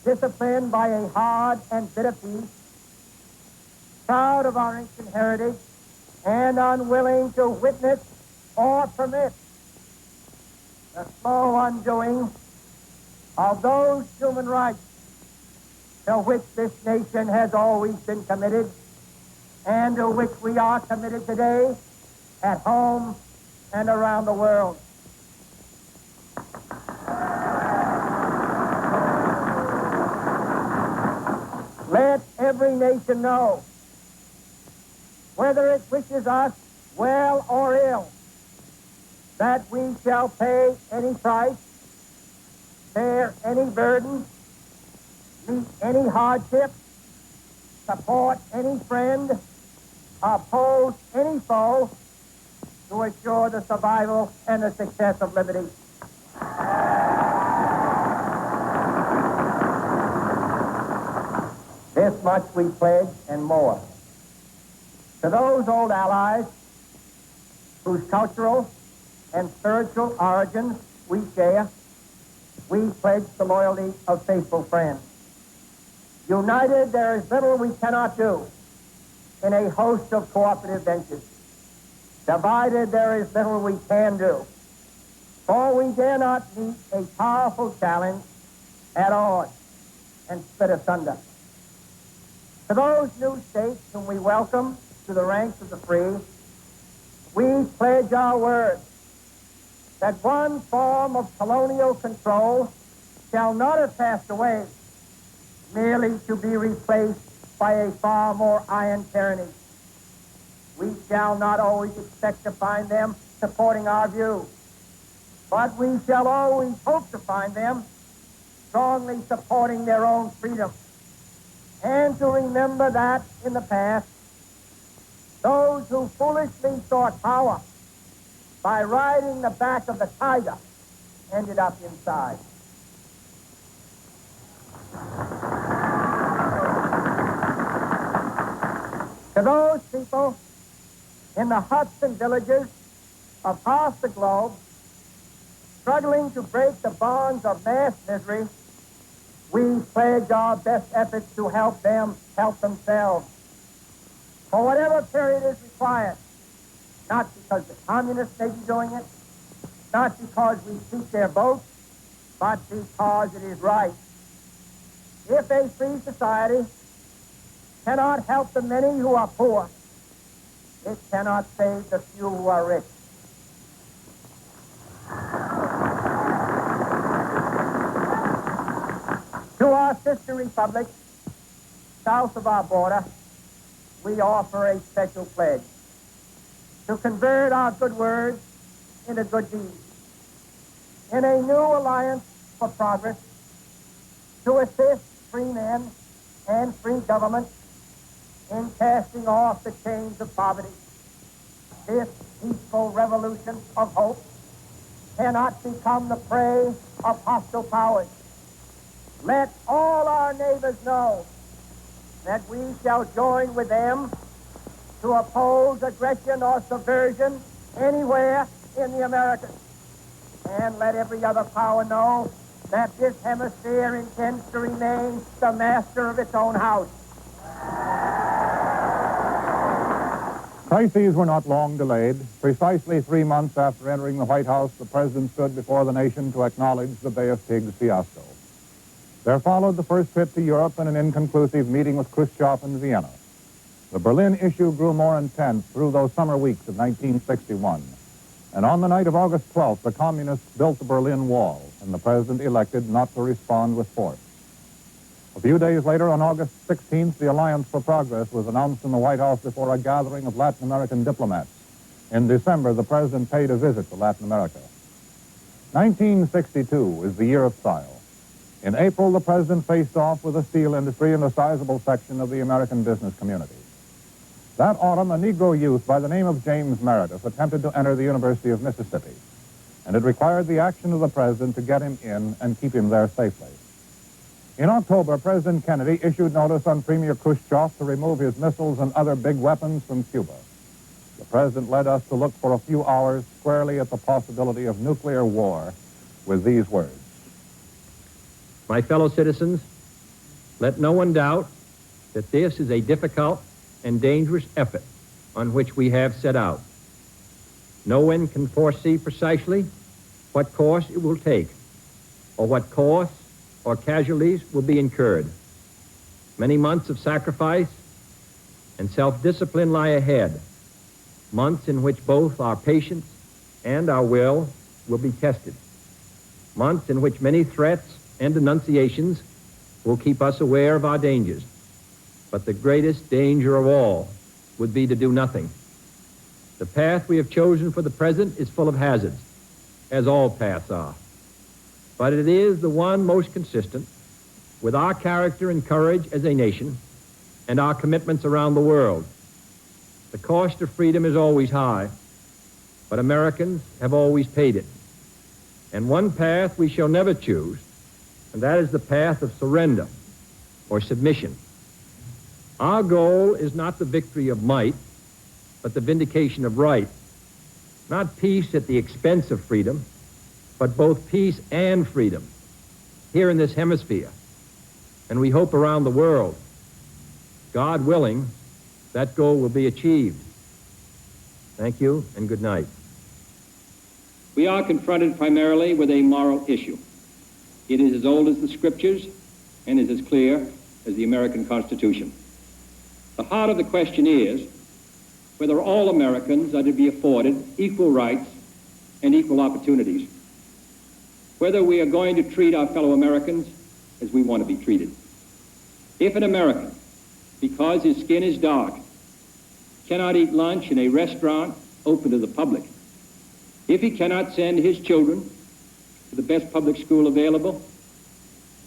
disciplined by a hard and bitter peace, proud of our ancient heritage, and unwilling to witness or permit the slow undoing of those human rights to which this nation has always been committed and to which we are committed today at home and around the world. Let every nation know, whether it wishes us well or ill, that we shall pay any price, bear any burden, meet any hardship, support any friend, oppose any foe, to assure the survival and the success of liberty. This much we pledge and more. To those old allies whose cultural and spiritual origins we share, we pledge the loyalty of faithful friends. United, there is little we cannot do in a host of cooperative ventures. Divided, there is little we can do, for we dare not meet a powerful challenge at odds and split asunder. To those new states whom we welcome to the ranks of the free, we pledge our word that one form of colonial control shall not have passed away merely to be replaced by a far more iron tyranny. We shall not always expect to find them supporting our view, but we shall always hope to find them strongly supporting their own freedom, and to remember that in the past, those who foolishly sought power by riding the back of the tiger ended up inside. To those people in the huts and villages across the globe struggling to break the bonds of mass misery, we pledge our best efforts to help them help themselves for whatever period is required, not because the communists may be doing it, not because we seek their votes, but because it is right. If a free society cannot help the many who are poor, it cannot save the few who are rich. To our sister republics south of our border, we offer a special pledge to convert our good words into good deeds. In a new alliance for progress, to assist free men and free government in casting off the chains of poverty. This peaceful revolution of hope cannot become the prey of hostile powers. Let all our neighbors know that we shall join with them to oppose aggression or subversion anywhere in the Americas. And let every other power know that this hemisphere intends to remain the master of its own house. Crises were not long delayed. Precisely 3 months after entering the White House, the president stood before the nation to acknowledge the Bay of Pigs fiasco. There followed the first trip to Europe and an inconclusive meeting with Khrushchev in Vienna. The Berlin issue grew more intense through those summer weeks of 1961. And on the night of August 12th, the communists built the Berlin Wall, and the president elected not to respond with force. A few days later, on August 16th, the Alliance for Progress was announced in the White House before a gathering of Latin American diplomats. In December, the president paid a visit to Latin America. 1962 is the year of trial. In April, the president faced off with the steel industry and a sizable section of the American business community. That autumn, a Negro youth by the name of James Meredith attempted to enter the University of Mississippi, and it required the action of the president to get him in and keep him there safely. In October, President Kennedy issued notice on Premier Khrushchev to remove his missiles and other big weapons from Cuba. The president led us to look for a few hours squarely at the possibility of nuclear war with these words. My fellow citizens, let no one doubt that this is a difficult and dangerous effort on which we have set out. No one can foresee precisely what course it will take, or what costs or casualties will be incurred. Many months of sacrifice and self-discipline lie ahead, months in which both our patience and our will be tested, months in which many threats and denunciations will keep us aware of our dangers. But the greatest danger of all would be to do nothing. The path we have chosen for the present is full of hazards, as all paths are. But it is the one most consistent with our character and courage as a nation and our commitments around the world. The cost of freedom is always high, but Americans have always paid it. And one path we shall never choose, and that is the path of surrender or submission. Our goal is not the victory of might, but the vindication of right. Not peace at the expense of freedom, but both peace and freedom here in this hemisphere, and we hope around the world. God willing, that goal will be achieved. Thank you, and good night. We are confronted primarily with a moral issue. It is as old as the Scriptures and is as clear as the American Constitution. The heart of the question is whether all Americans are to be afforded equal rights and equal opportunities, whether we are going to treat our fellow Americans as we want to be treated. If an American because his skin is dark, cannot eat lunch in a restaurant open to the public, if he cannot send his children to the best public school available,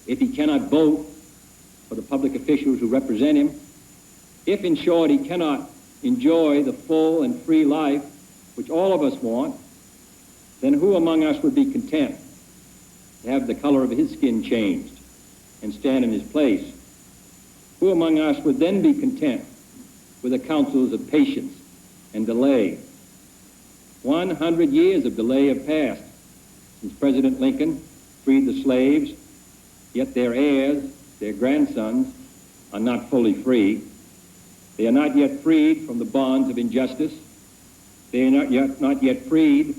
if he cannot vote for the public officials who represent him, if, in short, he cannot enjoy the full and free life which all of us want, then who among us would be content to have the color of his skin changed and stand in his place? Who among us would then be content with the counsels of patience and delay? 100 years of delay have passed since President Lincoln freed the slaves, yet their heirs, their grandsons, are not fully free. They are not yet freed from the bonds of injustice. They are not yet freed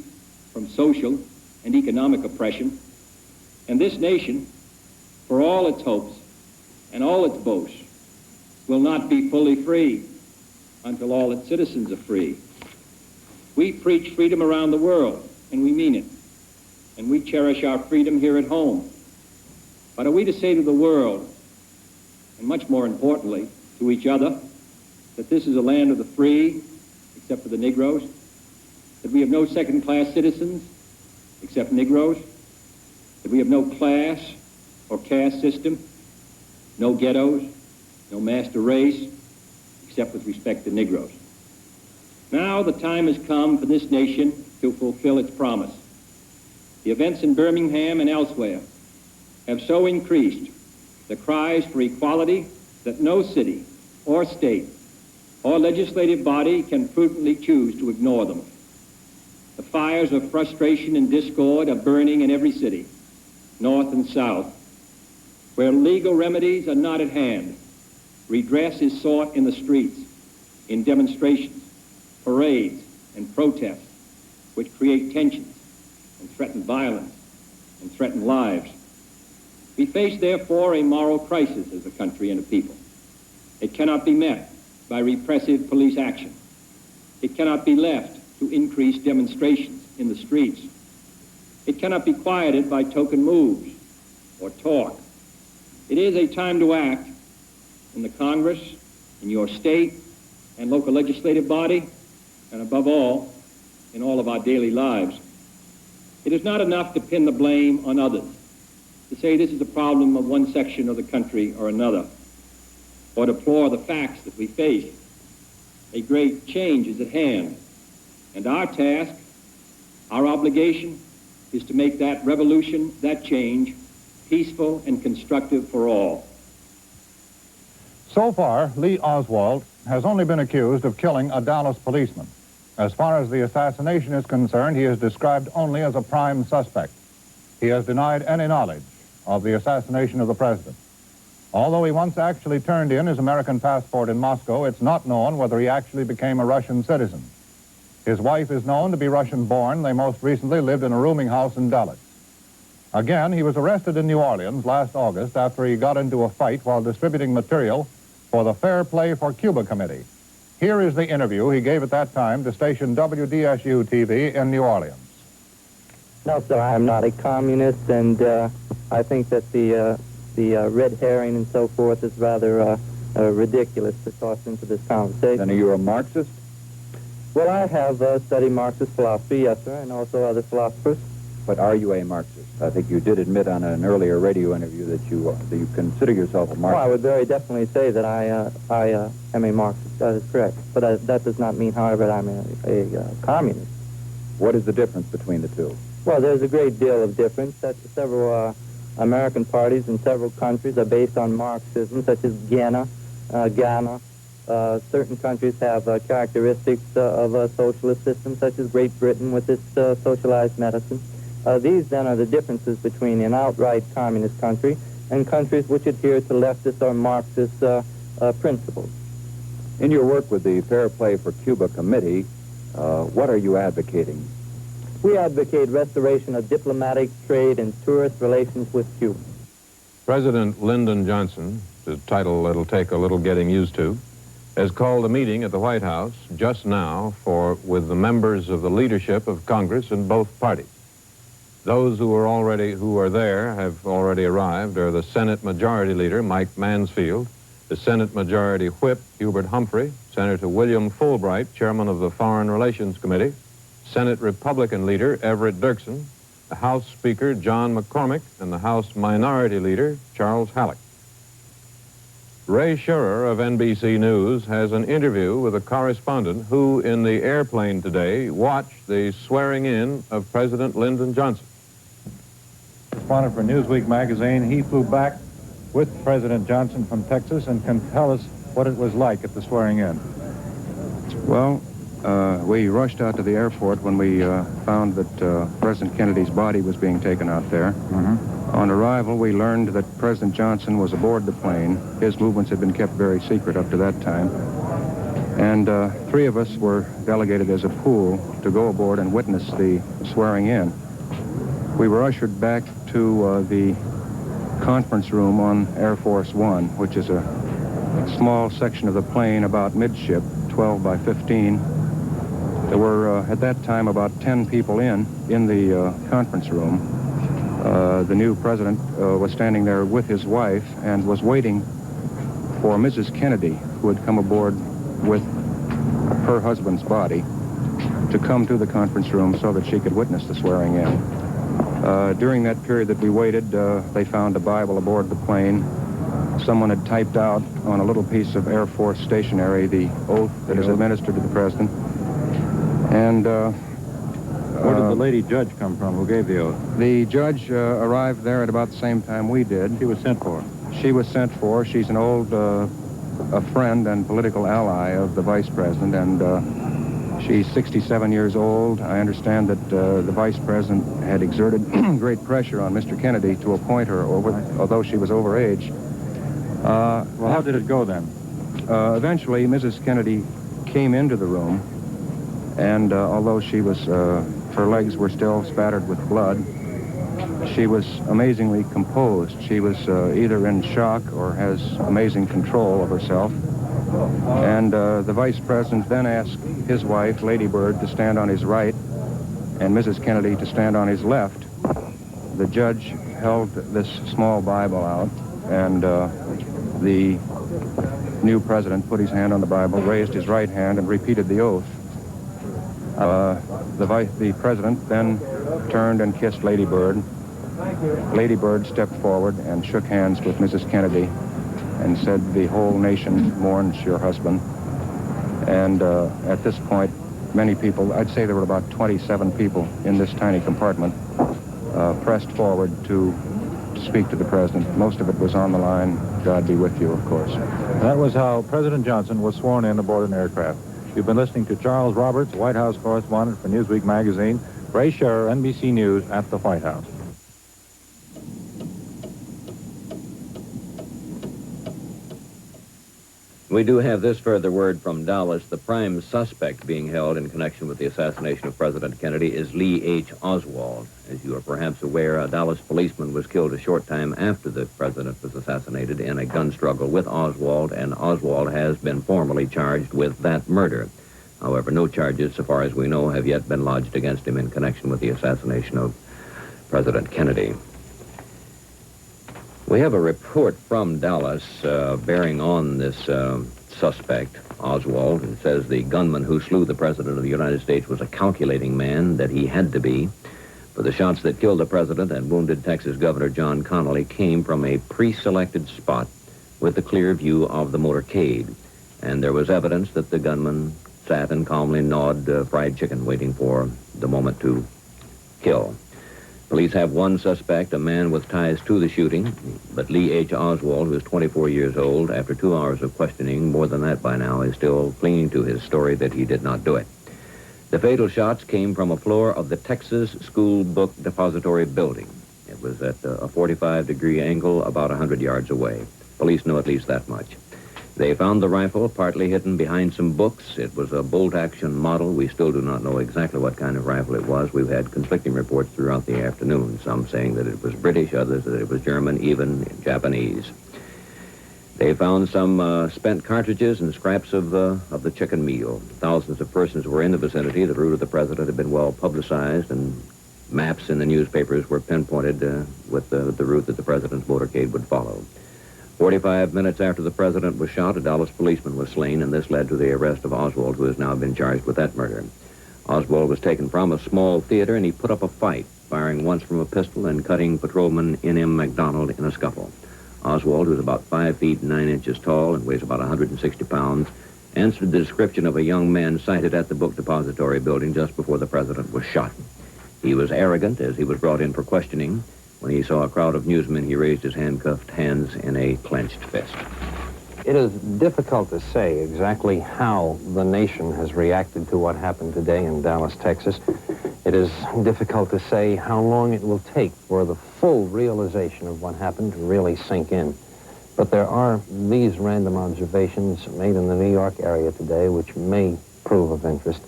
from social and economic oppression. And this nation, for all its hopes and all its boasts, will not be fully free until all its citizens are free. We preach freedom around the world, and we mean it. And we cherish our freedom here at home. But are we to say to the world, and much more importantly, to each other, that this is a land of the free, except for the Negroes? That we have no second-class citizens, except Negroes? That we have no class or caste system, no ghettos, no master race, except with respect to Negroes? Now the time has come for this nation to fulfill its promise. The events in Birmingham and elsewhere have so increased the cries for equality that no city or state or legislative body can prudently choose to ignore them. The fires of frustration and discord are burning in every city, north and south. Where legal remedies are not at hand, redress is sought in the streets, in demonstrations, parades, and protests, which create tensions and threaten violence and threaten lives. We face, therefore, a moral crisis as a country and a people. It cannot be met by repressive police action. It cannot be left to increase demonstrations in the streets. It cannot be quieted by token moves or talk. It is a time to act in the Congress, in your state and local legislative body, and above all, in all of our daily lives. It is not enough to pin the blame on others, to say this is a problem of one section of the country or another, or deplore the facts that we face. A great change is at hand, and our task, our obligation, is to make that revolution, that change, peaceful and constructive for all. So far, Lee Oswald has only been accused of killing a Dallas policeman. As far as the assassination is concerned, he is described only as a prime suspect. He has denied any knowledge of the assassination of the president. Although he once actually turned in his American passport in Moscow, it's not known whether he actually became a Russian citizen. His wife is known to be Russian-born. They most recently lived in a rooming house in Dallas. Again, he was arrested in New Orleans last August after he got into a fight while distributing material for the Fair Play for Cuba Committee. Here is the interview he gave at that time to station WDSU-TV in New Orleans. No, sir, I am not a communist, and I think that the red herring and so forth is rather ridiculous to toss into this conversation. Then are you a Marxist? Well, I have studied Marxist philosophy, yes, sir, and also other philosophers. But are you a Marxist? I think you did admit on an earlier radio interview that you consider yourself a Marxist. Well, I would very definitely say that I am a Marxist. That is correct. But that does not mean, however, that I'm a communist. What is the difference between the two? Well, there's a great deal of difference. Several American parties in several countries are based on Marxism, such as Ghana. Certain countries have characteristics of a socialist system, such as Great Britain with its socialized medicine. These, then, are the differences between an outright communist country and countries which adhere to leftist or Marxist principles. In your work with the Fair Play for Cuba Committee, what are you advocating? We advocate restoration of diplomatic, trade, and tourist relations with Cuba. President Lyndon Johnson, the title it'll take a little getting used to, has called a meeting at the White House just now with the members of the leadership of Congress in both parties. Those who are there have already arrived are the Senate Majority Leader, Mike Mansfield, the Senate Majority Whip, Hubert Humphrey, Senator William Fulbright, Chairman of the Foreign Relations Committee, Senate Republican Leader Everett Dirksen, the House Speaker John McCormick, and the House Minority Leader Charles Halleck. Ray Scherer of NBC News has an interview with a correspondent who, in the airplane today, watched the swearing-in of President Lyndon Johnson. Correspondent for Newsweek magazine, he flew back with President Johnson from Texas and can tell us what it was like at the swearing-in. Well, we rushed out to the airport when we found that President Kennedy's body was being taken out there. On arrival, we learned that President Johnson was aboard the plane. His movements had been kept very secret up to that time. And 3 of us were delegated as a pool to go aboard and witness the swearing-in. We were ushered back to the conference room on Air Force One, which is a small section of the plane about midship, 12 by 15. There were, at that time, about 10 people in the conference room. The new president was standing there with his wife and was waiting for Mrs. Kennedy, who had come aboard with her husband's body, to come to the conference room so that she could witness the swearing-in. During that period that we waited, they found a Bible aboard the plane. Someone had typed out on a little piece of Air Force stationery the oath that is administered to the president. And where did the lady judge come from who gave the oath? The judge arrived there at about the same time we did. She was sent for? She was sent for. She's an old a friend and political ally of the vice president, and she's 67 years old. I understand that the vice president had exerted great pressure on Mr. Kennedy to appoint her, although she was over age. Well, how did it go then? Eventually, Mrs. Kennedy came into the room, and although she was, her legs were still spattered with blood, she was amazingly composed. She was either in shock or has amazing control of herself. And the vice president then asked his wife, Lady Bird, to stand on his right, and Mrs. Kennedy to stand on his left. The judge held this small Bible out, and the new president put his hand on the Bible, raised his right hand, and repeated the oath. The president then turned and kissed Lady Bird. Lady Bird stepped forward and shook hands with Mrs. Kennedy and said, "The whole nation mourns your husband." And at this point, many people, I'd say there were about 27 people in this tiny compartment, pressed forward to speak to the president. Most of it was on the line, "God be with you," of course. That was how President Johnson was sworn in aboard an aircraft. You've been listening to Charles Roberts, White House correspondent for Newsweek magazine. Ray Scherer, NBC News at the White House. We do have this further word from Dallas. The prime suspect being held in connection with the assassination of President Kennedy is Lee H. Oswald. As you are perhaps aware, a Dallas policeman was killed a short time after the president was assassinated in a gun struggle with Oswald, and Oswald has been formally charged with that murder. However, no charges, so far as we know, have yet been lodged against him in connection with the assassination of President Kennedy. We have a report from Dallas bearing on this suspect, Oswald. It says the gunman who slew the President of the United States was a calculating man, that he had to be. For the shots that killed the President and wounded Texas Governor John Connally came from a pre-selected spot with a clear view of the motorcade. And there was evidence that the gunman sat and calmly gnawed fried chicken, waiting for the moment to kill. Police have one suspect, a man with ties to the shooting, but Lee H. Oswald, who is 24 years old, after 2 hours of questioning, more than that by now, is still clinging to his story that he did not do it. The fatal shots came from a floor of the Texas School Book Depository building. It was at a 45-degree angle about 100 yards away. Police know at least that much. They found the rifle partly hidden behind some books. It was a bolt-action model. We still do not know exactly what kind of rifle it was. We've had conflicting reports throughout the afternoon, some saying that it was British, others that it was German, even Japanese. They found some spent cartridges and scraps of the chicken meal. Thousands of persons were in the vicinity. The route of the president had been well publicized, and maps in the newspapers were pinpointed with the route that the president's motorcade would follow. 45 minutes after the president was shot, a Dallas policeman was slain, and this led to the arrest of Oswald, who has now been charged with that murder. Oswald was taken from a small theater, and he put up a fight, firing once from a pistol and cutting patrolman N.M. McDonald in a scuffle. Oswald, who's about 5 feet 9 inches tall and weighs about 160 pounds, answered the description of a young man sighted at the book depository building just before the president was shot. He was arrogant as he was brought in for questioning. When he saw a crowd of newsmen, he raised his handcuffed hands in a clenched fist. It is difficult to say exactly how the nation has reacted to what happened today in Dallas, Texas. It is difficult to say how long it will take for the full realization of what happened to really sink in. But there are these random observations made in the New York area today which may prove of interest.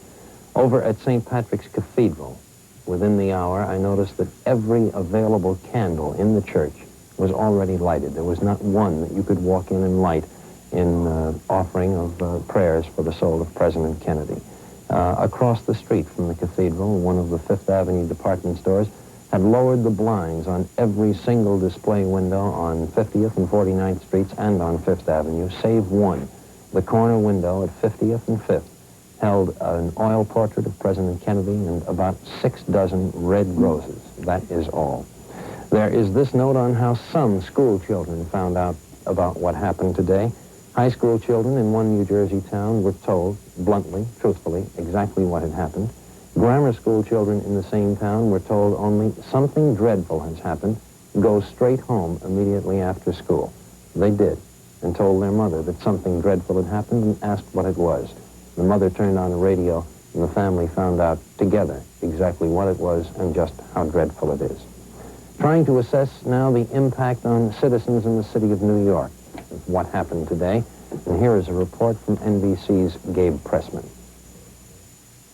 Over at St. Patrick's Cathedral, within the hour, I noticed that every available candle in the church was already lighted. There was not one that you could walk in and light in offering of prayers for the soul of President Kennedy. Across the street from the cathedral, one of the Fifth Avenue department stores had lowered the blinds on every single display window on 50th and 49th Streets and on Fifth Avenue, save one. The corner window at 50th and 5th held an oil portrait of President Kennedy and about 6 dozen red roses. That is all. There is this note on how some school children found out about what happened today. High school children in one New Jersey town were told, bluntly, truthfully, exactly what had happened. Grammar school children in the same town were told only something dreadful has happened. Go straight home immediately after school. They did, and told their mother that something dreadful had happened and asked what it was. The mother turned on the radio, and the family found out together exactly what it was and just how dreadful it is. Trying to assess now the impact on citizens in the city of New York of what happened today, and here is a report from NBC's Gabe Pressman.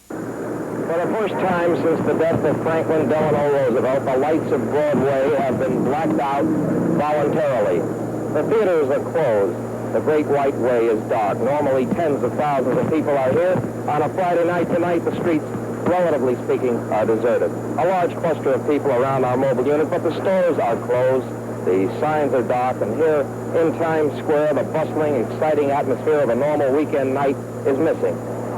For the first time since the death of Franklin Delano Roosevelt, the lights of Broadway have been blacked out voluntarily. The theaters are closed. The Great White Way is dark. Normally tens of thousands of people are here. On a Friday night tonight, the streets, relatively speaking, are deserted. A large cluster of people around our mobile unit, but the stores are closed. The signs are dark, and here in Times Square, the bustling, exciting atmosphere of a normal weekend night is missing.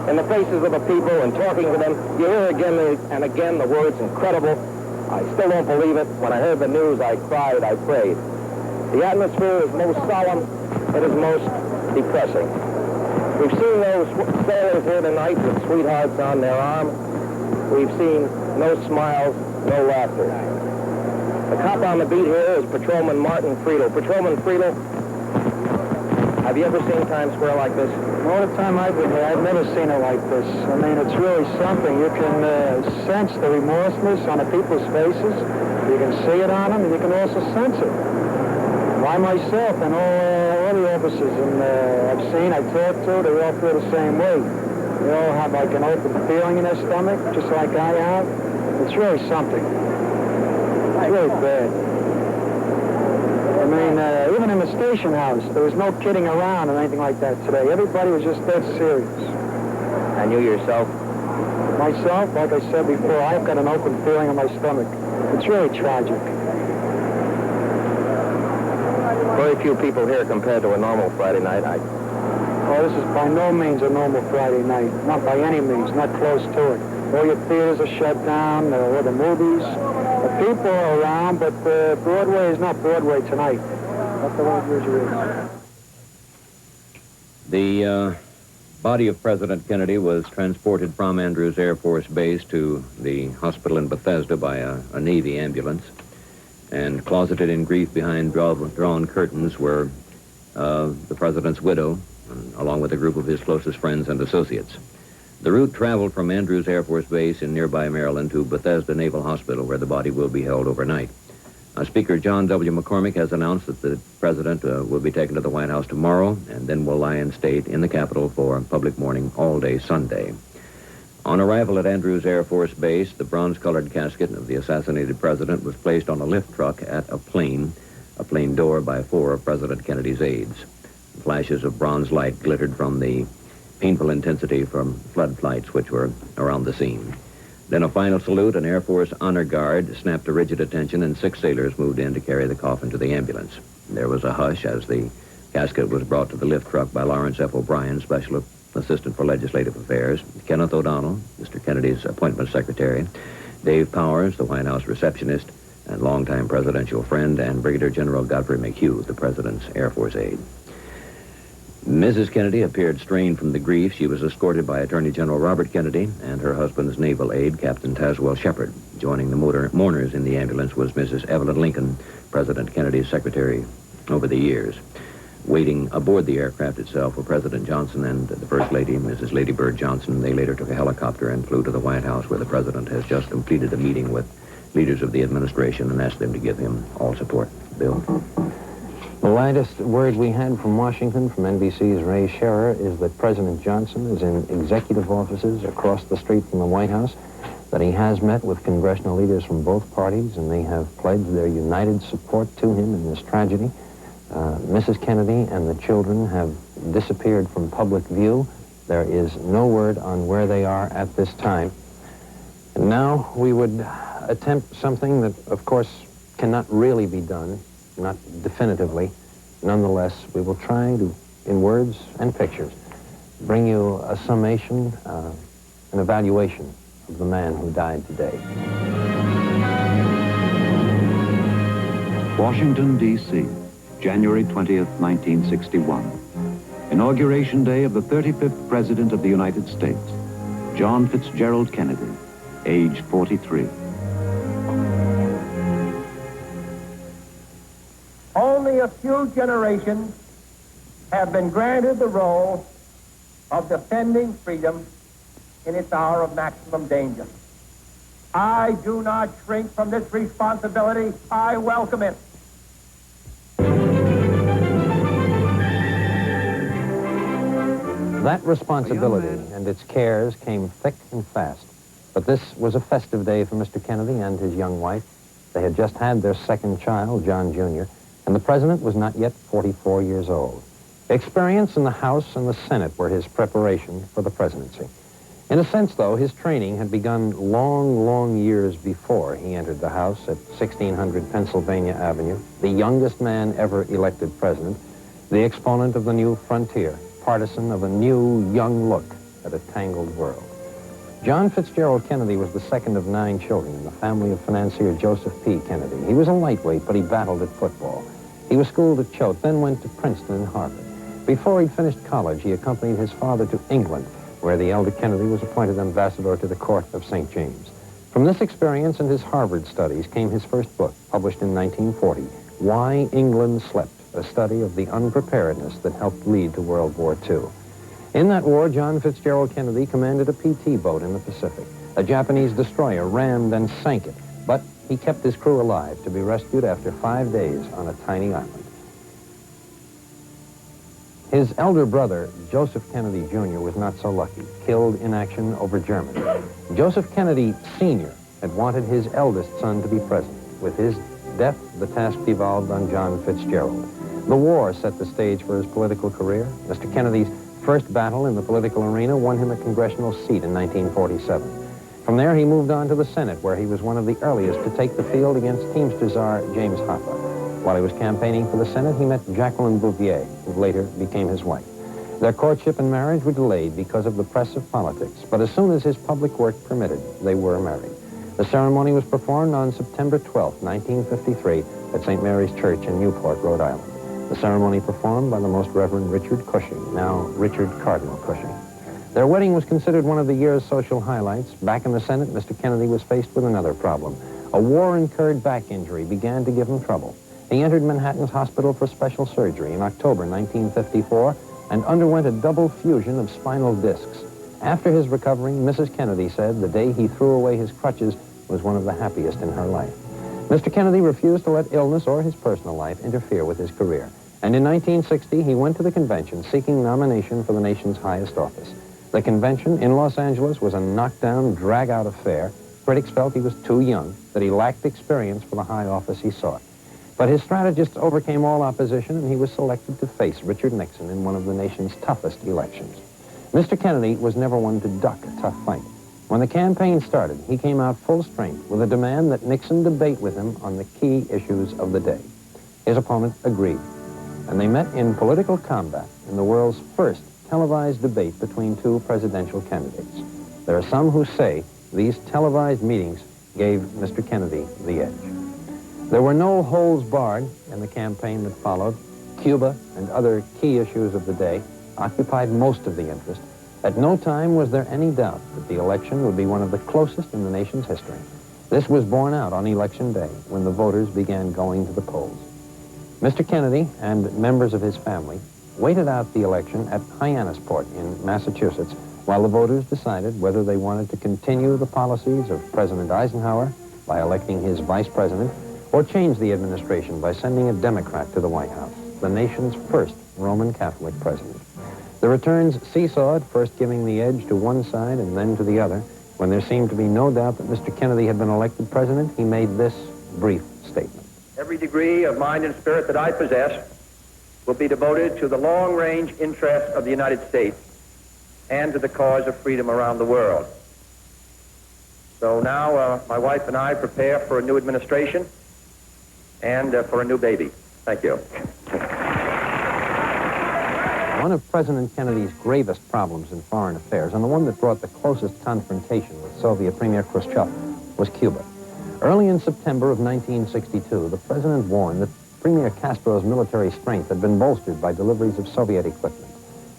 In the faces of the people and talking to them, you hear again and again the words incredible. I still don't believe it. When I heard the news, I cried, I prayed. The atmosphere is most solemn. It is most depressing. We've seen those sailors here tonight with sweethearts on their arm. We've seen no smiles, no laughter. The cop on the beat here is Patrolman Martin Friedel. Patrolman Friedel, have you ever seen Times Square like this? All the time I've been here, I've never seen it like this. I mean, it's really something. You can sense the remorseless on the people's faces. You can see it on them, and you can also sense it. I myself and all the officers I've seen, I've talked to, they all feel the same way. They all have like an open feeling in their stomach, just like I have. It's really something. It's really bad. I mean, even in the station house, there was no kidding around or anything like that today. Everybody was just dead serious. And you yourself? Myself, like I said before, I've got an open feeling in my stomach. It's really tragic. Very few people here compared to a normal Friday night. Oh, this is by no means a normal Friday night. Not by any means, not close to it. All your theaters are shut down, all the movies. The people are around, but Broadway is not Broadway tonight. Not the way it usually is. The body of President Kennedy was transported from Andrews Air Force Base to the hospital in Bethesda by a Navy ambulance. And closeted in grief behind drawn curtains were the president's widow, along with a group of his closest friends and associates. The route traveled from Andrews Air Force Base in nearby Maryland to Bethesda Naval Hospital, where the body will be held overnight. Speaker John W. McCormick has announced that the president will be taken to the White House tomorrow and then will lie in state in the Capitol for public mourning all day Sunday. On arrival at Andrews Air Force Base, the bronze-colored casket of the assassinated president was placed on a lift truck at a plane door by 4 of President Kennedy's aides. Flashes of bronze light glittered from the painful intensity from floodlights which were around the scene. Then a final salute, an Air Force honor guard snapped to rigid attention, and 6 sailors moved in to carry the coffin to the ambulance. There was a hush as the casket was brought to the lift truck by Lawrence F. O'Brien, Special Assistant for Legislative Affairs, Kenneth O'Donnell, Mr. Kennedy's appointment secretary, Dave Powers, the White House receptionist, and longtime presidential friend, and Brigadier General Godfrey McHugh, the president's Air Force aide. Mrs. Kennedy appeared strained from the grief. She was escorted by Attorney General Robert Kennedy and her husband's naval aide, Captain Tazewell Shepard. Joining the mourners in the ambulance was Mrs. Evelyn Lincoln, President Kennedy's secretary over the years. Waiting aboard the aircraft itself were President Johnson and the First Lady, Mrs. Lady Bird Johnson. They later took a helicopter and flew to the White House, where the president has just completed a meeting with leaders of the administration and asked them to give him all support. Bill? The latest word we had from Washington, from NBC's Ray Scherer, is that President Johnson is in executive offices across the street from the White House, that he has met with congressional leaders from both parties, and they have pledged their united support to him in this tragedy. Mrs. Kennedy and the children have disappeared from public view. There is no word on where they are at this time. And now we would attempt something that, of course, cannot really be done, not definitively. Nonetheless, we will try to, in words and pictures, bring you a summation, an evaluation of the man who died today. Washington, D.C., January 20th, 1961. Inauguration day of the 35th President of the United States, John Fitzgerald Kennedy, age 43. Only a few generations have been granted the role of defending freedom in its hour of maximum danger. I do not shrink from this responsibility. I welcome it. That responsibility and its cares came thick and fast. But this was a festive day for Mr. Kennedy and his young wife. They had just had their second child, John Jr., and the president was not yet 44 years old. Experience in the House and the Senate were his preparation for the presidency. In a sense, though, his training had begun long, long years before he entered the House at 1600 Pennsylvania Avenue, the youngest man ever elected president, the exponent of the new frontier, partisan of a new, young look at a tangled world. John Fitzgerald Kennedy was the second of 9 children in the family of financier Joseph P. Kennedy. He was a lightweight, but he battled at football. He was schooled at Choate, then went to Princeton and Harvard. Before he'd finished college, he accompanied his father to England, where the elder Kennedy was appointed ambassador to the court of St. James. From this experience and his Harvard studies came his first book, published in 1940, Why England Slept, a study of the unpreparedness that helped lead to World War II. In that war, John Fitzgerald Kennedy commanded a PT boat in the Pacific. A Japanese destroyer rammed and sank it, but he kept his crew alive to be rescued after 5 days on a tiny island. His elder brother, Joseph Kennedy Jr., was not so lucky, killed in action over Germany. Joseph Kennedy Sr. had wanted his eldest son to be president. With his death, the task devolved on John Fitzgerald. The war set the stage for his political career. Mr. Kennedy's first battle in the political arena won him a congressional seat in 1947. From there, he moved on to the Senate, where he was one of the earliest to take the field against Teamster czar James Hoffa. While he was campaigning for the Senate, he met Jacqueline Bouvier, who later became his wife. Their courtship and marriage were delayed because of the press of politics, but as soon as his public work permitted, they were married. The ceremony was performed on September 12, 1953, at St. Mary's Church in Newport, Rhode Island. The ceremony performed by the Most Reverend Richard Cushing, now Richard Cardinal Cushing. Their wedding was considered one of the year's social highlights. Back in the Senate, Mr. Kennedy was faced with another problem. A war-incurred back injury began to give him trouble. He entered Manhattan's Hospital for Special Surgery in October 1954 and underwent a double fusion of spinal discs. After his recovery, Mrs. Kennedy said the day he threw away his crutches was one of the happiest in her life. Mr. Kennedy refused to let illness or his personal life interfere with his career. And in 1960, he went to the convention seeking nomination for the nation's highest office. The convention in Los Angeles was a knockdown, drag-out affair. Critics felt he was too young, that he lacked experience for the high office he sought. But his strategists overcame all opposition, and he was selected to face Richard Nixon in one of the nation's toughest elections. Mr. Kennedy was never one to duck a tough fight. When the campaign started, he came out full strength with a demand that Nixon debate with him on the key issues of the day. His opponent agreed, and they met in political combat in the world's first televised debate between two presidential candidates. There are some who say these televised meetings gave Mr. Kennedy the edge. There were no holds barred in the campaign that followed. Cuba and other key issues of the day occupied most of the interest. At no time was there any doubt that the election would be one of the closest in the nation's history. This was borne out on Election Day when the voters began going to the polls. Mr. Kennedy and members of his family waited out the election at Hyannisport in Massachusetts while the voters decided whether they wanted to continue the policies of President Eisenhower by electing his vice president or change the administration by sending a Democrat to the White House, the nation's first Roman Catholic president. The returns seesawed, first giving the edge to one side and then to the other. When there seemed to be no doubt that Mr. Kennedy had been elected president, he made this brief statement. Every degree of mind and spirit that I possess will be devoted to the long-range interests of the United States and to the cause of freedom around the world. So now my wife and I prepare for a new administration and for a new baby. Thank you. One of President Kennedy's gravest problems in foreign affairs, and the one that brought the closest confrontation with Soviet Premier Khrushchev, was Cuba. Early in September of 1962, the president warned that Premier Castro's military strength had been bolstered by deliveries of Soviet equipment.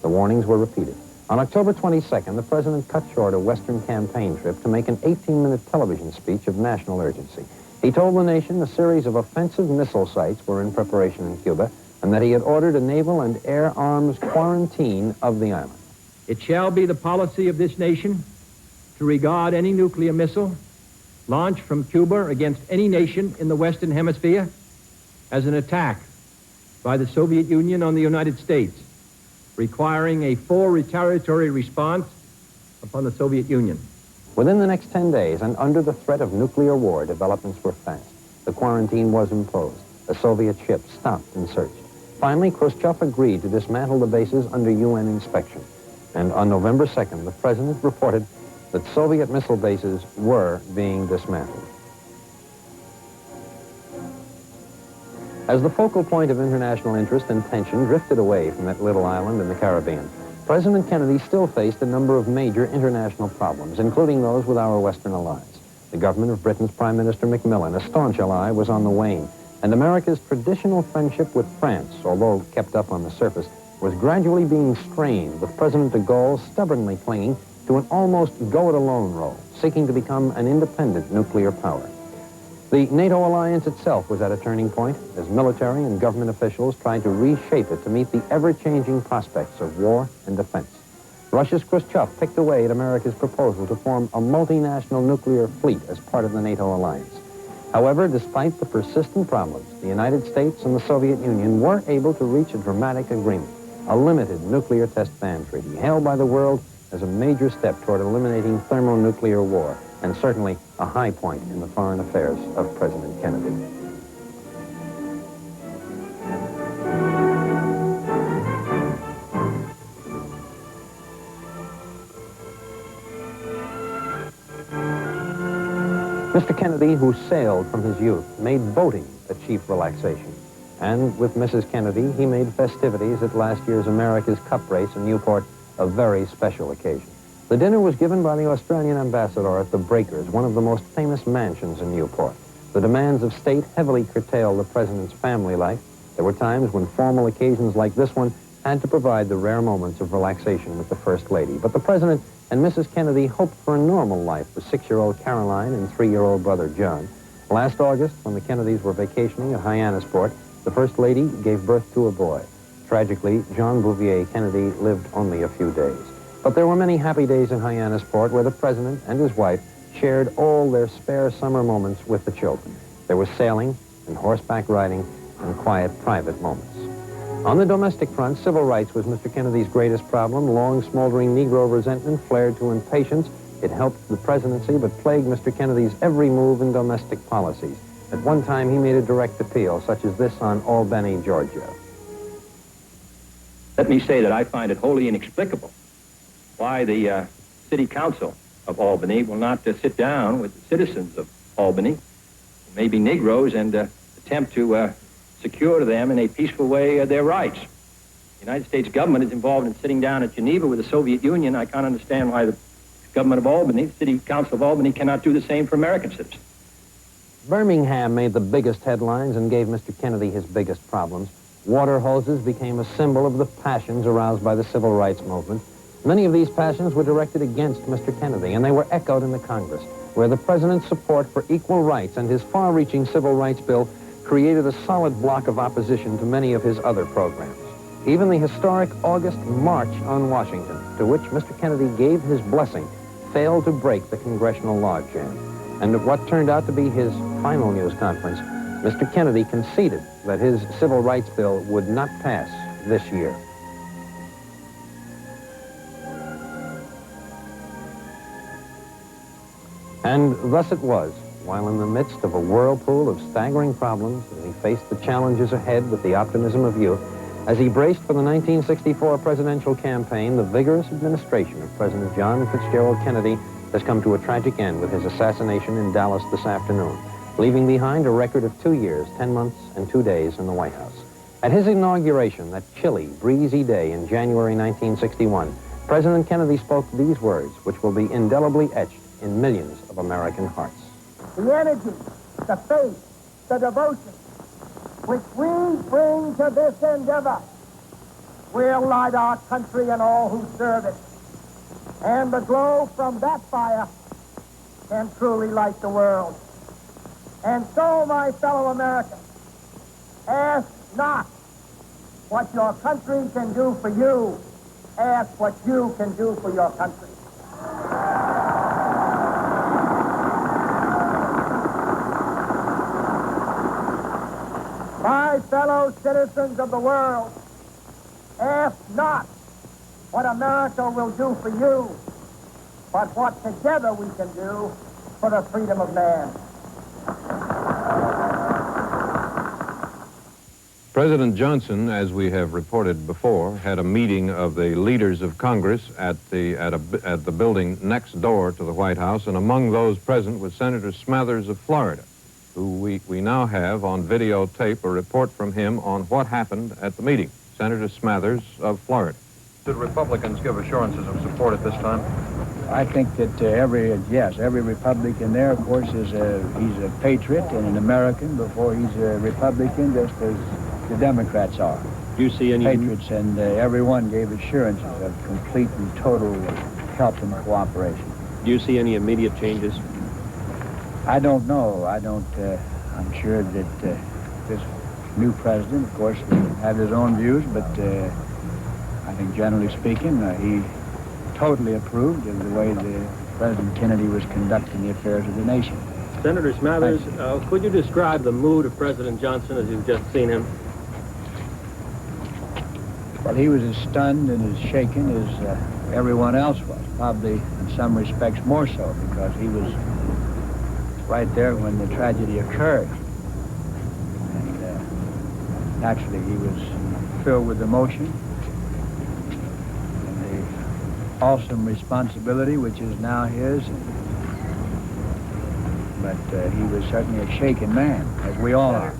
The warnings were repeated. On October 22nd, the president cut short a Western campaign trip to make an 18-minute television speech of national urgency. He told the nation a series of offensive missile sites were in preparation in Cuba, and that he had ordered a naval and air arms quarantine of the island. It shall be the policy of this nation to regard any nuclear missile launched from Cuba against any nation in the Western Hemisphere as an attack by the Soviet Union on the United States, requiring a full retaliatory response upon the Soviet Union. Within the next 10 days, and under the threat of nuclear war, developments were fast. The quarantine was imposed. A Soviet ship stopped and searched. Finally, Khrushchev agreed to dismantle the bases under UN inspection. And on November 2nd, the president reported that Soviet missile bases were being dismantled. As the focal point of international interest and tension drifted away from that little island in the Caribbean, President Kennedy still faced a number of major international problems, including those with our Western allies. The government of Britain's Prime Minister Macmillan, a staunch ally, was on the wane, and America's traditional friendship with France, although kept up on the surface, was gradually being strained, with President de Gaulle stubbornly clinging to an almost go-it-alone role, seeking to become an independent nuclear power. The NATO alliance itself was at a turning point as military and government officials tried to reshape it to meet the ever-changing prospects of war and defense. Russia's Khrushchev picked away at America's proposal to form a multinational nuclear fleet as part of the NATO alliance. However, despite the persistent problems, the United States and the Soviet Union were able to reach a dramatic agreement, a limited nuclear test ban treaty, hailed by the world as a major step toward eliminating thermonuclear war, and certainly a high point in the foreign affairs of President Kennedy. Mr. Kennedy, who sailed from his youth, made boating a chief relaxation. And with Mrs. Kennedy, he made festivities at last year's America's Cup race in Newport a very special occasion. The dinner was given by the Australian ambassador at the Breakers, one of the most famous mansions in Newport. The demands of state heavily curtailed the president's family life. There were times when formal occasions like this one had to provide the rare moments of relaxation with the First Lady. But the president and Mrs. Kennedy hoped for a normal life with 6-year-old Caroline and 3-year-old brother John. Last August, when the Kennedys were vacationing at Hyannisport, the First Lady gave birth to a boy. Tragically, John Bouvier Kennedy lived only a few days. But there were many happy days in Hyannisport where the president and his wife shared all their spare summer moments with the children. There was sailing and horseback riding and quiet private moments. On the domestic front, civil rights was Mr. Kennedy's greatest problem. Long, smoldering Negro resentment flared to impatience. It helped the presidency, but plagued Mr. Kennedy's every move in domestic policies. At one time, he made a direct appeal, such as this on Albany, Georgia. Let me say that I find it wholly inexplicable why the city council of Albany will not sit down with the citizens of Albany, maybe Negroes, and attempt to secure to them in a peaceful way their rights. The United States government is involved in sitting down at Geneva with the Soviet Union. I can't understand why the government of Albany, the City Council of Albany, cannot do the same for American citizens. Birmingham made the biggest headlines and gave Mr. Kennedy his biggest problems. Water hoses became a symbol of the passions aroused by the civil rights movement. Many of these passions were directed against Mr. Kennedy, and they were echoed in the Congress, where the president's support for equal rights and his far-reaching civil rights bill created a solid block of opposition to many of his other programs. Even the historic August March on Washington, to which Mr. Kennedy gave his blessing, failed to break the congressional logjam. And at what turned out to be his final news conference, Mr. Kennedy conceded that his civil rights bill would not pass this year. And thus it was, while in the midst of a whirlpool of staggering problems, as he faced the challenges ahead with the optimism of youth, as he braced for the 1964 presidential campaign, the vigorous administration of President John Fitzgerald Kennedy has come to a tragic end with his assassination in Dallas this afternoon, leaving behind a record of 2 years, 10 months, and 2 days in the White House. At his inauguration, that chilly, breezy day in January 1961, President Kennedy spoke these words, which will be indelibly etched in millions of American hearts. The energy, the faith, the devotion which we bring to this endeavor will light our country and all who serve it. And the glow from that fire can truly light the world. And so, my fellow Americans, ask not what your country can do for you. Ask what you can do for your country. My fellow citizens of the world, ask not what America will do for you, but what together we can do for the freedom of man. President Johnson, as we have reported before, had a meeting of the leaders of Congress at the building next door to the White House, and among those present was Senator Smathers of Florida, who we now have on videotape a report from him on what happened at the meeting. Senator Smathers of Florida. Did Republicans give assurances of support at this time? I think that every Republican there, of course, he's a patriot and an American before he's a Republican, just as the Democrats are. Do you see any patriots? And everyone gave assurances of complete and total help and cooperation. Do you see any immediate changes? I don't know. I'm sure that this new president, of course, will have his own views, but I think generally speaking, he totally approved of the way that President Kennedy was conducting the affairs of the nation. Senator Smathers, could you describe the mood of President Johnson as you've just seen him? Well, he was as stunned and as shaken as everyone else was, probably in some respects more so, because he was right there when the tragedy occurred. And naturally, he was filled with emotion and the awesome responsibility which is now his. But he was certainly a shaken man, as we all are.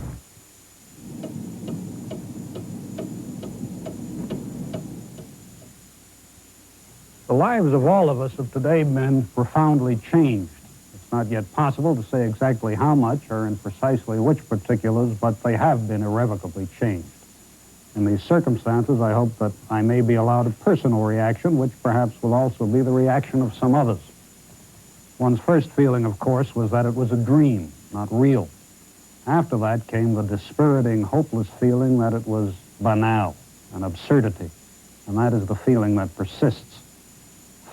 The lives of all of us have today been profoundly changed. It's not yet possible to say exactly how much or in precisely which particulars, but they have been irrevocably changed. In these circumstances, I hope that I may be allowed a personal reaction, which perhaps will also be the reaction of some others. One's first feeling, of course, was that it was a dream, not real. After that came the dispiriting, hopeless feeling that it was banal, an absurdity, and that is the feeling that persists.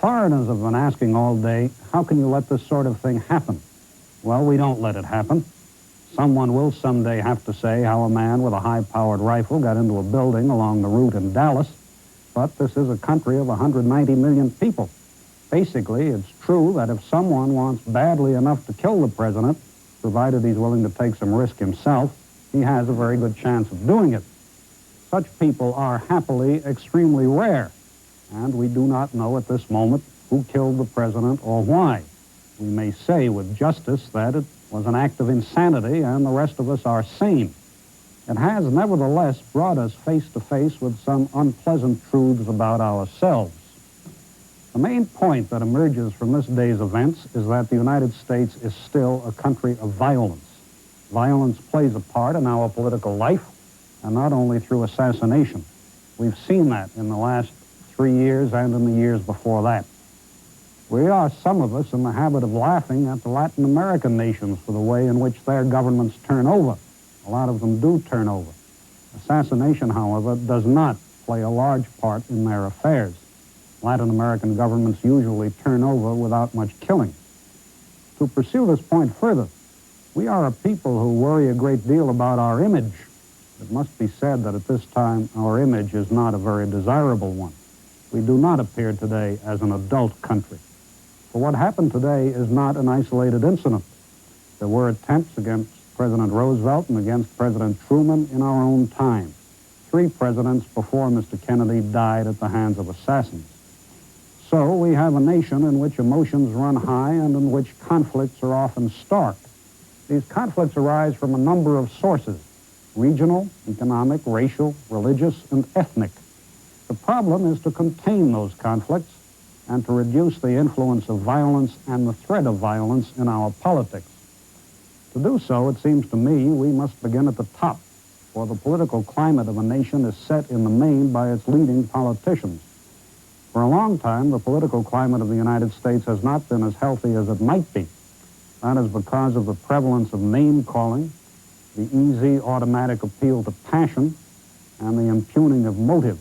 Foreigners have been asking all day, how can you let this sort of thing happen? Well, we don't let it happen. Someone will someday have to say how a man with a high-powered rifle got into a building along the route in Dallas, but this is a country of 190 million people. Basically, it's true that if someone wants badly enough to kill the president, provided he's willing to take some risk himself, he has a very good chance of doing it. Such people are happily extremely rare, and we do not know at this moment who killed the president or why. We may say with justice that it was an act of insanity and the rest of us are sane. It has nevertheless brought us face to face with some unpleasant truths about ourselves. The main point that emerges from this day's events is that the United States is still a country of violence. Violence plays a part in our political life, and not only through assassination. We've seen that in the last 3 years and in the years before that. We are, some of us, in the habit of laughing at the Latin American nations for the way in which their governments turn over. A lot of them do turn over. Assassination, however, does not play a large part in their affairs. Latin American governments usually turn over without much killing. To pursue this point further, we are a people who worry a great deal about our image. It must be said that at this time, our image is not a very desirable one. We do not appear today as an adult country. For what happened today is not an isolated incident. There were attempts against President Roosevelt and against President Truman in our own time. 3 presidents before Mr. Kennedy died at the hands of assassins. So we have a nation in which emotions run high and in which conflicts are often stark. These conflicts arise from a number of sources: regional, economic, racial, religious, and ethnic. The problem is to contain those conflicts and to reduce the influence of violence and the threat of violence in our politics. To do so, it seems to me, we must begin at the top, for the political climate of a nation is set in the main by its leading politicians. For a long time, the political climate of the United States has not been as healthy as it might be. That is because of the prevalence of name-calling, the easy automatic appeal to passion, and the impugning of motives.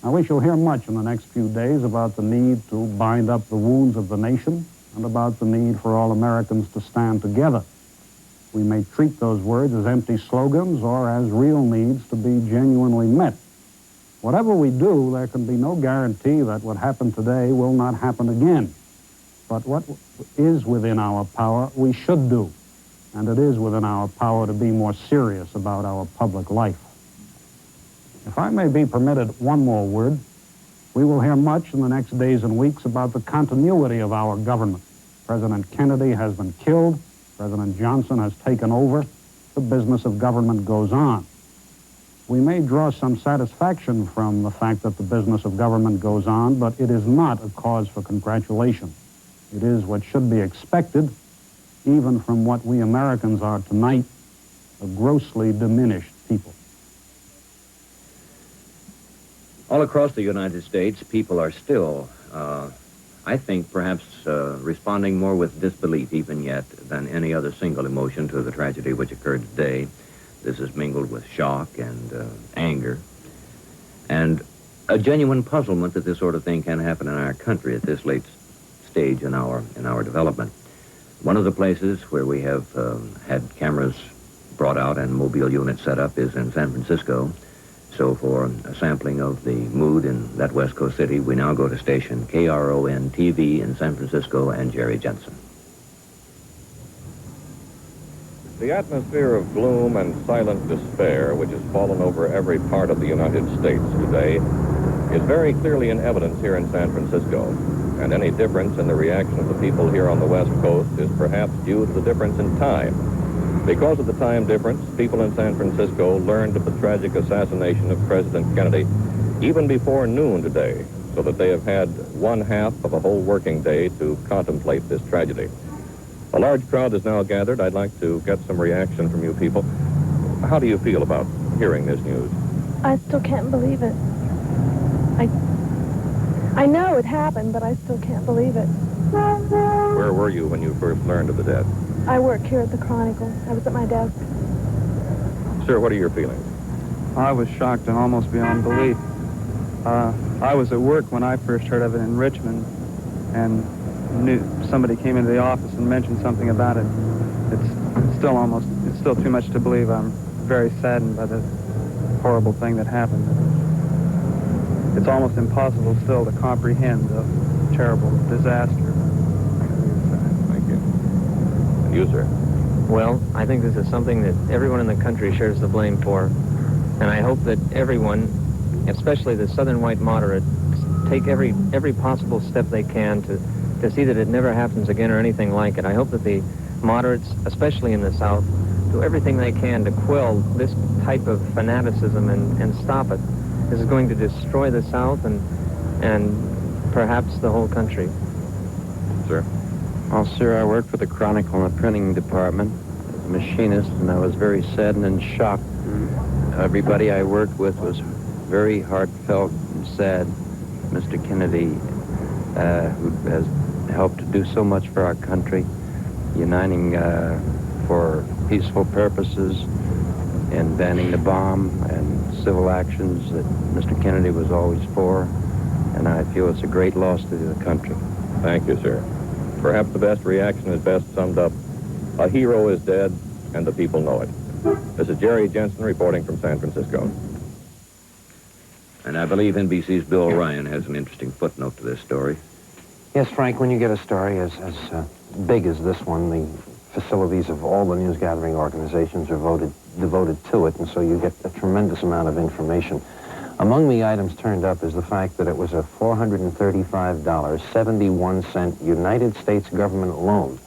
Now, we shall hear much in the next few days about the need to bind up the wounds of the nation and about the need for all Americans to stand together. We may treat those words as empty slogans or as real needs to be genuinely met. Whatever we do, there can be no guarantee that what happened today will not happen again. But what is within our power, we should do. And it is within our power to be more serious about our public life. If I may be permitted one more word, we will hear much in the next days and weeks about the continuity of our government. President Kennedy has been killed. President Johnson has taken over. The business of government goes on. We may draw some satisfaction from the fact that the business of government goes on, but it is not a cause for congratulation. It is what should be expected, even from what we Americans are tonight, a grossly diminished people. All across the United States, people are still, I think, perhaps responding more with disbelief even yet than any other single emotion to the tragedy which occurred today. This is mingled with shock and anger and a genuine puzzlement that this sort of thing can happen in our country at this late stage in our development. One of the places where we have had cameras brought out and mobile units set up is in San Francisco. So for a sampling of the mood in that West Coast city, we now go to station KRON-TV in San Francisco and Jerry Jensen. The atmosphere of gloom and silent despair which has fallen over every part of the United States today is very clearly in evidence here in San Francisco. And any difference in the reaction of the people here on the West Coast is perhaps due to the difference in time. Because of the time difference, people in San Francisco learned of the tragic assassination of President Kennedy even before noon today, so that they have had one half of a whole working day to contemplate this tragedy. A large crowd is now gathered. I'd like to get some reaction from you people. How do you feel about hearing this news? I still can't believe it. I know it happened, but I still can't believe it. Where were you when you first learned of the death? I work here at the Chronicle. I was at my desk. Sir, what are your feelings? I was shocked and almost beyond belief. I was at work when I first heard of it in Richmond, and knew somebody came into the office and mentioned something about it. It's still too much to believe. I'm very saddened by the horrible thing that happened. It's almost impossible still to comprehend the terrible disaster. Thank you. And you, sir? Well, I think this is something that everyone in the country shares the blame for. And I hope that everyone, especially the Southern white moderates, take every possible step they can to see that it never happens again or anything like it. I hope that the moderates, especially in the South, do everything they can to quell this type of fanaticism and stop it. This is going to destroy the South and perhaps the whole country. Sir? Well, sir, I worked for the Chronicle in the printing department as a machinist, and I was very saddened and shocked. Everybody I worked with was very heartfelt and sad. Mr. Kennedy, who has helped to do so much for our country, uniting for peaceful purposes and banning the bomb and civil actions that Mr. Kennedy was always for, and I feel it's a great loss to the country. Thank you, sir. Perhaps the best reaction is best summed up. A hero is dead, and the people know it. This is Jerry Jensen reporting from San Francisco. And I believe NBC's Bill Ryan has an interesting footnote to this story. Yes, Frank, when you get a story as big as this one, the facilities of all the news-gathering organizations are devoted to it, and so you get a tremendous amount of information. Among the items turned up is the fact that it was a $435.71 United States government loan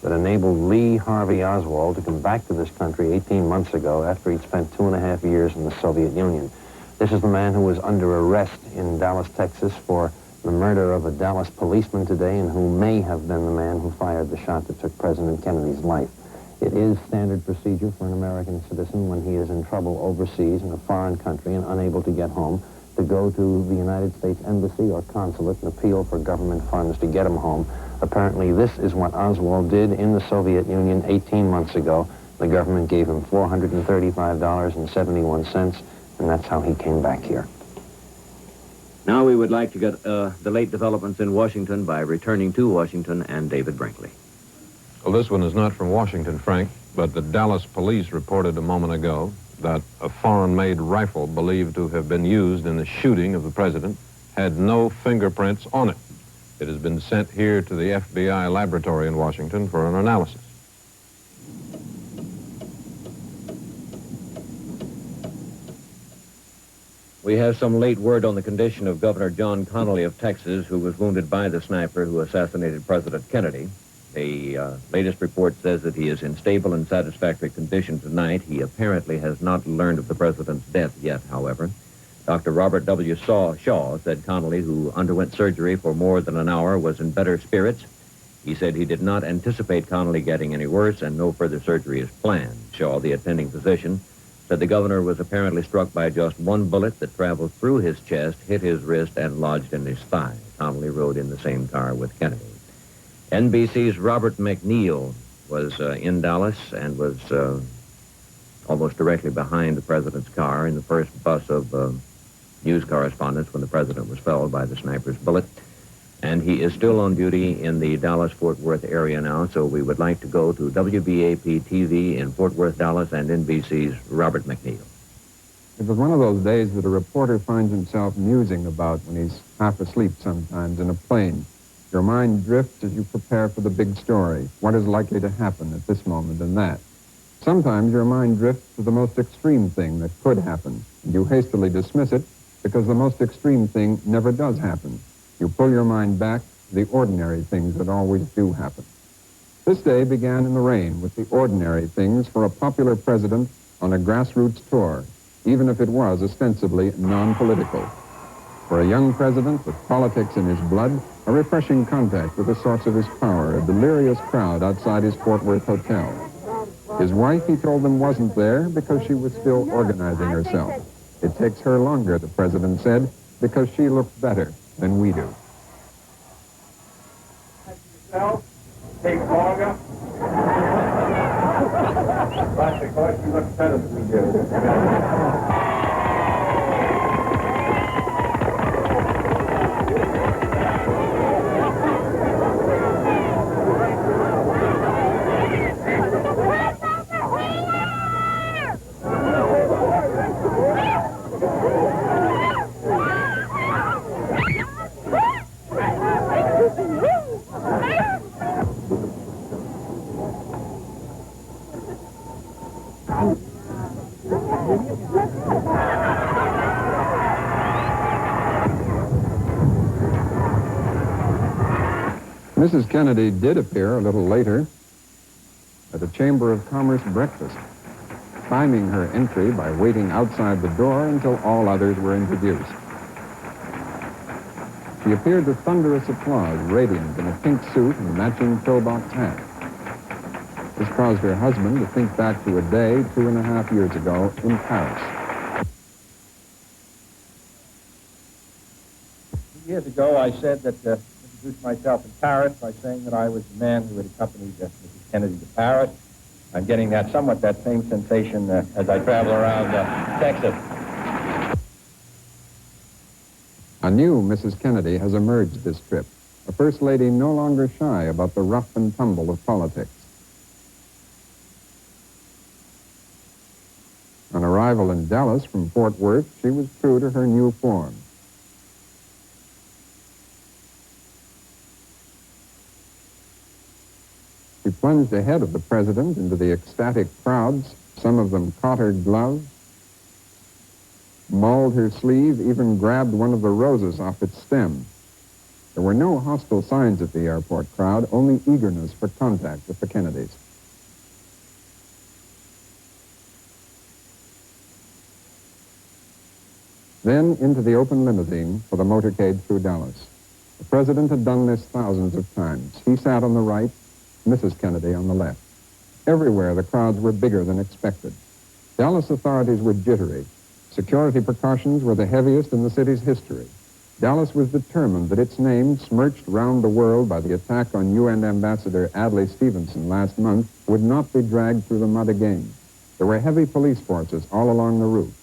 that enabled Lee Harvey Oswald to come back to this country 18 months ago after he'd spent 2.5 years in the Soviet Union. This is the man who was under arrest in Dallas, Texas for the murder of a Dallas policeman today and who may have been the man who fired the shot that took President Kennedy's life. It is standard procedure for an American citizen when he is in trouble overseas in a foreign country and unable to get home to go to the United States Embassy or consulate and appeal for government funds to get him home. Apparently this is what Oswald did in the Soviet Union 18 months ago. The government gave him $435.71, and that's how he came back here. Now we would like to get the late developments in Washington by returning to Washington and David Brinkley. Well, this one is not from Washington, Frank, but the Dallas police reported a moment ago that a foreign-made rifle believed to have been used in the shooting of the president had no fingerprints on it. It has been sent here to the FBI laboratory in Washington for an analysis. We have some late word on the condition of Governor John Connally of Texas, who was wounded by the sniper who assassinated President Kennedy. The latest report says that he is in stable and satisfactory condition tonight. He apparently has not learned of the president's death yet, however. Dr. Robert W. Shaw said Connally, who underwent surgery for more than an hour, was in better spirits. He said he did not anticipate Connally getting any worse and no further surgery is planned. Shaw, the attending physician, said the governor was apparently struck by just one bullet that traveled through his chest, hit his wrist, and lodged in his thigh. Connally rode in the same car with Kennedy. NBC's Robert McNeil was in Dallas and was almost directly behind the president's car in the first bus of news correspondents when the president was felled by the sniper's bullet. And he is still on duty in the Dallas-Fort Worth area now, so we would like to go to WBAP-TV in Fort Worth, Dallas, and NBC's Robert McNeil. It was one of those days that a reporter finds himself musing about when he's half asleep sometimes in a plane. Your mind drifts as you prepare for the big story. What is likely to happen at this moment and that? Sometimes your mind drifts to the most extreme thing that could happen. You hastily dismiss it because the most extreme thing never does happen. You pull your mind back to the ordinary things that always do happen. This day began in the rain with the ordinary things for a popular president on a grassroots tour, even if it was ostensibly non-political. For a young president with politics in his blood, a refreshing contact with the source of his power, a delirious crowd outside his Fort Worth hotel. His wife, he told them, wasn't there because she was still organizing herself. It takes her longer, the president said, because she looks better than we do. Take longer. But because you look better than we do. Mrs. Kennedy did appear a little later. at a Chamber of Commerce breakfast, timing her entry by waiting outside the door until all others were introduced. She appeared to thunderous applause, radiant in a pink suit and matching pillbox hat. This caused her husband to think back to a day 2.5 years ago in Paris. Years ago, I said that, introduced myself in Paris by saying that I was the man who had accompanied Mrs. Kennedy to Paris. I'm getting that same sensation as I travel around Texas. A new Mrs. Kennedy has emerged this trip, a first lady no longer shy about the rough and tumble of politics. On arrival in Dallas from Fort Worth, she was true to her new form. She plunged ahead of the president into the ecstatic crowds. Some of them caught her glove, mauled her sleeve, even grabbed one of the roses off its stem. There were no hostile signs at the airport crowd, only eagerness for contact with the Kennedys. Then into the open limousine for the motorcade through Dallas. The president had done this thousands of times. He sat on the right, Mrs. Kennedy on the left. Everywhere the crowds were bigger than expected. Dallas authorities were jittery. Security precautions were the heaviest in the city's history. Dallas was determined that its name, smirched round the world by the attack on UN Ambassador Adlai Stevenson last month, would not be dragged through the mud again. There were heavy police forces all along the route.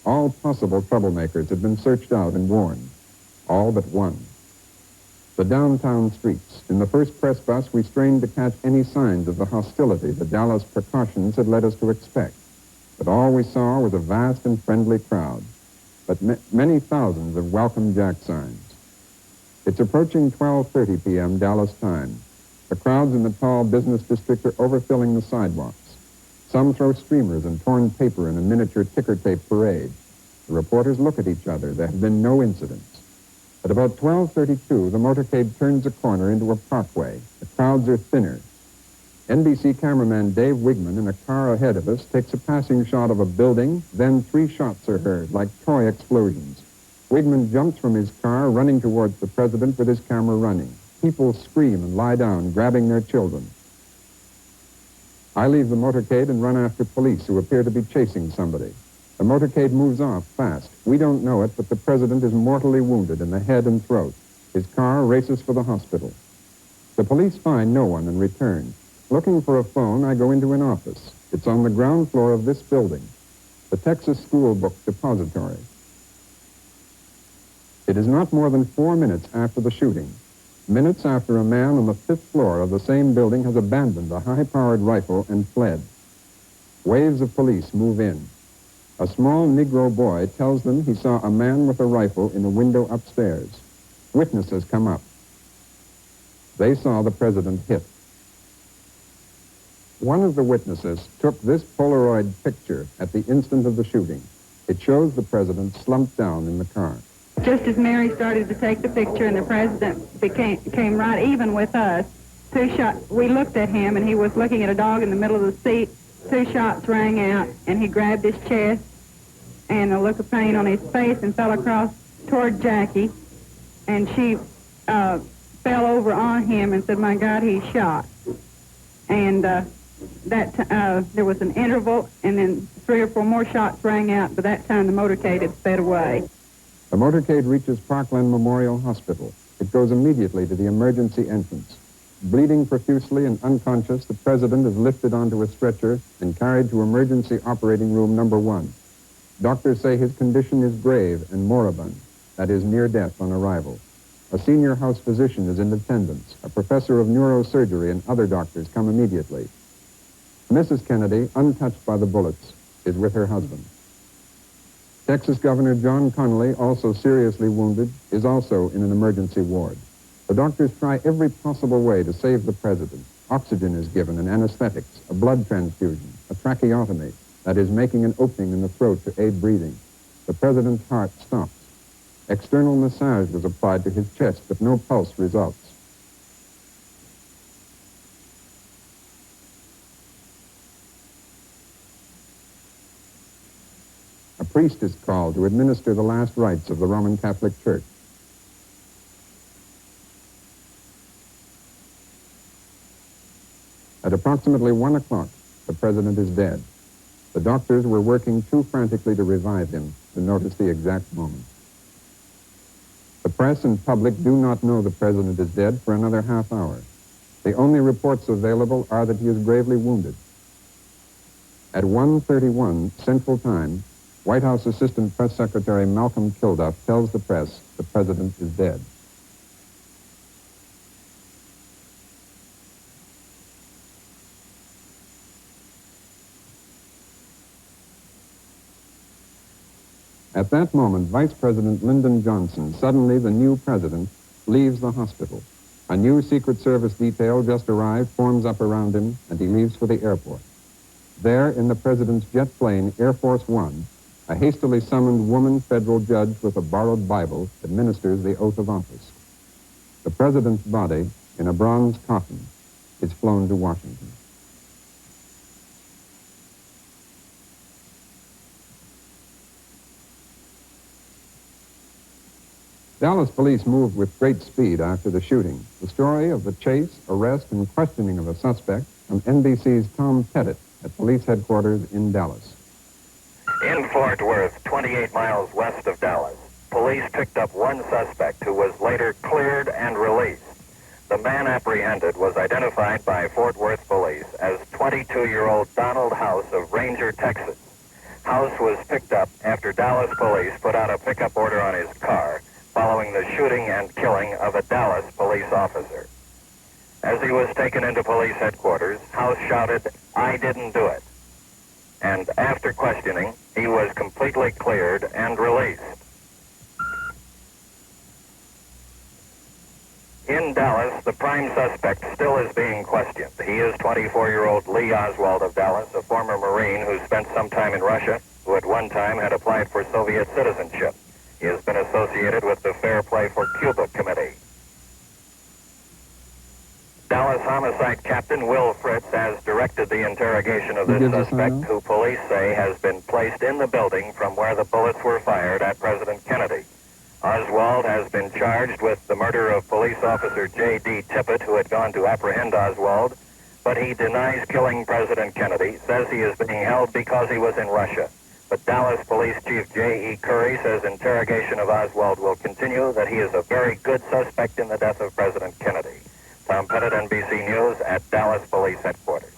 All possible troublemakers had been searched out and warned. All but one. The downtown streets. In the first press bus, we strained to catch any signs of the hostility the Dallas precautions had led us to expect. But all we saw was a vast and friendly crowd, but many thousands of welcome jack signs. It's approaching 12:30 p.m. Dallas time. The crowds in the tall business district are overfilling the sidewalks. Some throw streamers and torn paper in a miniature ticker tape parade. The reporters look at each other. There have been no incidents. At about 12:32, the motorcade turns a corner into a parkway. The crowds are thinner. NBC cameraman Dave Wigman, in a car ahead of us, takes a passing shot of a building, then 3 shots are heard, like toy explosions. Wigman jumps from his car, running towards the president with his camera running. People scream and lie down, grabbing their children. I leave the motorcade and run after police who appear to be chasing somebody. The motorcade moves off fast. We don't know it, but the president is mortally wounded in the head and throat. His car races for the hospital. The police find no one and return. Looking for a phone, I go into an office. It's on the ground floor of this building, the Texas School Book Depository. It is not more than 4 minutes after the shooting. Minutes after a man on the 5th floor of the same building has abandoned a high-powered rifle and fled. Waves of police move in. A small Negro boy tells them he saw a man with a rifle in a window upstairs. Witnesses come up. They saw the president hit. One of the witnesses took this Polaroid picture at the instant of the shooting. It shows the president slumped down in the car. Just as Mary started to take the picture and the president came right even with us, 2 shots, we looked at him and he was looking at a dog in the middle of the seat. 2 shots rang out and he grabbed his chest and a look of pain on his face and fell across toward Jackie, and she fell over on him and said, "My God, he's shot." And there was an interval, and then 3 or 4 more shots rang out. By that time, the motorcade had sped away. The motorcade reaches Parkland Memorial Hospital. It goes immediately to the emergency entrance. Bleeding profusely and unconscious, the president is lifted onto a stretcher and carried to emergency operating room number 1. Doctors say his condition is grave and moribund, that is, near death on arrival. A senior house physician is in attendance. A professor of neurosurgery and other doctors come immediately. Mrs. Kennedy, untouched by the bullets, is with her husband. Texas Governor John Connally, also seriously wounded, is also in an emergency ward. The doctors try every possible way to save the president. Oxygen is given and anesthetics, a blood transfusion, a tracheotomy, that is, making an opening in the throat to aid breathing. The president's heart stops. External massage was applied to his chest, but no pulse results. priest is called to administer the last rites of the Roman Catholic Church. At approximately 1 o'clock, the president is dead. The doctors were working too frantically to revive him to notice the exact moment. The press and public do not know the president is dead for another half hour. The only reports available are that he is gravely wounded. At 1:31 Central Time, White House Assistant Press Secretary Malcolm Kilduff tells the press the president is dead. At that moment, Vice President Lyndon Johnson, suddenly the new president, leaves the hospital. A new Secret Service detail just arrived, forms up around him, and he leaves for the airport. There, in the president's jet plane, Air Force One, a hastily summoned woman federal judge with a borrowed Bible administers the oath of office. The president's body, in a bronze coffin, is flown to Washington. Dallas police moved with great speed after the shooting. The story of the chase, arrest, and questioning of a suspect from NBC's Tom Pettit at police headquarters in Dallas. In Fort Worth, 28 miles west of Dallas, police picked up one suspect who was later cleared and released. The man apprehended was identified by Fort Worth police as 22-year-old Donald House of Ranger, Texas. House was picked up after Dallas police put out a pickup order on his car following the shooting and killing of a Dallas police officer. As he was taken into police headquarters, House shouted, "I didn't do it." And after questioning, he was completely cleared and released. In Dallas, the prime suspect still is being questioned. He is 24-year-old Lee Oswald of Dallas, a former Marine who spent some time in Russia, who at one time had applied for Soviet citizenship. He has been associated with the Fair Play for Cuba Committee. Dallas Homicide Captain Will Fritz has directed the interrogation of this suspect, who police say has been placed in the building from where the bullets were fired at President Kennedy. Oswald has been charged with the murder of police officer J.D. Tippett, who had gone to apprehend Oswald, but he denies killing President Kennedy, says he is being held because he was in Russia. But Dallas Police Chief J.E. Curry says interrogation of Oswald will continue, that he is a very good suspect in the death of President Kennedy. Tom Pettit, NBC News, at Dallas Police Headquarters.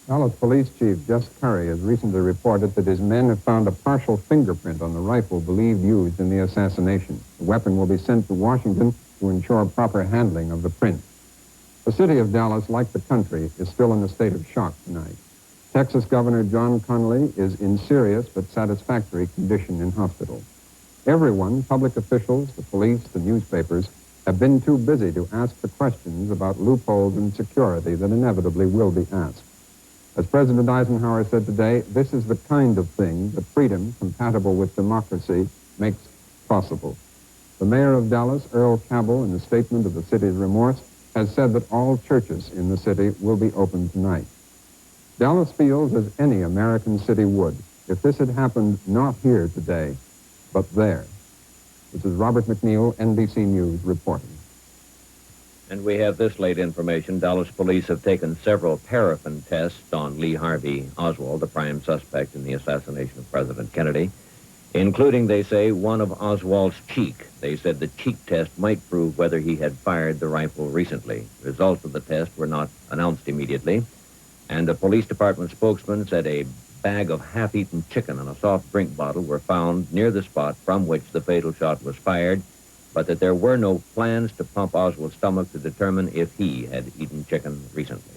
Dallas Police Chief Jess Curry has recently reported that his men have found a partial fingerprint on the rifle believed used in the assassination. The weapon will be sent to Washington to ensure proper handling of the print. The city of Dallas, like the country, is still in a state of shock tonight. Texas Governor John Connally is in serious but satisfactory condition in hospital. Everyone, public officials, the police, the newspapers, have been too busy to ask the questions about loopholes in security that inevitably will be asked. As President Eisenhower said today, this is the kind of thing that freedom, compatible with democracy, makes possible. The mayor of Dallas, Earl Cabell, in a statement of the city's remorse, has said that all churches in the city will be open tonight. Dallas feels as any American city would if this had happened not here today, but there. This is Robert McNeil, NBC News, reporting. And we have this late information. Dallas police have taken several paraffin tests on Lee Harvey Oswald, the prime suspect in the assassination of President Kennedy, including, they say, one of Oswald's cheek. They said the cheek test might prove whether he had fired the rifle recently. Results of the test were not announced immediately. And a police department spokesman said a bag of half-eaten chicken and a soft drink bottle were found near the spot from which the fatal shot was fired, but that there were no plans to pump Oswald's stomach to determine if he had eaten chicken recently.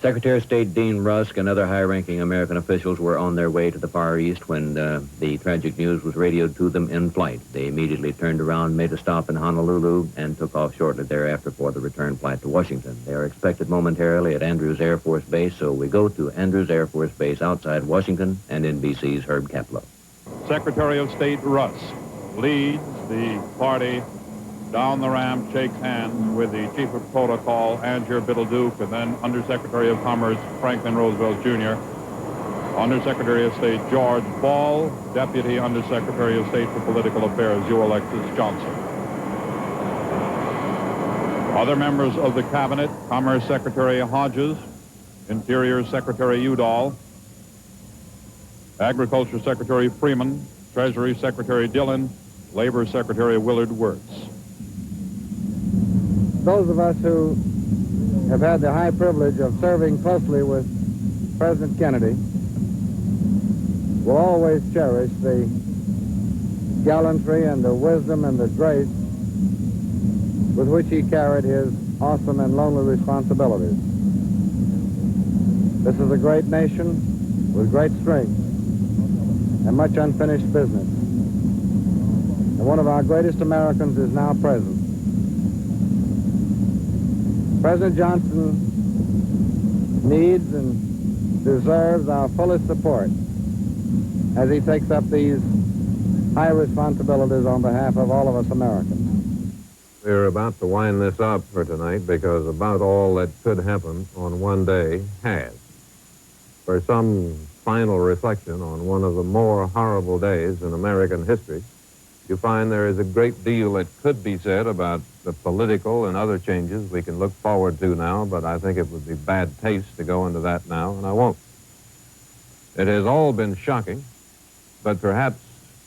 Secretary of State Dean Rusk and other high-ranking American officials were on their way to the Far East when the tragic news was radioed to them in flight. They immediately turned around, made a stop in Honolulu, and took off shortly thereafter for the return flight to Washington. They are expected momentarily at Andrews Air Force Base, so we go to Andrews Air Force Base outside Washington and NBC's Herb Kaplow. Secretary of State Rusk leads the party down the ramp, shakes hands with the Chief of Protocol, Angier Biddle-Duke, and then Undersecretary of Commerce Franklin Roosevelt Jr., Undersecretary of State George Ball, Deputy Undersecretary of State for Political Affairs Hugh Alexis Johnson. Other members of the Cabinet, Commerce Secretary Hodges, Interior Secretary Udall, Agriculture Secretary Freeman, Treasury Secretary Dillon, Labor Secretary Willard Wirtz. Those of us who have had the high privilege of serving closely with President Kennedy will always cherish the gallantry and the wisdom and the grace with which he carried his awesome and lonely responsibilities. This is a great nation with great strength and much unfinished business. And one of our greatest Americans is now present. President Johnson needs and deserves our fullest support as he takes up these high responsibilities on behalf of all of us Americans. We're about to wind this up for tonight because about all that could happen on one day has. For some final reflection on one of the more horrible days in American history, you find there is a great deal that could be said about the political and other changes we can look forward to now, but I think it would be bad taste to go into that now, and I won't. It has all been shocking, but perhaps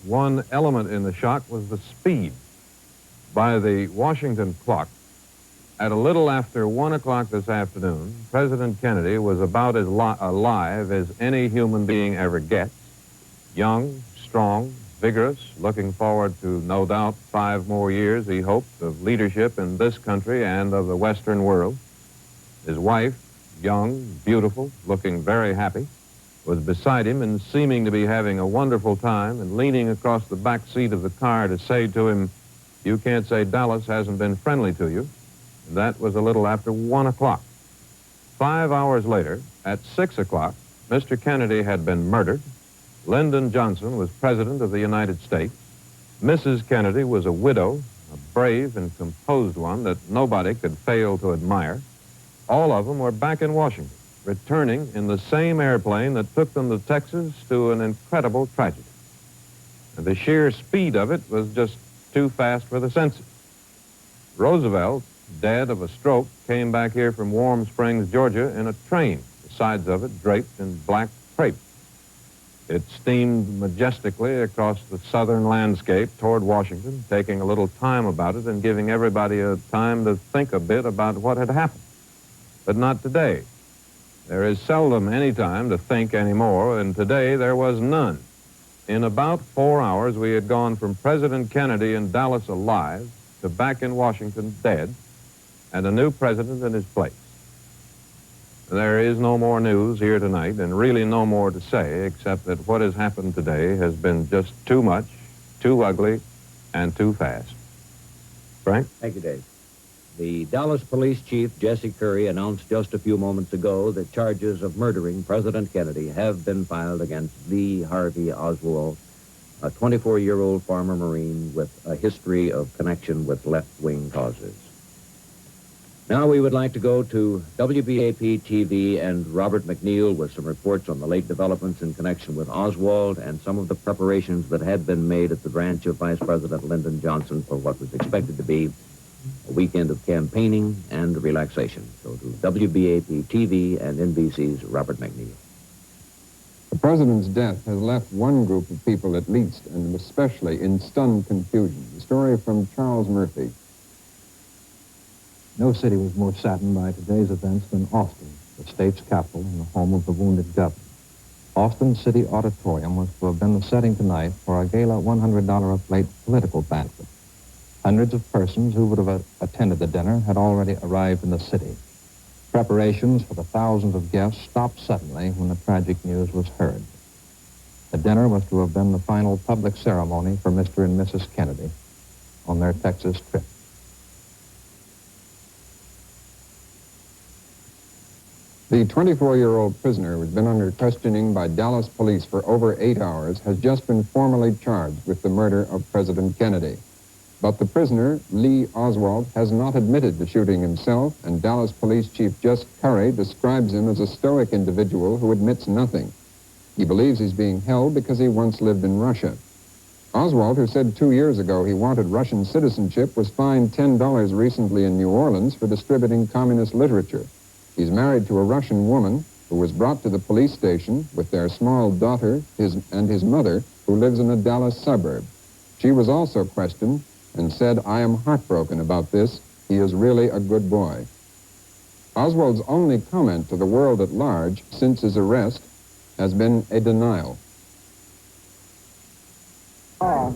one element in the shock was the speed. By the Washington clock, at a little after 1 o'clock this afternoon, President Kennedy was about as alive as any human being ever gets, young, strong, vigorous, looking forward to, no doubt, 5 more years, he hoped, of leadership in this country and of the Western world. His wife, young, beautiful, looking very happy, was beside him and seeming to be having a wonderful time and leaning across the back seat of the car to say to him, "You can't say Dallas hasn't been friendly to you." And that was a little after 1 o'clock. 5 hours later, at 6 o'clock, Mr. Kennedy had been murdered. Lyndon Johnson was President of the United States. Mrs. Kennedy was a widow, a brave and composed one that nobody could fail to admire. All of them were back in Washington, returning in the same airplane that took them to Texas to an incredible tragedy. And the sheer speed of it was just too fast for the senses. Roosevelt, dead of a stroke, came back here from Warm Springs, Georgia, in a train, the sides of it draped in black crepe. It steamed majestically across the southern landscape toward Washington, taking a little time about it and giving everybody a time to think a bit about what had happened. But not today. There is seldom any time to think anymore, and today there was none. In about 4 hours, we had gone from President Kennedy in Dallas alive to back in Washington dead, and a new president in his place. There is no more news here tonight, and really no more to say, except that what has happened today has been just too much, too ugly, and too fast. Frank? Thank you, Dave. The Dallas Police Chief, Jesse Curry, announced just a few moments ago that charges of murdering President Kennedy have been filed against Lee Harvey Oswald, a 24-year-old former Marine with a history of connection with left-wing causes. Now we would like to go to WBAP-TV and Robert McNeil with some reports on the late developments in connection with Oswald and some of the preparations that had been made at the branch of Vice President Lyndon Johnson for what was expected to be a weekend of campaigning and relaxation. So to WBAP-TV and NBC's Robert McNeil. The president's death has left one group of people at least, and especially in stunned confusion. The story from Charles Murphy. No city was more saddened by today's events than Austin, the state's capital and the home of the wounded governor. Austin City Auditorium was to have been the setting tonight for a gala $100 a plate political banquet. Hundreds of persons who would have attended the dinner had already arrived in the city. Preparations for the thousands of guests stopped suddenly when the tragic news was heard. The dinner was to have been the final public ceremony for Mr. and Mrs. Kennedy on their Texas trip. The 24-year-old prisoner who has been under questioning by Dallas police for over 8 hours has just been formally charged with the murder of President Kennedy. But the prisoner, Lee Oswald, has not admitted the shooting himself, and Dallas Police Chief Just Curry describes him as a stoic individual who admits nothing. He believes he's being held because he once lived in Russia. Oswald, who said 2 years ago he wanted Russian citizenship, was fined $10 recently in New Orleans for distributing communist literature. He's married to a Russian woman who was brought to the police station with their small daughter and his mother, who lives in a Dallas suburb. She was also questioned and said, "I am heartbroken about this. He is really a good boy." Oswald's only comment to the world at large since his arrest has been a denial. I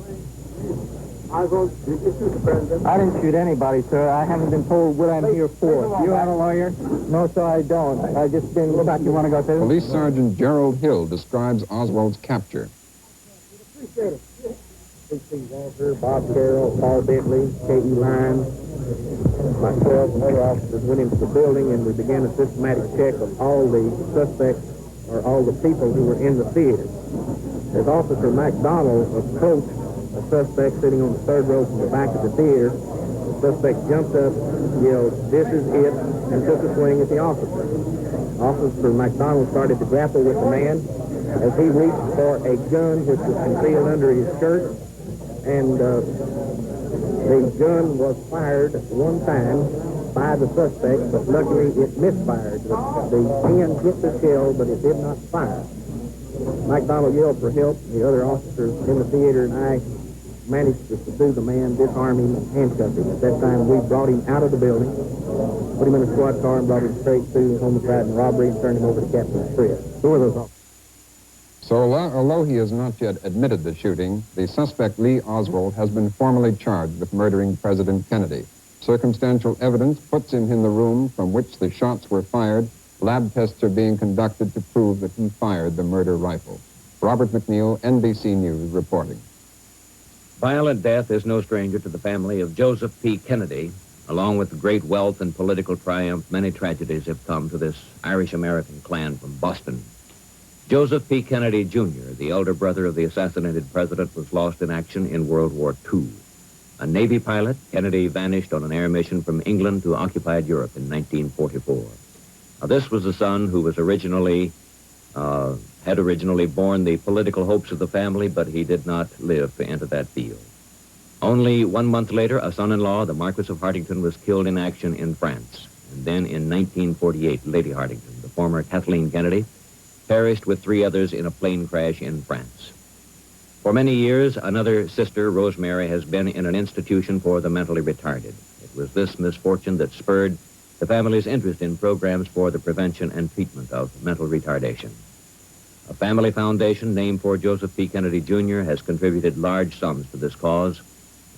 didn't shoot anybody, sir. I haven't been told what I'm here for. You have a lawyer? No, sir, I don't. I just been... You want to go through? Police Sergeant Gerald Hill describes Oswald's capture. Appreciate it. C.C. Walker, Bob Carroll, Paul Bentley, K.E. Lyons, myself, and other officers went into the building, and we began a systematic check of all the suspects or all the people who were in the theater. As Officer McDonald approached a suspect sitting on the third row from the back of the theater, the suspect jumped up, yelled, "This is it," and took a swing at the officer. Officer McDonald started to grapple with the man as he reached for a gun which was concealed under his shirt, and the gun was fired one time by the suspect, but luckily it misfired. The pin hit the shell, but it did not fire. McDonald yelled for help. The other officers in the theater and I managed to subdue the man, disarm him, and handcuff him. At that time, we brought him out of the building, put him in a squad car, and brought him straight to homicide and robbery and turned him over to Captain Fred. Who are those officers? So although he has not yet admitted the shooting, the suspect Lee Oswald has been formally charged with murdering President Kennedy. Circumstantial evidence puts him in the room from which the shots were fired. Lab tests are being conducted to prove that he fired the murder rifle. Robert McNeil, NBC News, reporting. Violent death is no stranger to the family of Joseph P. Kennedy. Along with the great wealth and political triumph, many tragedies have come to this Irish-American clan from Boston. Joseph P. Kennedy, Jr., the elder brother of the assassinated president, was lost in action in World War II. A Navy pilot, Kennedy vanished on an air mission from England to occupied Europe in 1944. Now, this was the son who was had originally borne the political hopes of the family, but he did not live to enter that field. Only 1 month later, a son-in-law, the Marquis of Hartington, was killed in action in France. And then in 1948, Lady Hartington, the former Kathleen Kennedy, perished with 3 others in a plane crash in France. For many years, another sister, Rosemary, has been in an institution for the mentally retarded. It was this misfortune that spurred the family's interest in programs for the prevention and treatment of mental retardation. A family foundation named for Joseph P. Kennedy, Jr. has contributed large sums to this cause,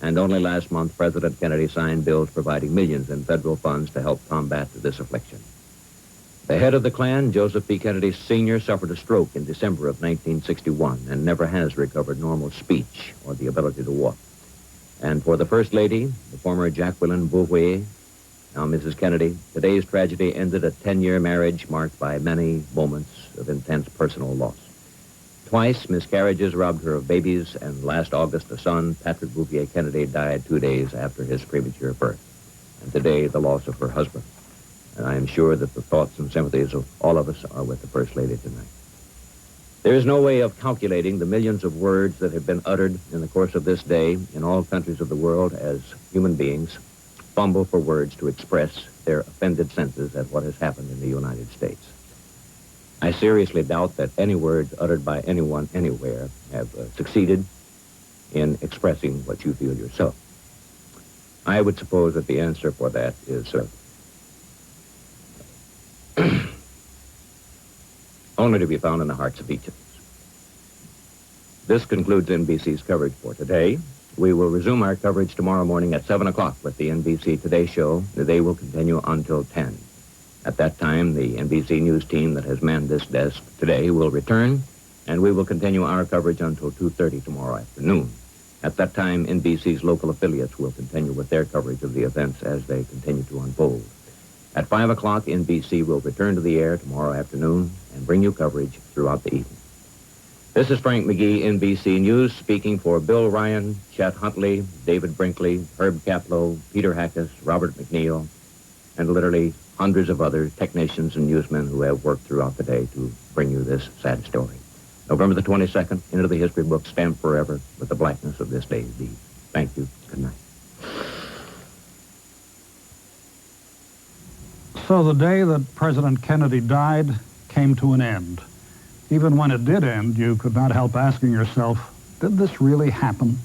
and only last month, President Kennedy signed bills providing millions in federal funds to help combat this affliction. The head of the Klan, Joseph P. Kennedy, Sr., suffered a stroke in December of 1961 and never has recovered normal speech or the ability to walk. And for the First Lady, the former Jacqueline Bouvier, now Mrs. Kennedy, today's tragedy ended a 10-year marriage marked by many moments of intense personal loss. Twice, miscarriages robbed her of babies, and last August, a son, Patrick Bouvier Kennedy, died 2 days after his premature birth. And today, the loss of her husband. And I am sure that the thoughts and sympathies of all of us are with the First Lady tonight. There is no way of calculating the millions of words that have been uttered in the course of this day in all countries of the world as human beings fumble for words to express their offended senses at what has happened in the United States. I seriously doubt that any words uttered by anyone anywhere have succeeded in expressing what you feel yourself. I would suppose that the answer for that is only to be found in the hearts of each of us. This concludes NBC's coverage for today. We will resume our coverage tomorrow morning at 7 o'clock with the NBC Today Show. The day will continue until 10. At that time, the NBC News team that has manned this desk today will return, and we will continue our coverage until 2:30 tomorrow afternoon. At that time, NBC's local affiliates will continue with their coverage of the events as they continue to unfold. At 5 o'clock, NBC will return to the air tomorrow afternoon and bring you coverage throughout the evening. This is Frank McGee, NBC News, speaking for Bill Ryan, Chet Huntley, David Brinkley, Herb Kaplow, Peter Hackus, Robert McNeil, and literally hundreds of other technicians and newsmen who have worked throughout the day to bring you this sad story. November the 22nd, into the history books, stamped forever with the blackness of this day's deed. Thank you. Good night. So the day that President Kennedy died came to an end. Even when it did end, you could not help asking yourself, did this really happen?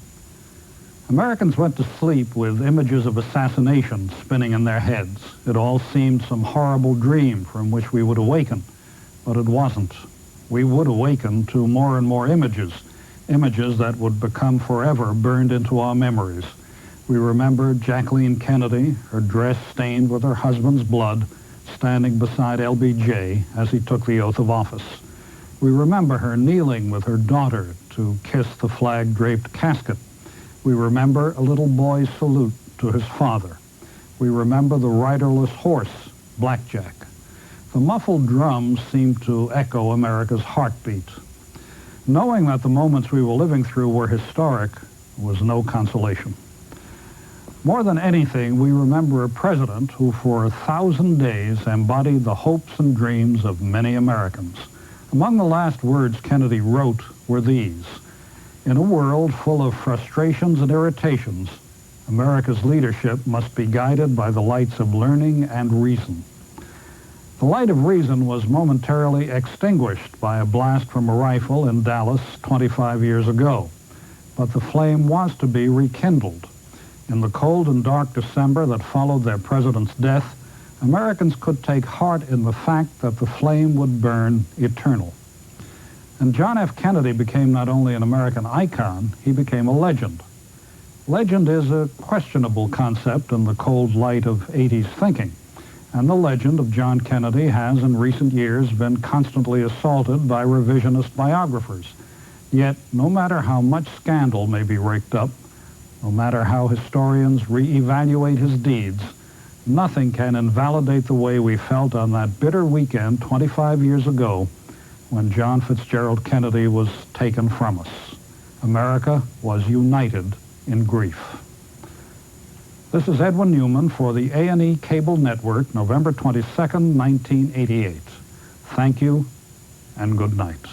Americans went to sleep with images of assassination spinning in their heads. It all seemed some horrible dream from which we would awaken, but it wasn't. We would awaken to more and more images that would become forever burned into our memories. We remember Jacqueline Kennedy, her dress stained with her husband's blood, standing beside LBJ as he took the oath of office. We remember her kneeling with her daughter to kiss the flag-draped casket. We remember a little boy's salute to his father. We remember the riderless horse, Blackjack. The muffled drums seemed to echo America's heartbeat. Knowing that the moments we were living through were historic was no consolation. More than anything, we remember a president who for 1,000 days embodied the hopes and dreams of many Americans. Among the last words Kennedy wrote were these: "In a world full of frustrations and irritations, America's leadership must be guided by the lights of learning and reason." The light of reason was momentarily extinguished by a blast from a rifle in Dallas 25 years ago, but the flame was to be rekindled. In the cold and dark December that followed their president's death, Americans could take heart in the fact that the flame would burn eternal. And John F. Kennedy became not only an American icon, he became a legend. Legend is a questionable concept in the cold light of 80s thinking, and the legend of John Kennedy has in recent years been constantly assaulted by revisionist biographers. Yet, no matter how much scandal may be raked up, no matter how historians re-evaluate his deeds, nothing can invalidate the way we felt on that bitter weekend 25 years ago when John Fitzgerald Kennedy was taken from us. America was united in grief. This is Edwin Newman for the A&E Cable Network, November 22nd, 1988. Thank you and good night.